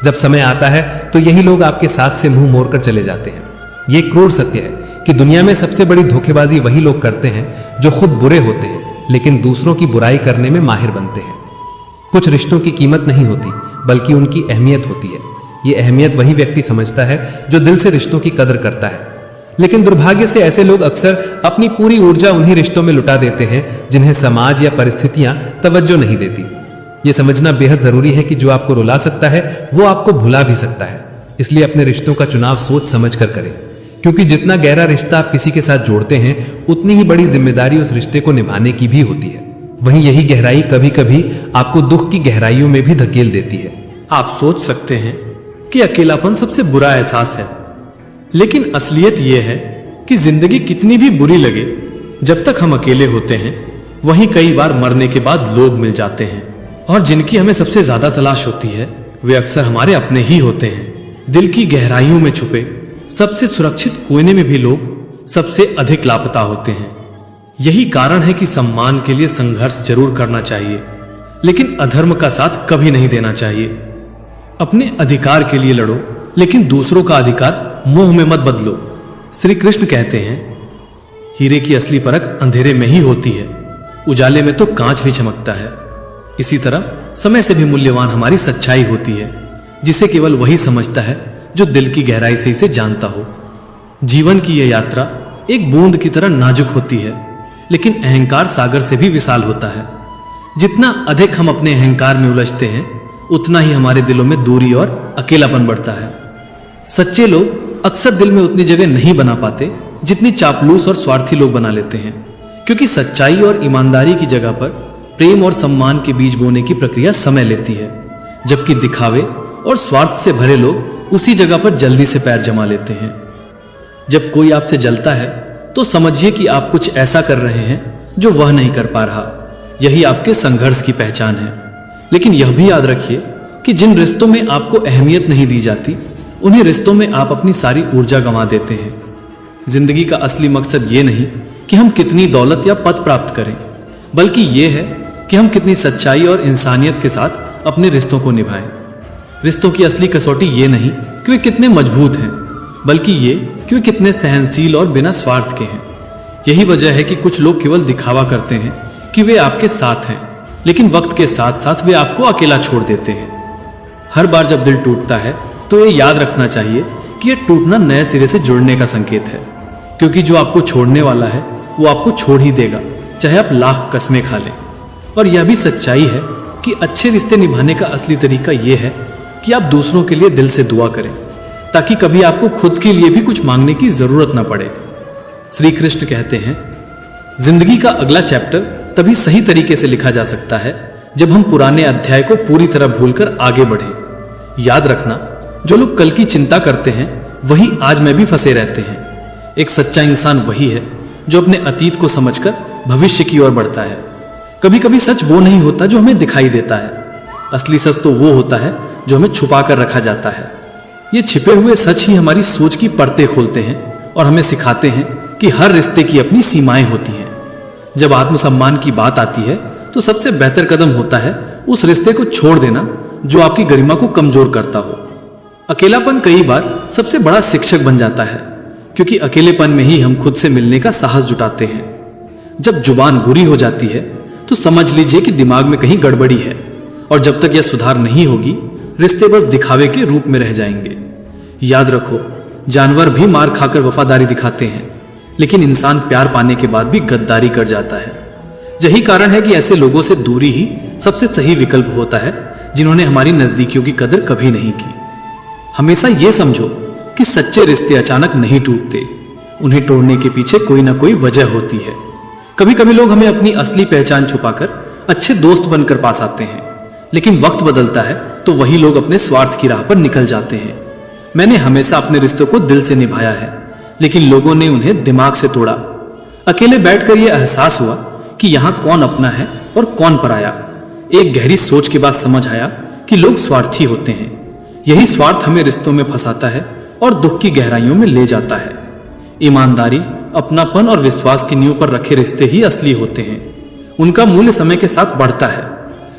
जब समय आता है तो यही लोग आपके साथ से मुंह मोड़कर चले जाते हैं। ये क्रूर सत्य है कि दुनिया में सबसे बड़ी धोखेबाजी वही लोग करते हैं जो खुद बुरे होते हैं लेकिन दूसरों की बुराई करने में माहिर बनते हैं। कुछ रिश्तों की कीमत नहीं होती बल्कि उनकी अहमियत होती है। ये अहमियत वही व्यक्ति समझता है जो दिल से रिश्तों की कदर करता है, लेकिन दुर्भाग्य से ऐसे लोग अक्सर अपनी पूरी ऊर्जा उन्हीं रिश्तों में लुटा देते हैं जिन्हें समाज या परिस्थितियां तवज्जो नहीं देती। ये समझना बेहद जरूरी है कि जो आपको रुला सकता है वो आपको भुला भी सकता है। इसलिए अपने रिश्तों का चुनाव सोच समझ कर करें, क्योंकि जितना गहरा रिश्ता आप किसी के साथ जोड़ते हैं उतनी ही बड़ी जिम्मेदारी उस रिश्ते को निभाने की भी होती है। वहीं यही गहराई कभी कभी आपको दुख की गहराइयों में भी धकेल देती है। आप सोच सकते हैं कि अकेलापन सबसे बुरा एहसास है, लेकिन असलियत यह है कि जिंदगी कितनी भी बुरी लगे, जब तक हम अकेले होते हैं वहीं कई बार मरने के बाद लोग मिल जाते हैं, और जिनकी हमें सबसे ज्यादा तलाश होती है वे अक्सर हमारे अपने ही होते हैं। दिल की गहराइयों में छुपे सबसे सुरक्षित कोने में भी लोग सबसे अधिक लापता होते हैं। यही कारण है कि सम्मान के लिए संघर्ष जरूर करना चाहिए, लेकिन अधर्म का साथ कभी नहीं देना चाहिए। अपने अधिकार के लिए लड़ो, लेकिन दूसरों का अधिकार मोह में मत बदलो। श्री कृष्ण कहते हैं, हीरे की असली परख अंधेरे में ही होती है, उजाले में तो कांच भी चमकता है। इसी तरह समय से भी मूल्यवान हमारी सच्चाई होती है, जिसे केवल वही समझता है जो दिल की गहराई से इसे जानता हो। जीवन की यह यात्रा एक बूंद की तरह नाजुक होती है, लेकिन अहंकार सागर से भी विशाल होता है। जितना अधिक हम अपने अहंकार में उलझते हैं, उतना ही हमारे दिलों में दूरी और अकेलापन बढ़ता है। सच्चे लोग अक्सर दिल में उतनी जगह नहीं बना पाते जितनी चापलूस और स्वार्थी लोग बना लेते हैं, क्योंकि सच्चाई और ईमानदारी की जगह पर प्रेम और सम्मान के बीज बोने की प्रक्रिया समय लेती है, जबकि दिखावे और स्वार्थ से भरे लोग उसी जगह पर जल्दी से पैर जमा लेते हैं। जब कोई आपसे जलता है तो समझिए कि आप कुछ ऐसा कर रहे हैं जो वह नहीं कर पा रहा। यही आपके संघर्ष की पहचान है। लेकिन यह भी याद रखिए कि जिन रिश्तों में आपको अहमियत नहीं दी जाती, उन्हीं रिश्तों में आप अपनी सारी ऊर्जा गंवा देते हैं। जिंदगी का असली मकसद ये नहीं कि हम कितनी दौलत या पद प्राप्त करें, बल्कि ये है कि हम कितनी सच्चाई और इंसानियत के साथ अपने रिश्तों को निभाएं। रिश्तों की असली कसौटी ये नहीं कि वे कितने मजबूत हैं, बल्कि ये कि वे कितने सहनशील और बिना स्वार्थ के हैं। यही वजह है कि कुछ लोग केवल दिखावा करते हैं कि वे आपके साथ हैं, लेकिन वक्त के साथ साथ वे आपको अकेला छोड़ देते हैं। हर बार जब दिल टूटता है तो ये याद रखना चाहिए कि यह टूटना नए सिरे से जुड़ने का संकेत है, क्योंकि जो आपको छोड़ने वाला है वो आपको छोड़ ही देगा, चाहे आप लाख कस्में खा लें। और यह भी सच्चाई है कि अच्छे रिश्ते निभाने का असली तरीका यह है कि आप दूसरों के लिए दिल से दुआ करें, ताकि कभी आपको खुद के लिए भी कुछ मांगने की जरूरत न पड़े। श्री कृष्ण कहते हैं, जिंदगी का अगला चैप्टर तभी सही तरीके से लिखा जा सकता है जब हम पुराने अध्याय को पूरी तरह भूलकर आगे बढ़ें। याद रखना, जो लोग कल की चिंता करते हैं वही आज में भी फंसे रहते हैं। एक सच्चा इंसान वही है जो अपने अतीत को समझकर भविष्य की ओर बढ़ता है। कभी कभी सच वो नहीं होता जो हमें दिखाई देता है, असली सच तो वो होता है जो हमें छुपा कर रखा जाता है। ये छिपे हुए सच ही हमारी सोच की परतें खोलते हैं और हमें सिखाते हैं कि हर रिश्ते की अपनी सीमाएं होती हैं। जब आत्मसम्मान की बात आती है तो सबसे बेहतर कदम होता है उस रिश्ते को छोड़ देना जो आपकी गरिमा को कमजोर करता हो। अकेलापन कई बार सबसे बड़ा शिक्षक बन जाता है, क्योंकि अकेलेपन में ही हम खुद से मिलने का साहस जुटाते हैं। जब जुबान बुरी हो जाती है तो समझ लीजिए कि दिमाग में कहीं गड़बड़ी है, और जब तक यह सुधार नहीं होगी रिश्ते बस दिखावे के रूप में रह जाएंगे। याद रखो, जानवर भी मार खाकर वफादारी दिखाते हैं, लेकिन इंसान प्यार पाने के बाद भी गद्दारी कर जाता है। यही कारण है कि ऐसे लोगों से दूरी ही सबसे सही विकल्प होता है, जिन्होंने हमारी नजदीकियों की कदर कभी नहीं की। हमेशा ये समझो कि सच्चे रिश्ते अचानक नहीं टूटते, उन्हें तोड़ने के पीछे कोई ना कोई वजह होती है। कभी कभी लोग हमें अपनी असली पहचान छुपाकर अच्छे दोस्त बनकर पास आते हैं, लेकिन वक्त बदलता है तो वही लोग अपने स्वार्थ की राह पर निकल जाते हैं। मैंने हमेशा अपने रिश्तों को दिल से निभाया है, लेकिन लोगों ने उन्हें दिमाग से तोड़ा। अकेले बैठकर यह एहसास हुआ कि यहाँ कौन अपना है और कौन पराया। एक गहरी सोच के बाद समझ आया कि लोग स्वार्थी होते हैं। यही स्वार्थ हमें रिश्तों में फंसाता है और दुख की गहराइयों में ले जाता है। ईमानदारी, अपनापन और विश्वास की नींव पर रखे रिश्ते ही असली होते हैं। उनका मूल्य समय के साथ बढ़ता है।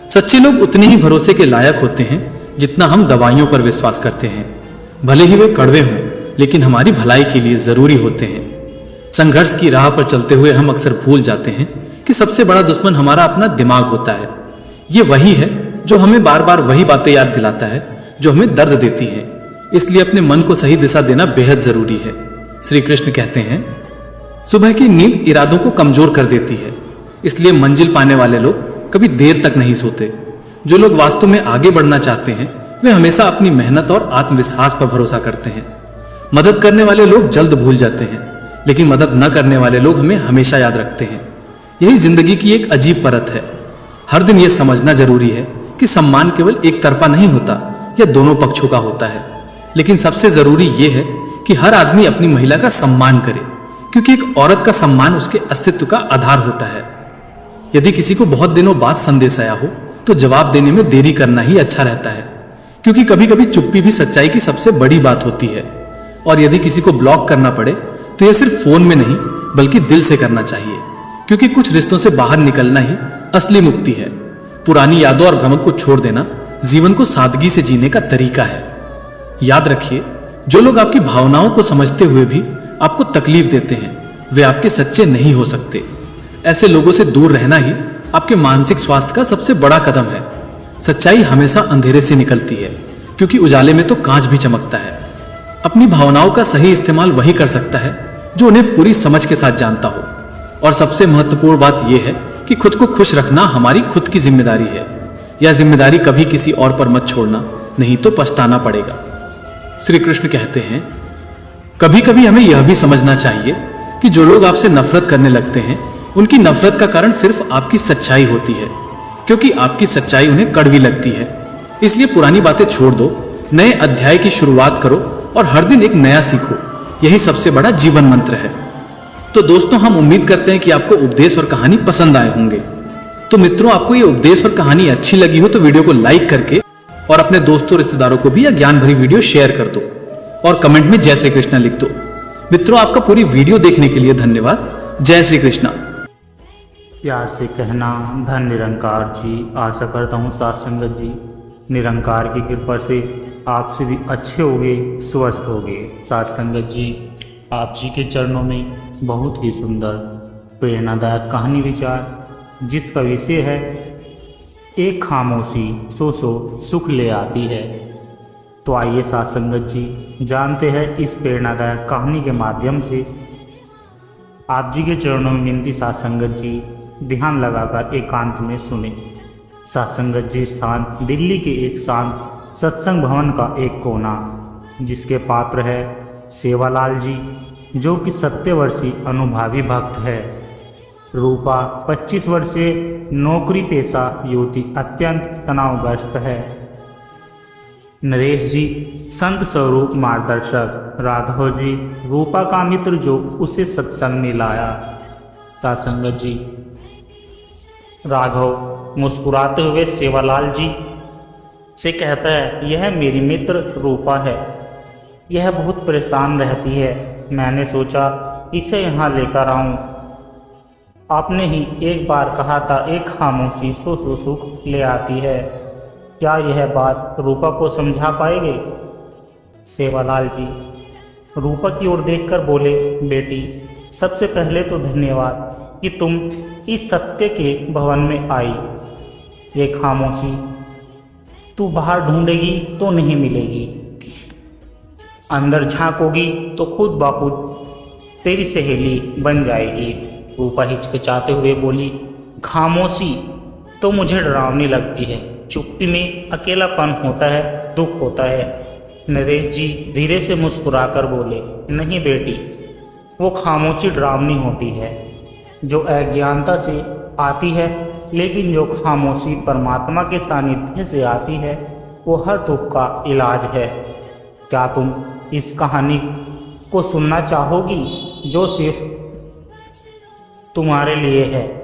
सच्चे लोग उतने ही भरोसे के लायक होते हैं जितना हम दवाइयों पर विश्वास करते हैं। भले ही वे कड़वे हों, लेकिन हमारी भलाई के लिए जरूरी होते हैं। संघर्ष की राह पर चलते हुए हम अक्सर भूल जाते हैं कि सबसे बड़ा दुश्मन हमारा अपना दिमाग होता है। ये वही है जो हमें बार बार वही बातें याद दिलाता है जो हमें दर्द देती हैं। इसलिए अपने मन को सही दिशा देना बेहद जरूरी है। श्री कृष्ण कहते हैं, सुबह की नींद इरादों को कमजोर कर देती है, इसलिए मंजिल पाने वाले लोग कभी देर तक नहीं सोते। जो लोग वास्तव में आगे बढ़ना चाहते हैं वे हमेशा अपनी मेहनत और आत्मविश्वास पर भरोसा करते हैं। मदद करने वाले लोग जल्द भूल जाते हैं, लेकिन मदद न करने वाले लोग हमें हमेशा याद रखते हैं। यही जिंदगी की एक अजीब परत है। हर दिन यह समझना जरूरी है कि सम्मान केवल एक तरफा नहीं होता, यह दोनों पक्षों का होता है। लेकिन सबसे जरूरी यह है कि हर आदमी अपनी महिला का सम्मान करे, क्योंकि एक औरत का सम्मान उसके अस्तित्व का आधार होता है। यदि किसी को बहुत दिनों बाद संदेश आया हो तो जवाब देने में देरी करना ही अच्छा रहता है, क्योंकि कभी कभी चुप्पी भी सच्चाई की सबसे बड़ी बात होती है। और यदि किसी को ब्लॉक करना पड़े तो यह सिर्फ फोन में नहीं बल्कि दिल से करना चाहिए, क्योंकि कुछ रिश्तों से बाहर निकलना ही असली मुक्ति है। पुरानी यादों और भ्रम को छोड़ देना जीवन को सादगी से जीने का तरीका है। याद रखिए, जो लोग आपकी भावनाओं को समझते हुए भी आपको तकलीफ देते हैं वे आपके सच्चे नहीं हो सकते। ऐसे लोगों से दूर रहना ही आपके मानसिक स्वास्थ्य का सबसे बड़ा कदम है। सच्चाई हमेशा अंधेरे से निकलती है, क्योंकि उजाले में तो कांच भी चमकता है। अपनी भावनाओं का सही इस्तेमाल वही कर सकता है जो उन्हें पूरी समझ के साथ जानता हो। और सबसे महत्वपूर्ण बात यह है कि खुद को खुश रखना हमारी खुद की जिम्मेदारी है। यह जिम्मेदारी कभी किसी और पर मत छोड़ना, नहीं तो पछताना पड़ेगा। श्री कृष्ण कहते हैं, कभी कभी हमें यह भी समझना चाहिए कि जो लोग आपसे नफरत करने लगते हैं उनकी नफरत का कारण सिर्फ आपकी सच्चाई होती है, क्योंकि आपकी सच्चाई उन्हें कड़वी लगती है। इसलिए पुरानी बातें छोड़ दो, नए अध्याय की शुरुआत करो और हर दिन एक नया सीखो। यही सबसे बड़ा जीवन मंत्र है। तो दोस्तों, हम उम्मीद करते हैं कि आपको उपदेश और कहानी पसंद आए होंगे। तो मित्रों, आपको ये उपदेश और कहानी अच्छी लगी हो तो वीडियो को लाइक करके और अपने दोस्तों रिश्तेदारों को भी यह ज्ञान भरी वीडियो शेयर कर दो और कमेंट में जय श्री कृष्णा लिख दो। मित्रों, आपका पूरी वीडियो देखने के लिए धन्यवाद। जय श्री कृष्णा। प्यार से कहना, धन निरंकार जी। आशा करता हूँ साथ संगत जी निरंकार की कृपा से आप से भी अच्छे होगे, स्वस्थ होगे। साथ संगत जी, आप जी के चरणों में बहुत ही सुंदर प्रेरणादायक कहानी विचार, जिसका विषय है एक खामोशी सो सो सुख ले आती है। तो आइए साथ संगत जी जानते हैं इस प्रेरणादायक कहानी के माध्यम से। आप जी के चरणों में विनती साथ संगत जी, ध्यान लगाकर एकांत में सुने। साथ संगत जी, स्थान दिल्ली के एक शांत सत्संग भवन का एक कोना, जिसके पात्र है सेवालाल जी, जो कि 70 वर्षीय अनुभवी भक्त है। रूपा 25 वर्षीय नौकरी पेशा युवती अत्यंत तनावग्रस्त है। नरेश जी संत स्वरूप मार्गदर्शक। राघव जी रूपा का मित्र जो उसे सत्संग में लाया। साथ संगत जी, राघव मुस्कुराते हुए सेवालाल जी से कहता है, यह मेरी मित्र रूपा है, यह बहुत परेशान रहती है। मैंने सोचा इसे यहाँ लेकर आऊं। आपने ही एक बार कहा था एक खामोशी सो सो सुख ले आती है। क्या यह बात रूपा को समझा पाएंगे? सेवालाल जी रूपा की ओर देखकर बोले, बेटी सबसे पहले तो धन्यवाद कि तुम इस सत्य के भवन में आई। ये खामोशी तू बाहर ढूंढेगी तो नहीं मिलेगी, अंदर झांकोगी तो खुद ब खुद तेरी सहेली बन जाएगी। रूपा हिचकिचाते हुए बोली, खामोशी तो मुझे डरावनी लगती है। चुप्पी में अकेलापन होता है, दुख होता है। नरेश जी धीरे से मुस्कुराकर बोले, नहीं बेटी, वो खामोशी डरावनी होती है जो अज्ञानता से आती है, लेकिन जो खामोशी परमात्मा के सानिध्य से आती है वो हर दुख का इलाज है। क्या तुम इस कहानी को सुनना चाहोगी जो सिर्फ तुम्हारे लिए है?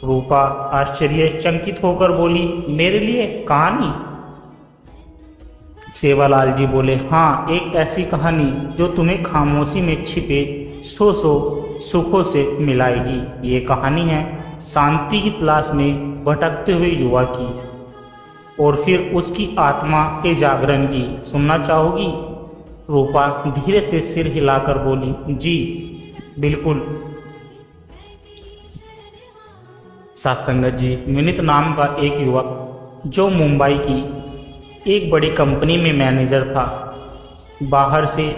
रूपा आश्चर्यचकित होकर बोली, मेरे लिए कहानी? सेवालाल जी बोले, हाँ, एक ऐसी कहानी जो तुम्हें खामोशी में छिपे सो सुखों से मिलाएगी। ये कहानी है शांति की तलाश में भटकते हुए युवा की और फिर उसकी आत्मा के जागरण की। सुनना चाहोगी? रूपा धीरे से सिर हिलाकर बोली, जी बिल्कुल। सत्संगत जी, विनीत नाम का एक युवक जो मुंबई की एक बड़ी कंपनी में मैनेजर था। बाहर से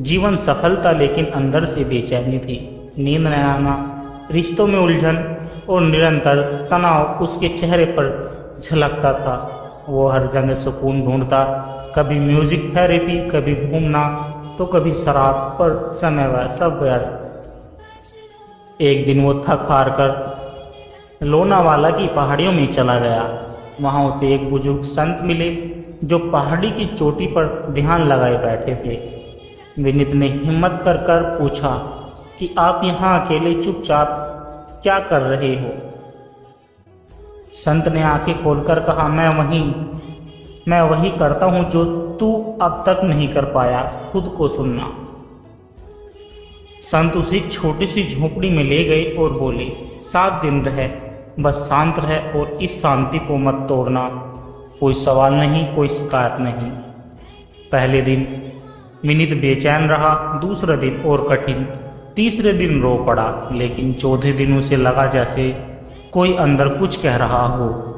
जीवन सफल था, लेकिन अंदर से बेचैनी थी। नींद न आना, रिश्तों में उलझन और निरंतर तनाव उसके चेहरे पर झलकता था। वो हर जगह सुकून ढूंढता, कभी म्यूजिक थेरेपी, कभी घूमना, तो कभी शराब पर समय सब व्यर्थ। एक दिन वो थक हार कर लोनावाला की पहाड़ियों में चला गया। वहाँ उसे एक बुजुर्ग संत मिले जो पहाड़ी की चोटी पर ध्यान लगाए बैठे थे। विनीत ने हिम्मत कर पूछा कि आप यहाँ अकेले चुपचाप क्या कर रहे हो? संत ने आंखें खोलकर कहा, मैं वही करता हूँ जो तू अब तक नहीं कर पाया, खुद को सुनना। संत उसे एक छोटी सी झोपड़ी में ले गए और बोले, 7 दिन रहे, बस शांत रहे और इस शांति को मत तोड़ना। कोई सवाल नहीं, कोई शिकायत नहीं। पहले दिन विनीत बेचैन रहा, दूसरे दिन और कठिन, तीसरे दिन रो पड़ा, लेकिन चौथे दिन उसे लगा जैसे कोई अंदर कुछ कह रहा हो।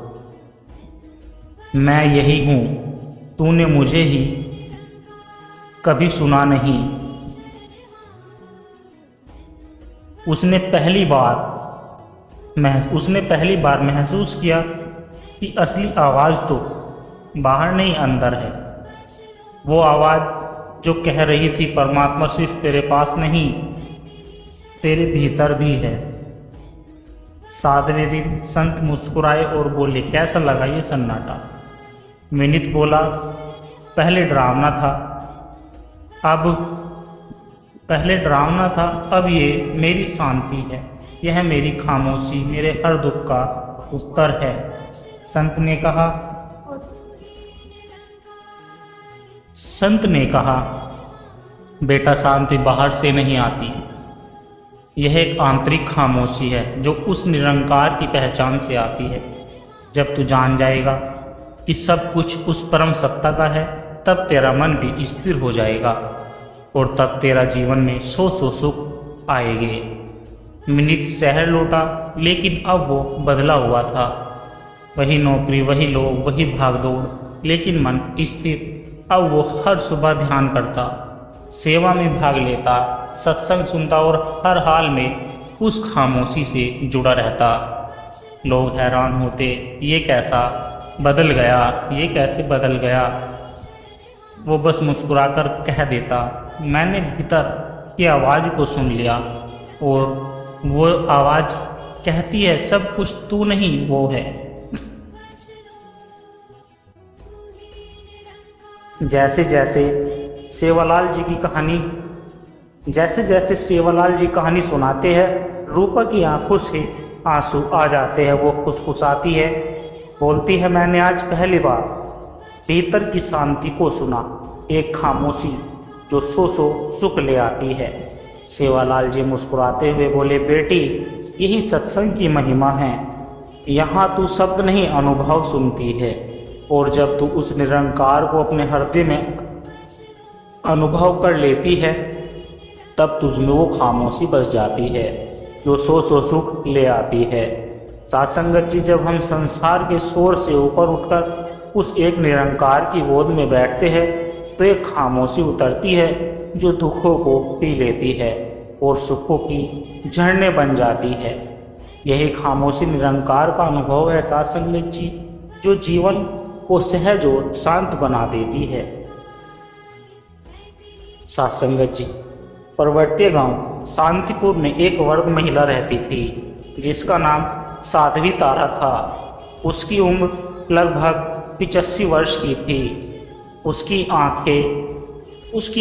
मैं यही हूँ, तूने मुझे ही कभी सुना नहीं। उसने पहली बार महसूस किया कि असली आवाज़ तो बाहर नहीं अंदर है। वो आवाज़ जो कह रही थी, परमात्मा सिर्फ तेरे पास नहीं, तेरे भीतर भी है। 7वें दिन संत मुस्कुराए और बोले, कैसा लगा ये सन्नाटा? विनीत बोला, पहले डरावना था, अब ये मेरी शांति है। यह मेरी खामोशी मेरे हर दुख का उत्तर है। संत ने कहा, बेटा, शांति बाहर से नहीं आती। यह एक आंतरिक खामोशी है जो उस निरंकार की पहचान से आती है। जब तू जान जाएगा कि सब कुछ उस परम सत्ता का है, तब तेरा मन भी स्थिर हो जाएगा और तब तेरा जीवन में सौ सुख आएंगे। विनीत शहर लौटा, लेकिन अब वो बदला हुआ था। वही नौकरी, वही लोग, वही भागदौड़, लेकिन मन स्थिर। अब वो हर सुबह ध्यान करता, सेवा में भाग लेता, सत्संग सुनता और हर हाल में उस खामोशी से जुड़ा रहता। लोग हैरान होते, ये कैसा बदल गया, ये कैसे बदल गया? वो बस मुस्कुराकर कह देता, मैंने भीतर की आवाज़ को सुन लिया और वो आवाज़ कहती है, सब कुछ तू नहीं, वो है। जैसे जैसे सेवालाल जी कहानी सुनाते हैं, रूपा की आंखों से आंसू आ जाते हैं। वो फुसफुसाती है, बोलती है, मैंने आज पहली बार भीतर की शांति को सुना, एक खामोशी जो सो सुख ले आती है। सेवालाल जी मुस्कुराते हुए बोले, बेटी, यही सत्संग की महिमा है। यहाँ तू शब्द नहीं, अनुभव सुनती है, और जब तू उस निरंकार को अपने हृदय में अनुभव कर लेती है, तब तुझ में वो खामोशी बस जाती है जो सो सुख ले आती है। साथ संगत जी, जब हम संसार के शोर से ऊपर उठकर उस एक निरंकार की गोद में बैठते हैं, तो एक खामोशी उतरती है जो दुखों को पी लेती है और सुखों की झरने बन जाती है। यही खामोशी निरंकार का अनुभव है साथ संगत जी, जो जीवन को सहज और शांत बना देती है। साथ संगत जी, पर्वतीय गांव शांतिपुर में एक वर्ग महिला रहती थी जिसका नाम साध्वी तारा था। उसकी उम्र लगभग 85 वर्ष की थी। उसकी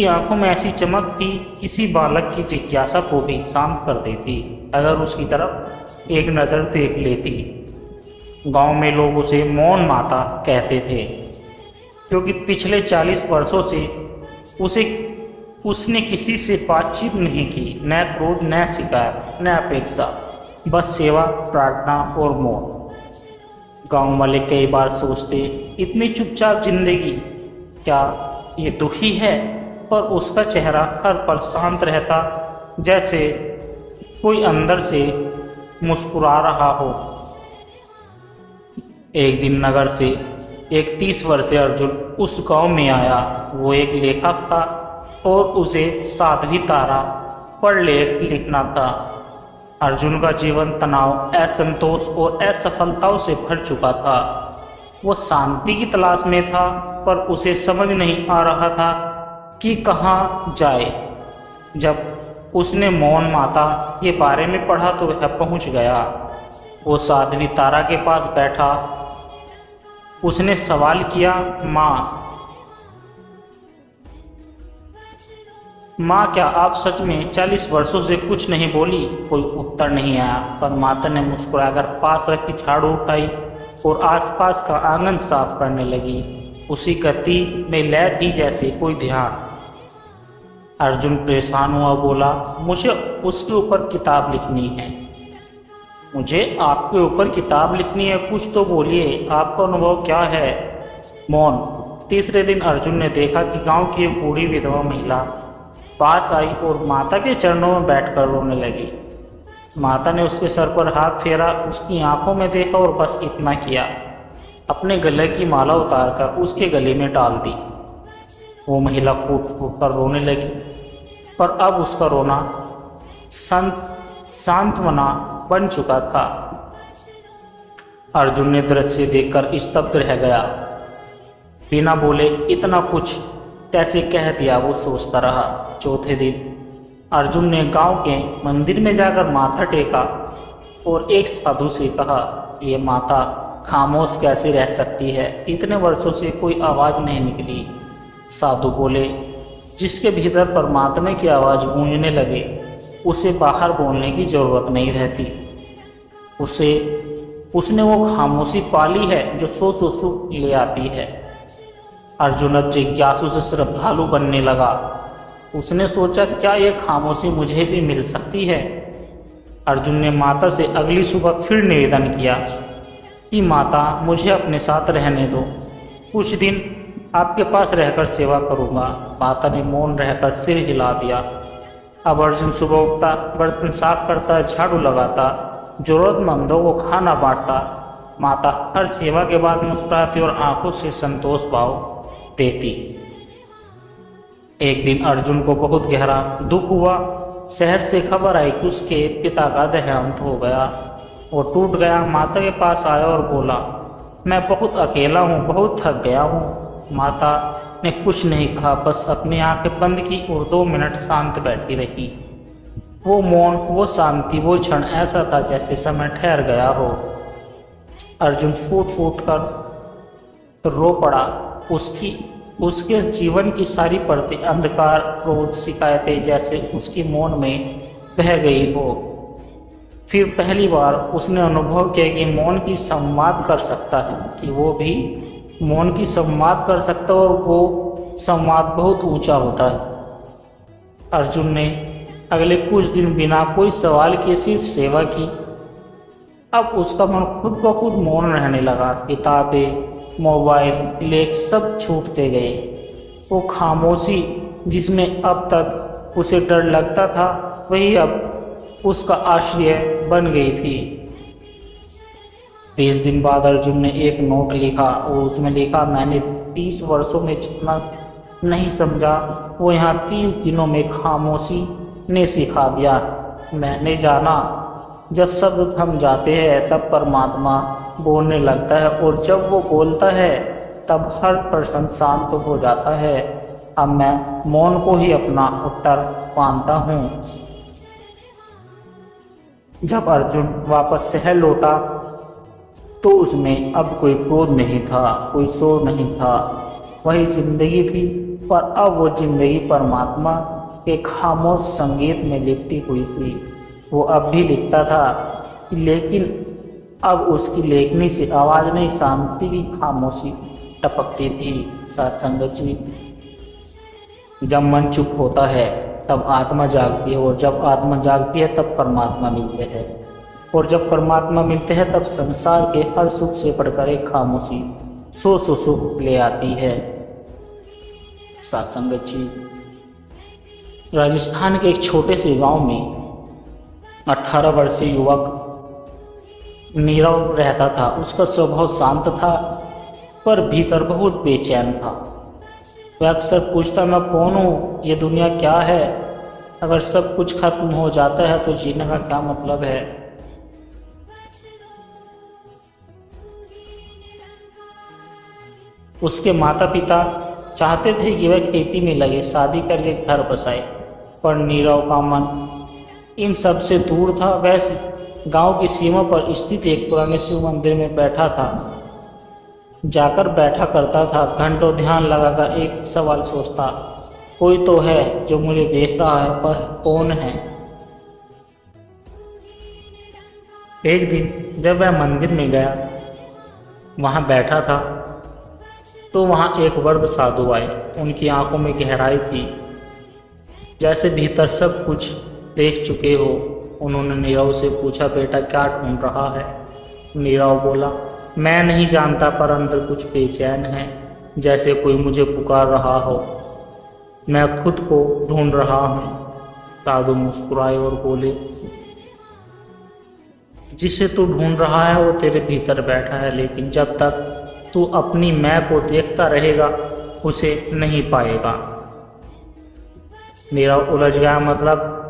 आंखों में ऐसी चमक थी, किसी बालक की जिज्ञासा को भी शांत कर देती अगर उसकी तरफ एक नज़र देख लेती। गांव में लोग उसे मौन माता कहते थे, क्योंकि पिछले 40 वर्षों से उसने किसी से बातचीत नहीं की, न क्रोध, न शिकायत, न अपेक्षा, बस सेवा, प्रार्थना और मौन। गांव वाले कई बार सोचते, इतनी चुपचाप जिंदगी, क्या ये दुखी है? पर उसका चेहरा हर पल शांत रहता, जैसे कोई अंदर से मुस्कुरा रहा हो। एक दिन नगर से एक 30 वर्षीय अर्जुन उस गांव में आया। वो एक लेखक था और उसे साध्वी तारा पर लेख लिखना था। अर्जुन का जीवन तनाव, असंतोष और असफलताओं से भर चुका था। वो शांति की तलाश में था, पर उसे समझ नहीं आ रहा था कि कहाँ जाए। जब उसने मौन माता के बारे में पढ़ा तो वह पहुँच गया। वो साध्वी तारा के पास बैठा। उसने सवाल किया, माँ क्या आप सच में 40 वर्षों से कुछ नहीं बोली? कोई उत्तर नहीं आया, पर माता ने मुस्कुराकर पास रखी झाड़ू उठाई और आसपास का आंगन साफ करने लगी। उसी गति में लय थी जैसे कोई ध्यान। अर्जुन परेशान हुआ, बोला, मुझे उसके ऊपर किताब लिखनी है। मुझे आपके ऊपर किताब लिखनी है? कुछ तो बोलिए, आपका अनुभव क्या है? मौन। तीसरे दिन अर्जुन ने देखा कि गांव की एक बूढ़ी विधवा महिला पास आई और माता के चरणों में बैठकर रोने लगी। माता ने उसके सर पर हाथ फेरा, उसकी आंखों में देखा और बस इतना किया, अपने गले की माला उतारकर उसके गले में डाल दी। वो महिला फूट फूट कर रोने लगी, पर अब उसका रोना सांत्वना बन चुका था। अर्जुन ने दृश्य देखकर स्तब्ध रह गया। बिना बोले इतना कुछ कैसे कह दिया, वो सोचता रहा। चौथे दिन अर्जुन ने गांव के मंदिर में जाकर माथा टेका और एक साधु से कहा, ये माता खामोश कैसे रह सकती है? इतने वर्षों से कोई आवाज़ नहीं निकली। साधु बोले, जिसके भीतर परमात्मा की आवाज़ गूंजने लगे उसे बाहर बोलने की जरूरत नहीं रहती। उसने वो खामोशी पाली है जो सो सुख ले आती है। अर्जुन अब जिज्ञासु से श्रद्धालु बनने लगा। उसने सोचा, क्या ये खामोशी मुझे भी मिल सकती है? अर्जुन ने माता से अगली सुबह फिर निवेदन किया कि माता, मुझे अपने साथ रहने दो, कुछ दिन आपके पास रहकर सेवा करूँगा। माता ने मौन रहकर सिर हिला दिया। अब अर्जुन सुबह उठता, बर्तन साफ करता, झाड़ू लगाता, जरूरतमंदों को खाना बांटता। माता हर सेवा के बाद मुस्कुराती और आंखों से संतोष भाव देती। एक दिन अर्जुन को बहुत गहरा दुख हुआ। शहर से खबर आई कि उसके पिता का देहांत हो गया। वो टूट गया, माता के पास आया और बोला, मैं बहुत अकेला हूँ, बहुत थक गया हूँ। माता ने कुछ नहीं कहा, बस अपनी आंखें बंद की और 2 मिनट शांत बैठी रही। वो मौन, वो शांति, वो क्षण ऐसा था जैसे समय ठहर गया हो। अर्जुन फूट फूट कर रो पड़ा। उसके जीवन की सारी परतें, अंधकार, क्रोध, शिकायतें जैसे उसकी मौन में बह गई हो। फिर पहली बार उसने अनुभव किया कि मौन की संवाद कर सकता है, कि वो भी मौन की संवाद कर सकता है और वो संवाद बहुत ऊंचा होता है। अर्जुन ने अगले कुछ दिन बिना कोई सवाल किए सिर्फ सेवा की। अब उसका मन खुद ब खुद मौन रहने लगा। किताबें, मोबाइल, लेख सब छूटते गए। वो खामोशी जिसमें अब तक उसे डर लगता था, वही अब उसका आश्रय बन गई थी। 20 दिन बाद अर्जुन ने एक नोट लिखा और उसमें लिखा, मैंने 30 वर्षों में जितना नहीं समझा वो यहाँ 30 दिनों में खामोशी ने सिखा दिया। मैंने जाना, जब शब्द थम जाते हैं तब परमात्मा बोलने लगता है, और जब वो बोलता है तब हर प्रश्न शांत हो जाता है। अब मैं मौन को ही अपना उत्तर मानता हूँ। जब अर्जुन वापस शहर लौटा तो उसमें अब कोई क्रोध नहीं था, कोई शोर नहीं था, वही जिंदगी थी। पर अब वो जिंदगी परमात्मा के खामोश संगीत में लिपटी हुई थी। वो अब भी लिखता था, लेकिन अब उसकी लेखनी से आवाज़ नहीं, शांति की खामोशी टपकती थी। सत्संग जी, जब मन चुप होता है तब आत्मा जागती है, और जब आत्मा जागती है तब परमात्मा मिलते हैं, और जब परमात्मा मिलते हैं तब संसार के हर सुख से बढ़कर एक खामोशी सो सुख ले आती है। सत्संग जी, राजस्थान के एक छोटे से गांव में 18 वर्षीय युवक नीरव रहता था। उसका स्वभाव शांत था, पर भीतर बहुत बेचैन था। वह अक्सर पूछता, मैं कौन हूँ, ये दुनिया क्या है, अगर सब कुछ खत्म हो जाता है तो जीने का क्या मतलब है। उसके माता पिता चाहते थे कि वह खेती में लगे, शादी करके घर बसाए, पर नीरव का मन इन सब से दूर था। वह गांव की सीमा पर स्थित एक पुराने शिव मंदिर में बैठा था। जाकर बैठा करता था, घंटों ध्यान लगाकर एक सवाल सोचता, कोई तो है जो मुझे देख रहा है, पर कौन है? एक दिन जब वह मंदिर में गया, वहां बैठा था, तो वहां एक वृद्ध साधु आए। उनकी आंखों में गहराई थी, जैसे भीतर सब कुछ देख चुके हो। उन्होंने नीरव से पूछा, बेटा क्या ढूंढ रहा है? नीरव बोला, मैं नहीं जानता, पर अंदर कुछ बेचैन है, जैसे कोई मुझे पुकार रहा हो। मैं खुद को ढूंढ रहा हूँ। साधु मुस्कुराए और बोले, जिसे तू ढूंढ रहा है वो तेरे भीतर बैठा है, लेकिन जब तक तू अपनी मैं को देखता रहेगा उसे नहीं पाएगा। नीरव उलझ गया, मतलब?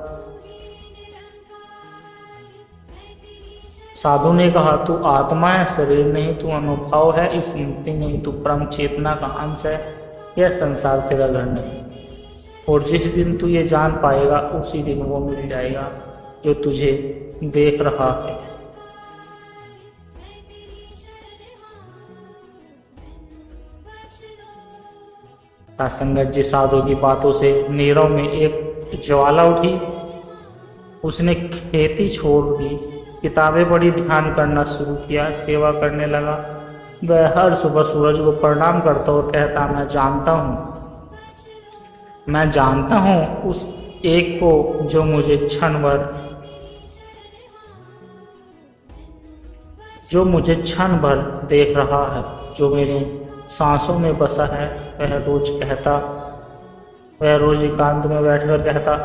साधु ने कहा, तू आत्मा है, शरीर नहीं, तू अनुभव है, स्मृति नहीं, तू परम चेतना का अंश है, यह संसार तेरा घर नहीं। और जिस दिन तू ये जान पाएगा उसी दिन वो मिल जाएगा जो तुझे देख रहा है। सत्संगत जी साधु की बातों से नीरव में एक ज्वाला उठी। उसने खेती छोड़ दी, किताबें पढ़ी, ध्यान करना शुरू किया, सेवा करने लगा। वह हर सुबह सूरज को प्रणाम करता और कहता, मैं जानता हूँ उस एक को जो मुझे क्षण भर देख रहा है, जो मेरे सांसों में बसा है। वह रोज एकांत में बैठकर कहता,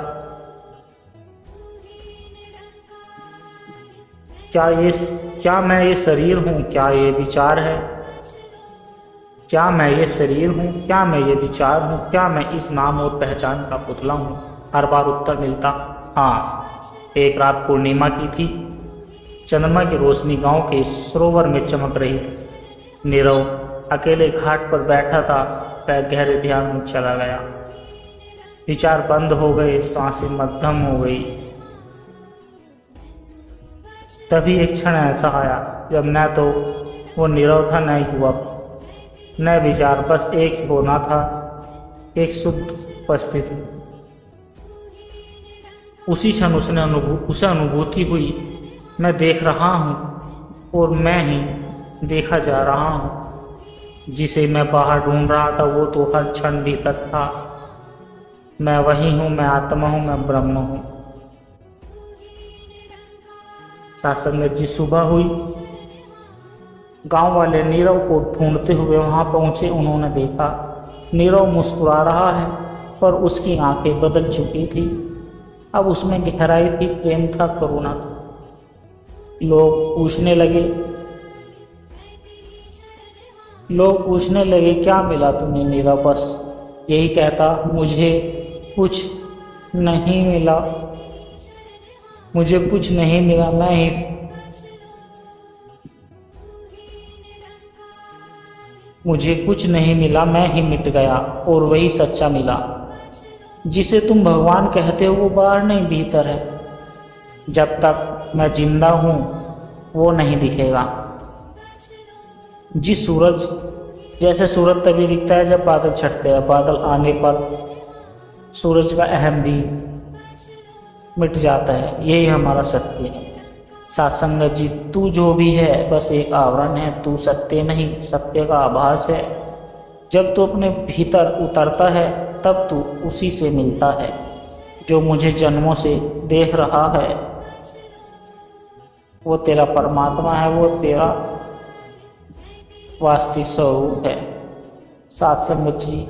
क्या मैं ये शरीर हूँ? क्या ये विचार है? क्या मैं ये शरीर हूँ? क्या मैं ये विचार हूँ? क्या मैं इस नाम और पहचान का पुतला हूँ? हर बार उत्तर मिलता, हाँ। एक रात पूर्णिमा की थी। चंद्रमा की रोशनी गांव के सरोवर में चमक रही थी। नीरव अकेले घाट पर बैठा था। वह गहरे ध्यान में चला गया। विचार बंद हो गए, सांसें मध्यम हो गई। तभी एक क्षण ऐसा आया जब न तो वो नीरव था, न युवक, न विचार, बस एक ही होना था, एक शुद्ध उपस्थिति। उसी क्षण उसे अनुभूति हुई, मैं देख रहा हूँ और मैं ही देखा जा रहा हूँ। जिसे मैं बाहर ढूंढ रहा था वो तो हर क्षण भीतर था। मैं वही हूँ, मैं आत्मा हूँ, मैं ब्रह्म हूँ। सत्संगत जी सुबह हुई। गांव वाले नीरव को ढूंढते हुए वहां पहुंचे। उन्होंने देखा नीरव मुस्कुरा रहा है, पर उसकी आंखें बदल चुकी थी। अब उसमें गहराई थी, प्रेम था, करुणा था। लोग पूछने लगे क्या मिला तुम्हें नीरव? बस यही कहता, मुझे कुछ नहीं मिला, मुझे कुछ नहीं मिला, मुझे कुछ नहीं मिला, मैं ही मिट गया और वही सच्चा मिला। जिसे तुम भगवान कहते हो वो बाहर नहीं भीतर है। जब तक मैं जिंदा हूँ वो नहीं दिखेगा। जैसे सूरज तभी दिखता है जब बादल छटते हैं। बादल आने पर सूरज का अहम भी मिट जाता है। यही हमारा सत्य है। सत्संगत जी, तू जो भी है बस एक आवरण है, तू सत्य नहीं, सत्य का आभास है। जब तू अपने भीतर उतरता है तब तू उसी से मिलता है जो मुझे जन्मों से देख रहा है। वो तेरा परमात्मा है, वो तेरा वास्तविक स्वरूप है। सत्संगत जी,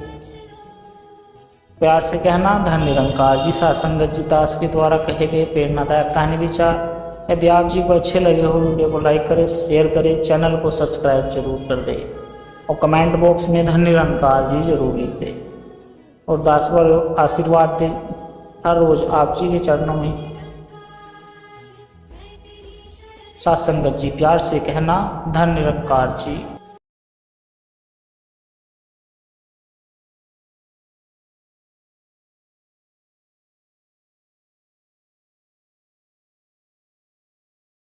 प्यार से कहना, धन निरंकार जी। सत्संगत जी दास के द्वारा कहे गए प्रेरणादायक कहानी विचार यदि आप जी को अच्छे लगे हो, वीडियो को लाइक करें, शेयर करें, चैनल को सब्सक्राइब जरूर कर दें और कमेंट बॉक्स में धन निरंकार जी जरूर लिख दें और दास पर आशीर्वाद दें। हर रोज आप जी के चरणों में सत्संगत जी प्यार से कहना, धन निरंकार जी।